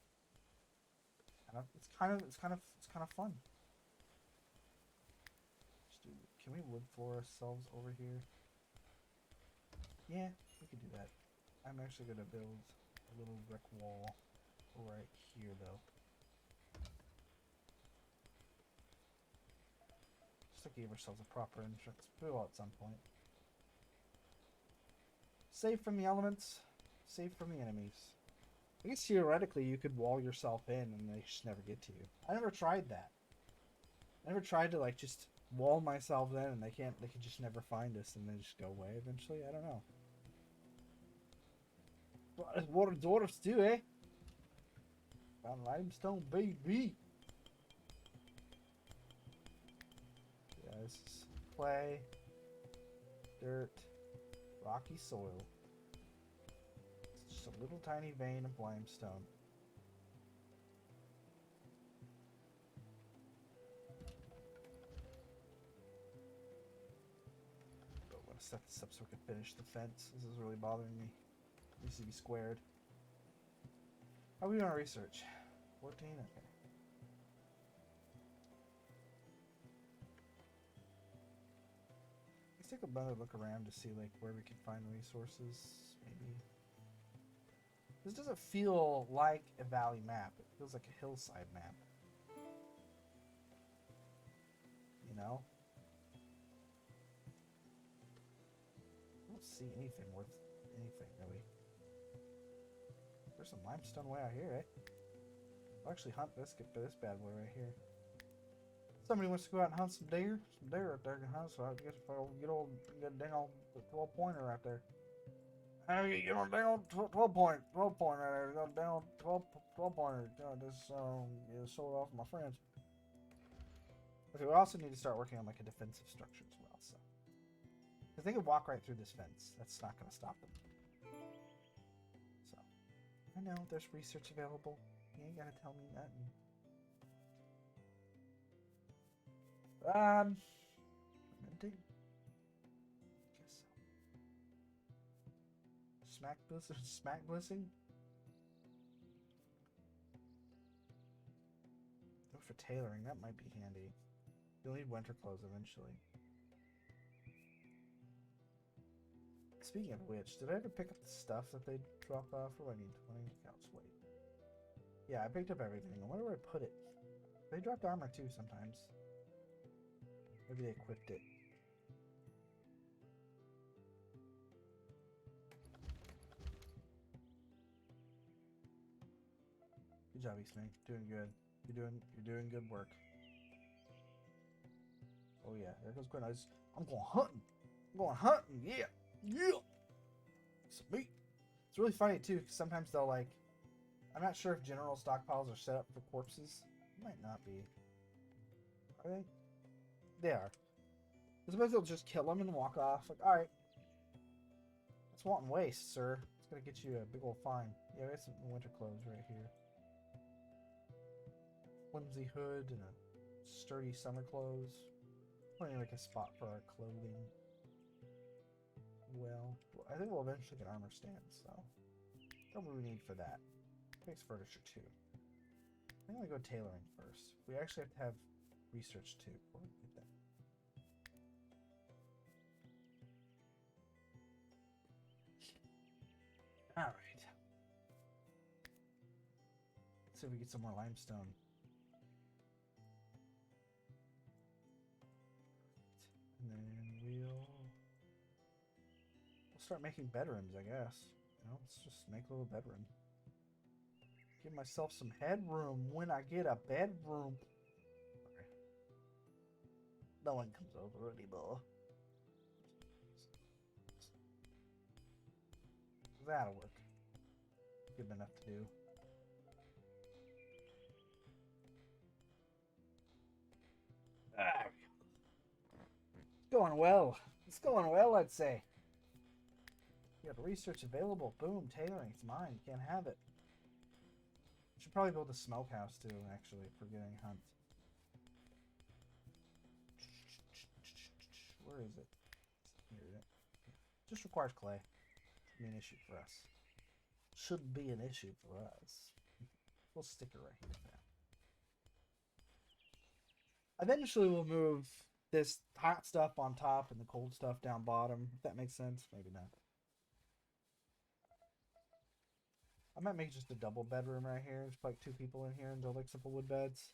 it's kind of fun. Can we wood floor ourselves over here? Yeah, we could do that. I'm actually gonna build a little brick wall right here, though. Just to give ourselves a proper entrance. We will at some point. Safe from the elements, safe from the enemies. I guess theoretically you could wall yourself in and they just never get to you. I never tried that. I never tried to like just wall myself in and they could just never find us and they just go away eventually. I don't know. What do dwarves do, eh? Found limestone, baby. Yeah, this is clay, dirt, rocky soil. It's just a little tiny vein of limestone. But I want to set this up so we can finish the fence. This is really bothering me. It needs to be squared. How are we doing research? 14? Okay. Let's take another look around to see like where we can find resources, maybe. This doesn't feel like a valley map. It feels like a hillside map. You know? I don't see anything worth anything, really. There's some limestone way out here, eh? I'll actually hunt this bad boy right here. Somebody wants to go out and hunt some deer. Some deer up there can hunt, so I guess if I'll get dang old 12-pointer right there. Hey, get on down 12 point right there. Go down 12 pointer. Just sold off my friends. Okay, we also need to start working on like a defensive structure as well. So, if they can walk right through this fence, that's not going to stop them. So, I know there's research available. You ain't gotta tell me nothing. Guess so. Smack blissing. Look for tailoring. That might be handy. You'll need winter clothes eventually. Speaking of which, did I ever pick up the stuff that they dropped off? Or do I need 20 counts? Wait. Yeah, I picked up everything. I wonder where I put it. They dropped armor too sometimes. Maybe they equipped it. Good job, Eastman. Doing good. You're doing good work. Oh yeah, there goes Gwen. I'm going hunting. I'm going hunting. Yeah, yeah. Some meat. It's really funny too, because sometimes they'll like. I'm not sure if general stockpiles are set up for corpses. Might not be. Are they? They are. Sometimes they'll just kill them and walk off. Like, all right. That's wanton waste, sir. It's gonna get you a big old fine. Yeah, we have some winter clothes right here. Flimsy hood and a sturdy summer clothes. Plenty like a spot for our clothing. Well, I think we'll eventually get armor stands, so don't really need for that. Makes furniture too. I'm gonna go tailoring first. We actually have to have research too before we get that. All right. Let's see if we get some more limestone. And then we'll start making bedrooms, I guess. You know, let's just make a little bedroom. Give myself some headroom when I get a bedroom. Okay. No one comes over anymore. That'll work. Good enough to do. It's going well. It's going well, I'd say. You got research available. Boom, tailoring. It's mine. You can't have it. We should probably build a smokehouse too, actually, if we're getting hunt. Where is it? Here it is. Just requires clay. Shouldn't be an issue for us. Shouldn't be an issue for us. We'll stick it right here. Eventually we'll move this hot stuff on top and the cold stuff down bottom. If that makes sense. Maybe not. I might make just a double bedroom right here. Just put like 2 people in here and build like simple wood beds.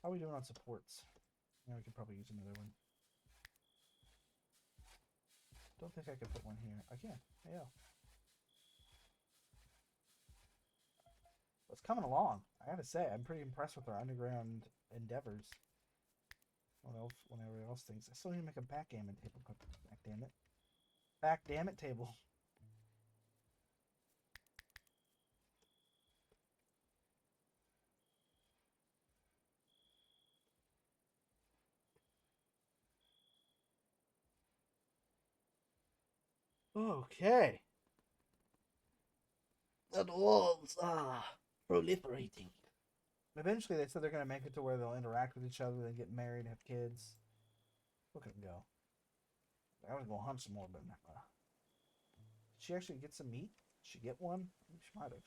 How are we doing on supports? Yeah, we could probably use another one. Don't think I can put one here. I can. Yeah. It's coming along. I gotta say, I'm pretty impressed with our underground endeavors. When everybody else thinks. I still need to make a backgammon table. Backdamn it. Backdamn it table. Okay. The dwarves are proliferating. Eventually, they said they're going to make it to where they'll interact with each other, they get married, have kids. Look at them go. I was going to hunt some more, but did she actually get some meat? Did she get one? She might have.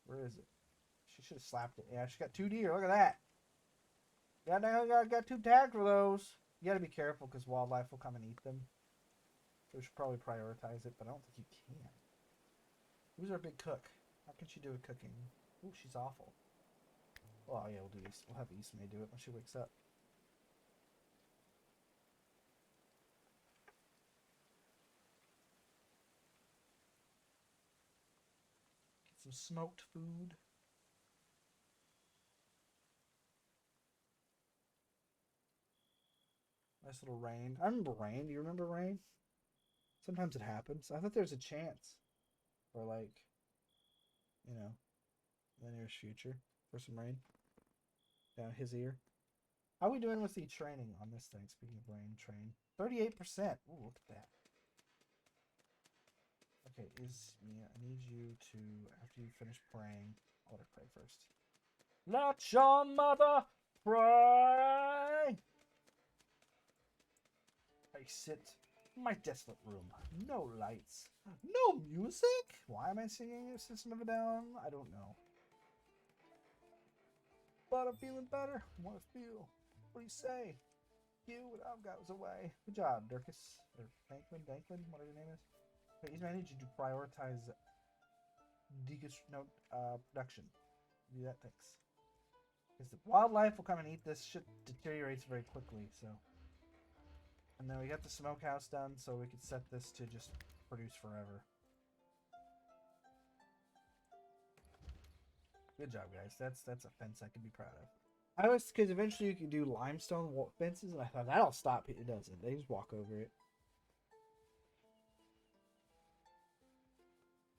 Where is it? She should have slapped it. Yeah, she got 2 deer. Look at that. Got 2 tags for those. You got to be careful because wildlife will come and eat them. So we should probably prioritize it, but I don't think you can. Who's our big cook? How can she do with cooking? Ooh, she's awful. Oh yeah, we'll do this. We'll have Ismay do it when she wakes up. Get some smoked food. Nice little rain. I remember rain. Do you remember rain? Sometimes it happens. I thought there was a chance for like, you know, the nearest future for some rain down his ear. How are we doing with the training on this thing? Speaking of rain, train 38%. Ooh, look at that. Okay, I need you to, after you finish praying, I'll let her pray first. Let your mother pray. I sit in my desolate room. No lights. No music? Why am I singing a System of a Down? I don't know. But I'm feeling better. What I feel. What do you say? You, what I've got was away. Good job, Dirkus. Or Danklin, whatever your name is. Okay, I need you to prioritize production. Do that, thanks. Because the wildlife will come and eat this. Shit deteriorates very quickly, so. And then we got the smokehouse done, so we could set this to just produce forever. Good job, guys. That's a fence I can be proud of. I was, because eventually you can do limestone fences, and I thought that'll stop it. It doesn't. They just walk over it.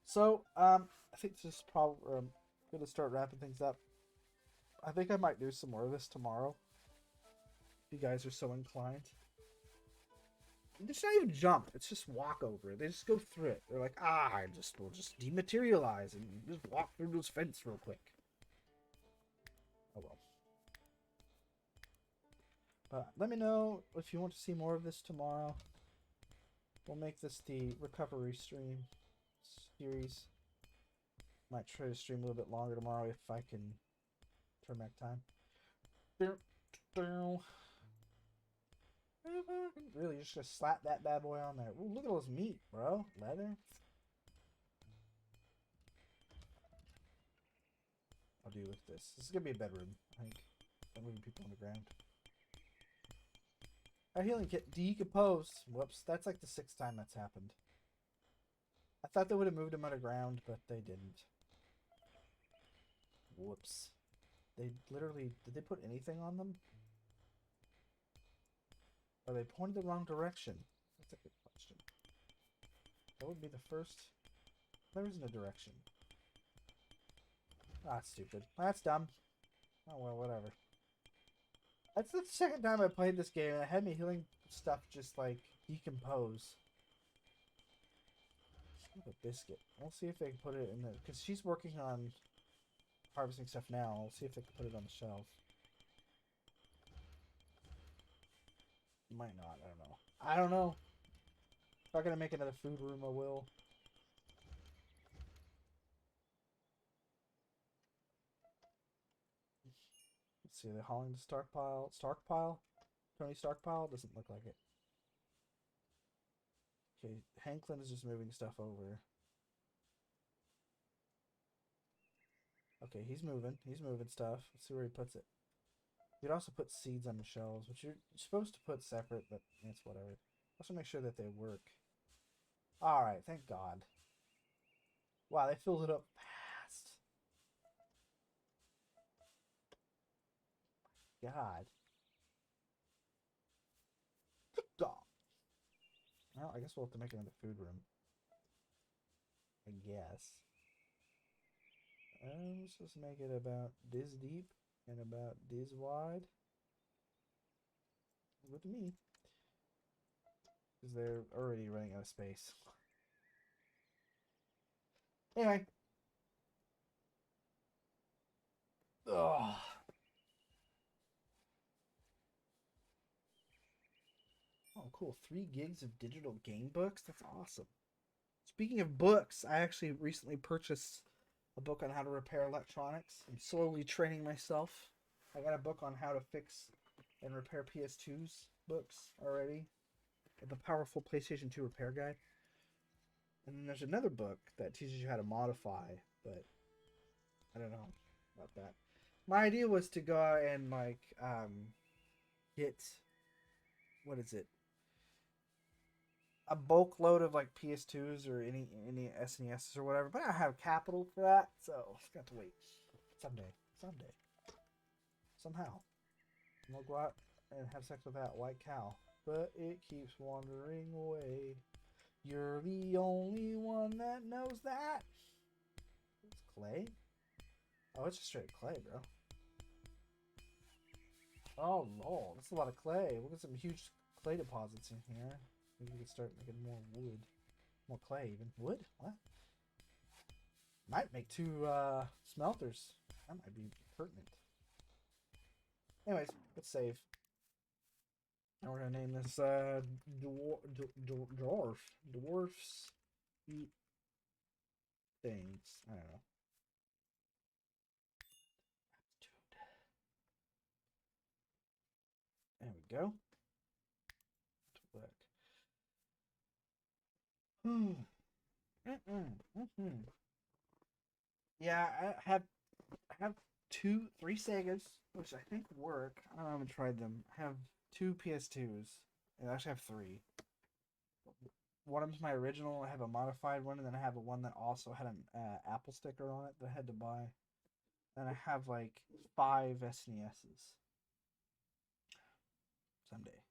So, I think this is probably going to start wrapping things up. I think I might do some more of this tomorrow. If you guys are so inclined. It's not even jump. It's just walk over it. They just go through it. They're like, we'll just dematerialize and just walk through this fence real quick. Oh well. But let me know if you want to see more of this tomorrow. We'll make this the recovery stream series. Might try to stream a little bit longer tomorrow if I can turn back time. Really, just gonna slap that bad boy on there. Ooh, look at all this meat, bro. Leather. I'll deal with this. This is gonna be a bedroom, I think. I'm moving people on the ground. Our healing kit decomposed. Whoops, that's like the 6th time that's happened. I thought they would have moved him underground, but they didn't. Whoops. They literally, did they put anything on them? Or they pointed the wrong direction? That's a good question. That would be the first. There isn't a direction. Ah, that's stupid. That's dumb. Oh well, whatever. That's the second time I played this game, and it had me healing stuff just like decompose. A biscuit. We'll see if they can put it in the, because she's working on harvesting stuff now. I'll see if they can put it on the shelf. Might not. I don't know. I don't know. If I'm gonna make another food room, I will. Let's see. They're hauling the stockpile. Stockpile. Tony stockpile doesn't look like it. Okay, Hanklin is just moving stuff over. Okay, he's moving. He's moving stuff. Let's see where he puts it. You'd also put seeds on the shelves, which you're supposed to put separate, but it's whatever. Also make sure that they work. Alright, thank God. Wow, they filled it up fast. God. God. Well, I guess we'll have to make another food room. I guess. Let's just make it about this deep and about this wide. With me. Because they're already running out of space. Anyway. Ugh. Oh, cool. 3 gigs of digital game books? That's awesome. Speaking of books, I actually recently purchased a book on how to repair electronics. I'm slowly training myself. I got a book on how to fix and repair PS2's books already. The Powerful PlayStation 2 Repair Guide. And then there's another book that teaches you how to modify, but I don't know about that. My idea was to go out and like get, what is it? A bulk load of like PS2s or any SNESs or whatever, but I don't have capital for that, so I've got to wait. Someday. Somehow. And I'll go out and have sex with that white cow. But it keeps wandering away. You're the only one that knows that. It's clay? Oh, it's just straight clay, bro. Oh, lol. That's a lot of clay. We'll get some huge clay deposits in here. Maybe we can start making more wood. More clay, even. Wood? What? Might make 2 smelters. That might be pertinent. Anyways, let's save. And we're going to name this Dwarfs Eat Things. I don't know. There we go. Yeah, I have 3 Segas, which I think work. I haven't tried them. I have 2 PS2s. I actually have 3. One of them's my original. I have a modified one, and then I have one that also had an Apple sticker on it that I had to buy. And I have like 5 SNESs. Someday.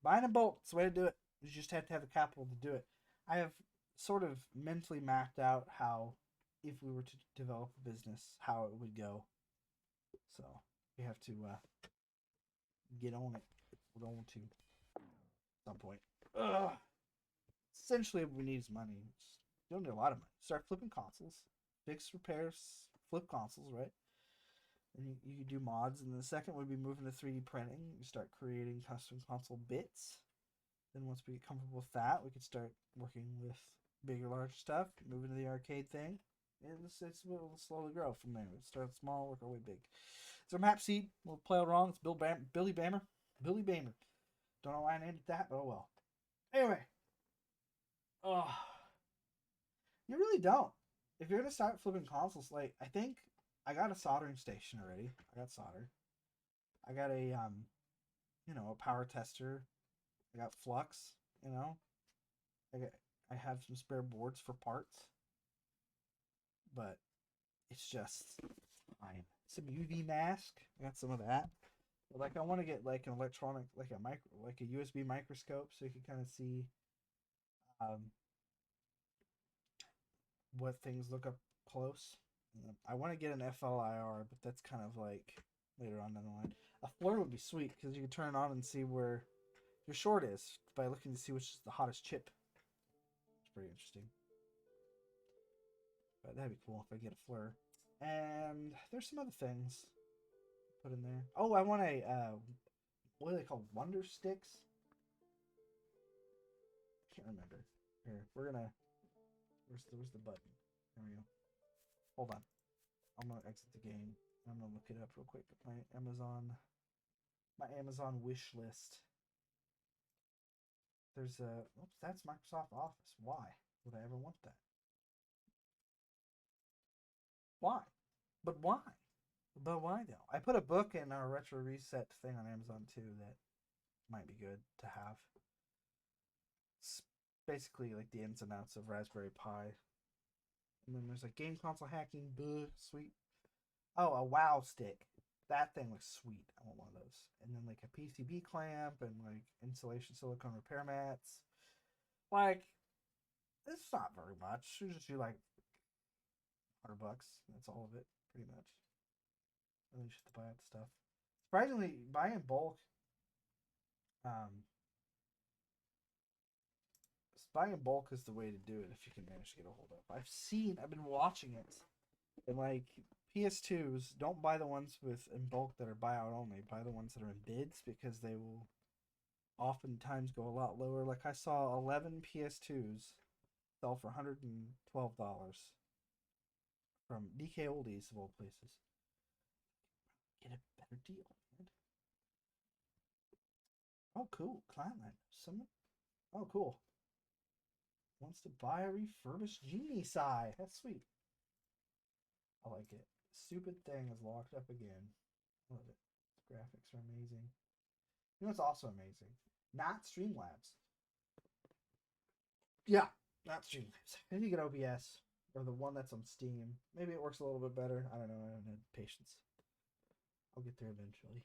Buying a bolt's the way to do it. You just have to have the capital to do it. I have sort of mentally mapped out how, if we were to develop a business, how it would go. So we have to get on it. We're going to at some point. Essentially, what we need is money. You don't need a lot of money. Start flipping consoles, fix repairs, flip consoles, right? And you can do mods. And the second would be moving to 3D printing. You start creating custom console bits. Then once we get comfortable with that, we could start working with bigger, larger stuff, move into the arcade thing. And we'll slowly grow from there. We'll start small, work our way big. It's our map seed. We'll play it wrong. It's Billy Bammer. Billy Bammer. Don't know why I named it that, but oh well. Anyway. Oh. You really don't. If you're going to start flipping consoles, like, I think I got a soldering station already. I got solder. I got a, a power tester. I got flux, I have some spare boards for parts. But it's just fine. Some UV mask. I got some of that. But like I want to get like an electronic, like a USB microscope, so you can kind of see um, what things look up close. I want to get an FLIR, but that's kind of like later on down the line. A FLIR would be sweet because you can turn it on and see where your short is by looking to see which is the hottest chip. It's pretty interesting. But that'd be cool if I get a FLIR. And there's some other things put in there. Oh, I want a what are they called? Wonder sticks? Can't remember. Here, we're gonna. Where's the button? There we go. Hold on. I'm gonna exit the game. I'm gonna look it up real quick. My Amazon wish list. There's a. Oops, that's Microsoft Office. Why would I ever want that? Why? But why? But why though? I put a book in our retro reset thing on Amazon too that might be good to have. It's basically like the ins and outs of Raspberry Pi. And then there's like game console hacking, sweet. Oh, a WoW stick. That thing looks sweet. I want one of those. And then like a PCB clamp and like insulation silicone repair mats. Like, it's not very much. You just do like $100. That's all of it, pretty much. And then you should buy out the stuff. Surprisingly, buying in bulk, um, buying in bulk is the way to do it if you can manage to get a hold of. I've been watching it, and like PS2s, don't buy the ones with in bulk that are buyout only. Buy the ones that are in bids because they will oftentimes go a lot lower. Like I saw 11 PS2s sell for $112 from DK Oldies of all places. Get a better deal, man. Oh, cool. Clanland. Oh, cool. Wants to buy a refurbished Genie Sai. That's sweet. I like it. Stupid thing is locked up again. Love it. The graphics are amazing. You know what's also amazing? Not Streamlabs. Yeah, not Streamlabs. I need to get OBS or the one that's on Steam. Maybe it works a little bit better. I don't know. I don't have patience. I'll get there eventually.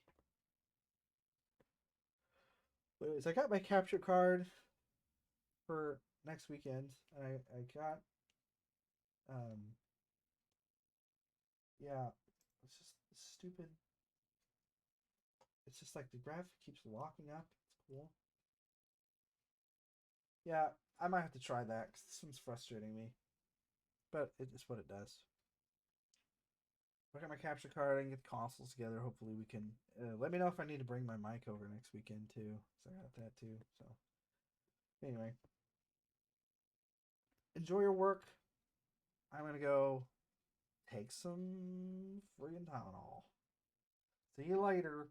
But anyways, I got my capture card for next weekend, and I got yeah, it's just stupid. It's just like the graphic keeps locking up. It's cool. Yeah, I might have to try that because this one's frustrating me, but it's what it does. I got my capture card. I can get the consoles together. Hopefully, we can. Let me know if I need to bring my mic over next weekend too, because I got that too. So anyway, enjoy your work. I'm gonna go take some friggin' Tylenol. See you later.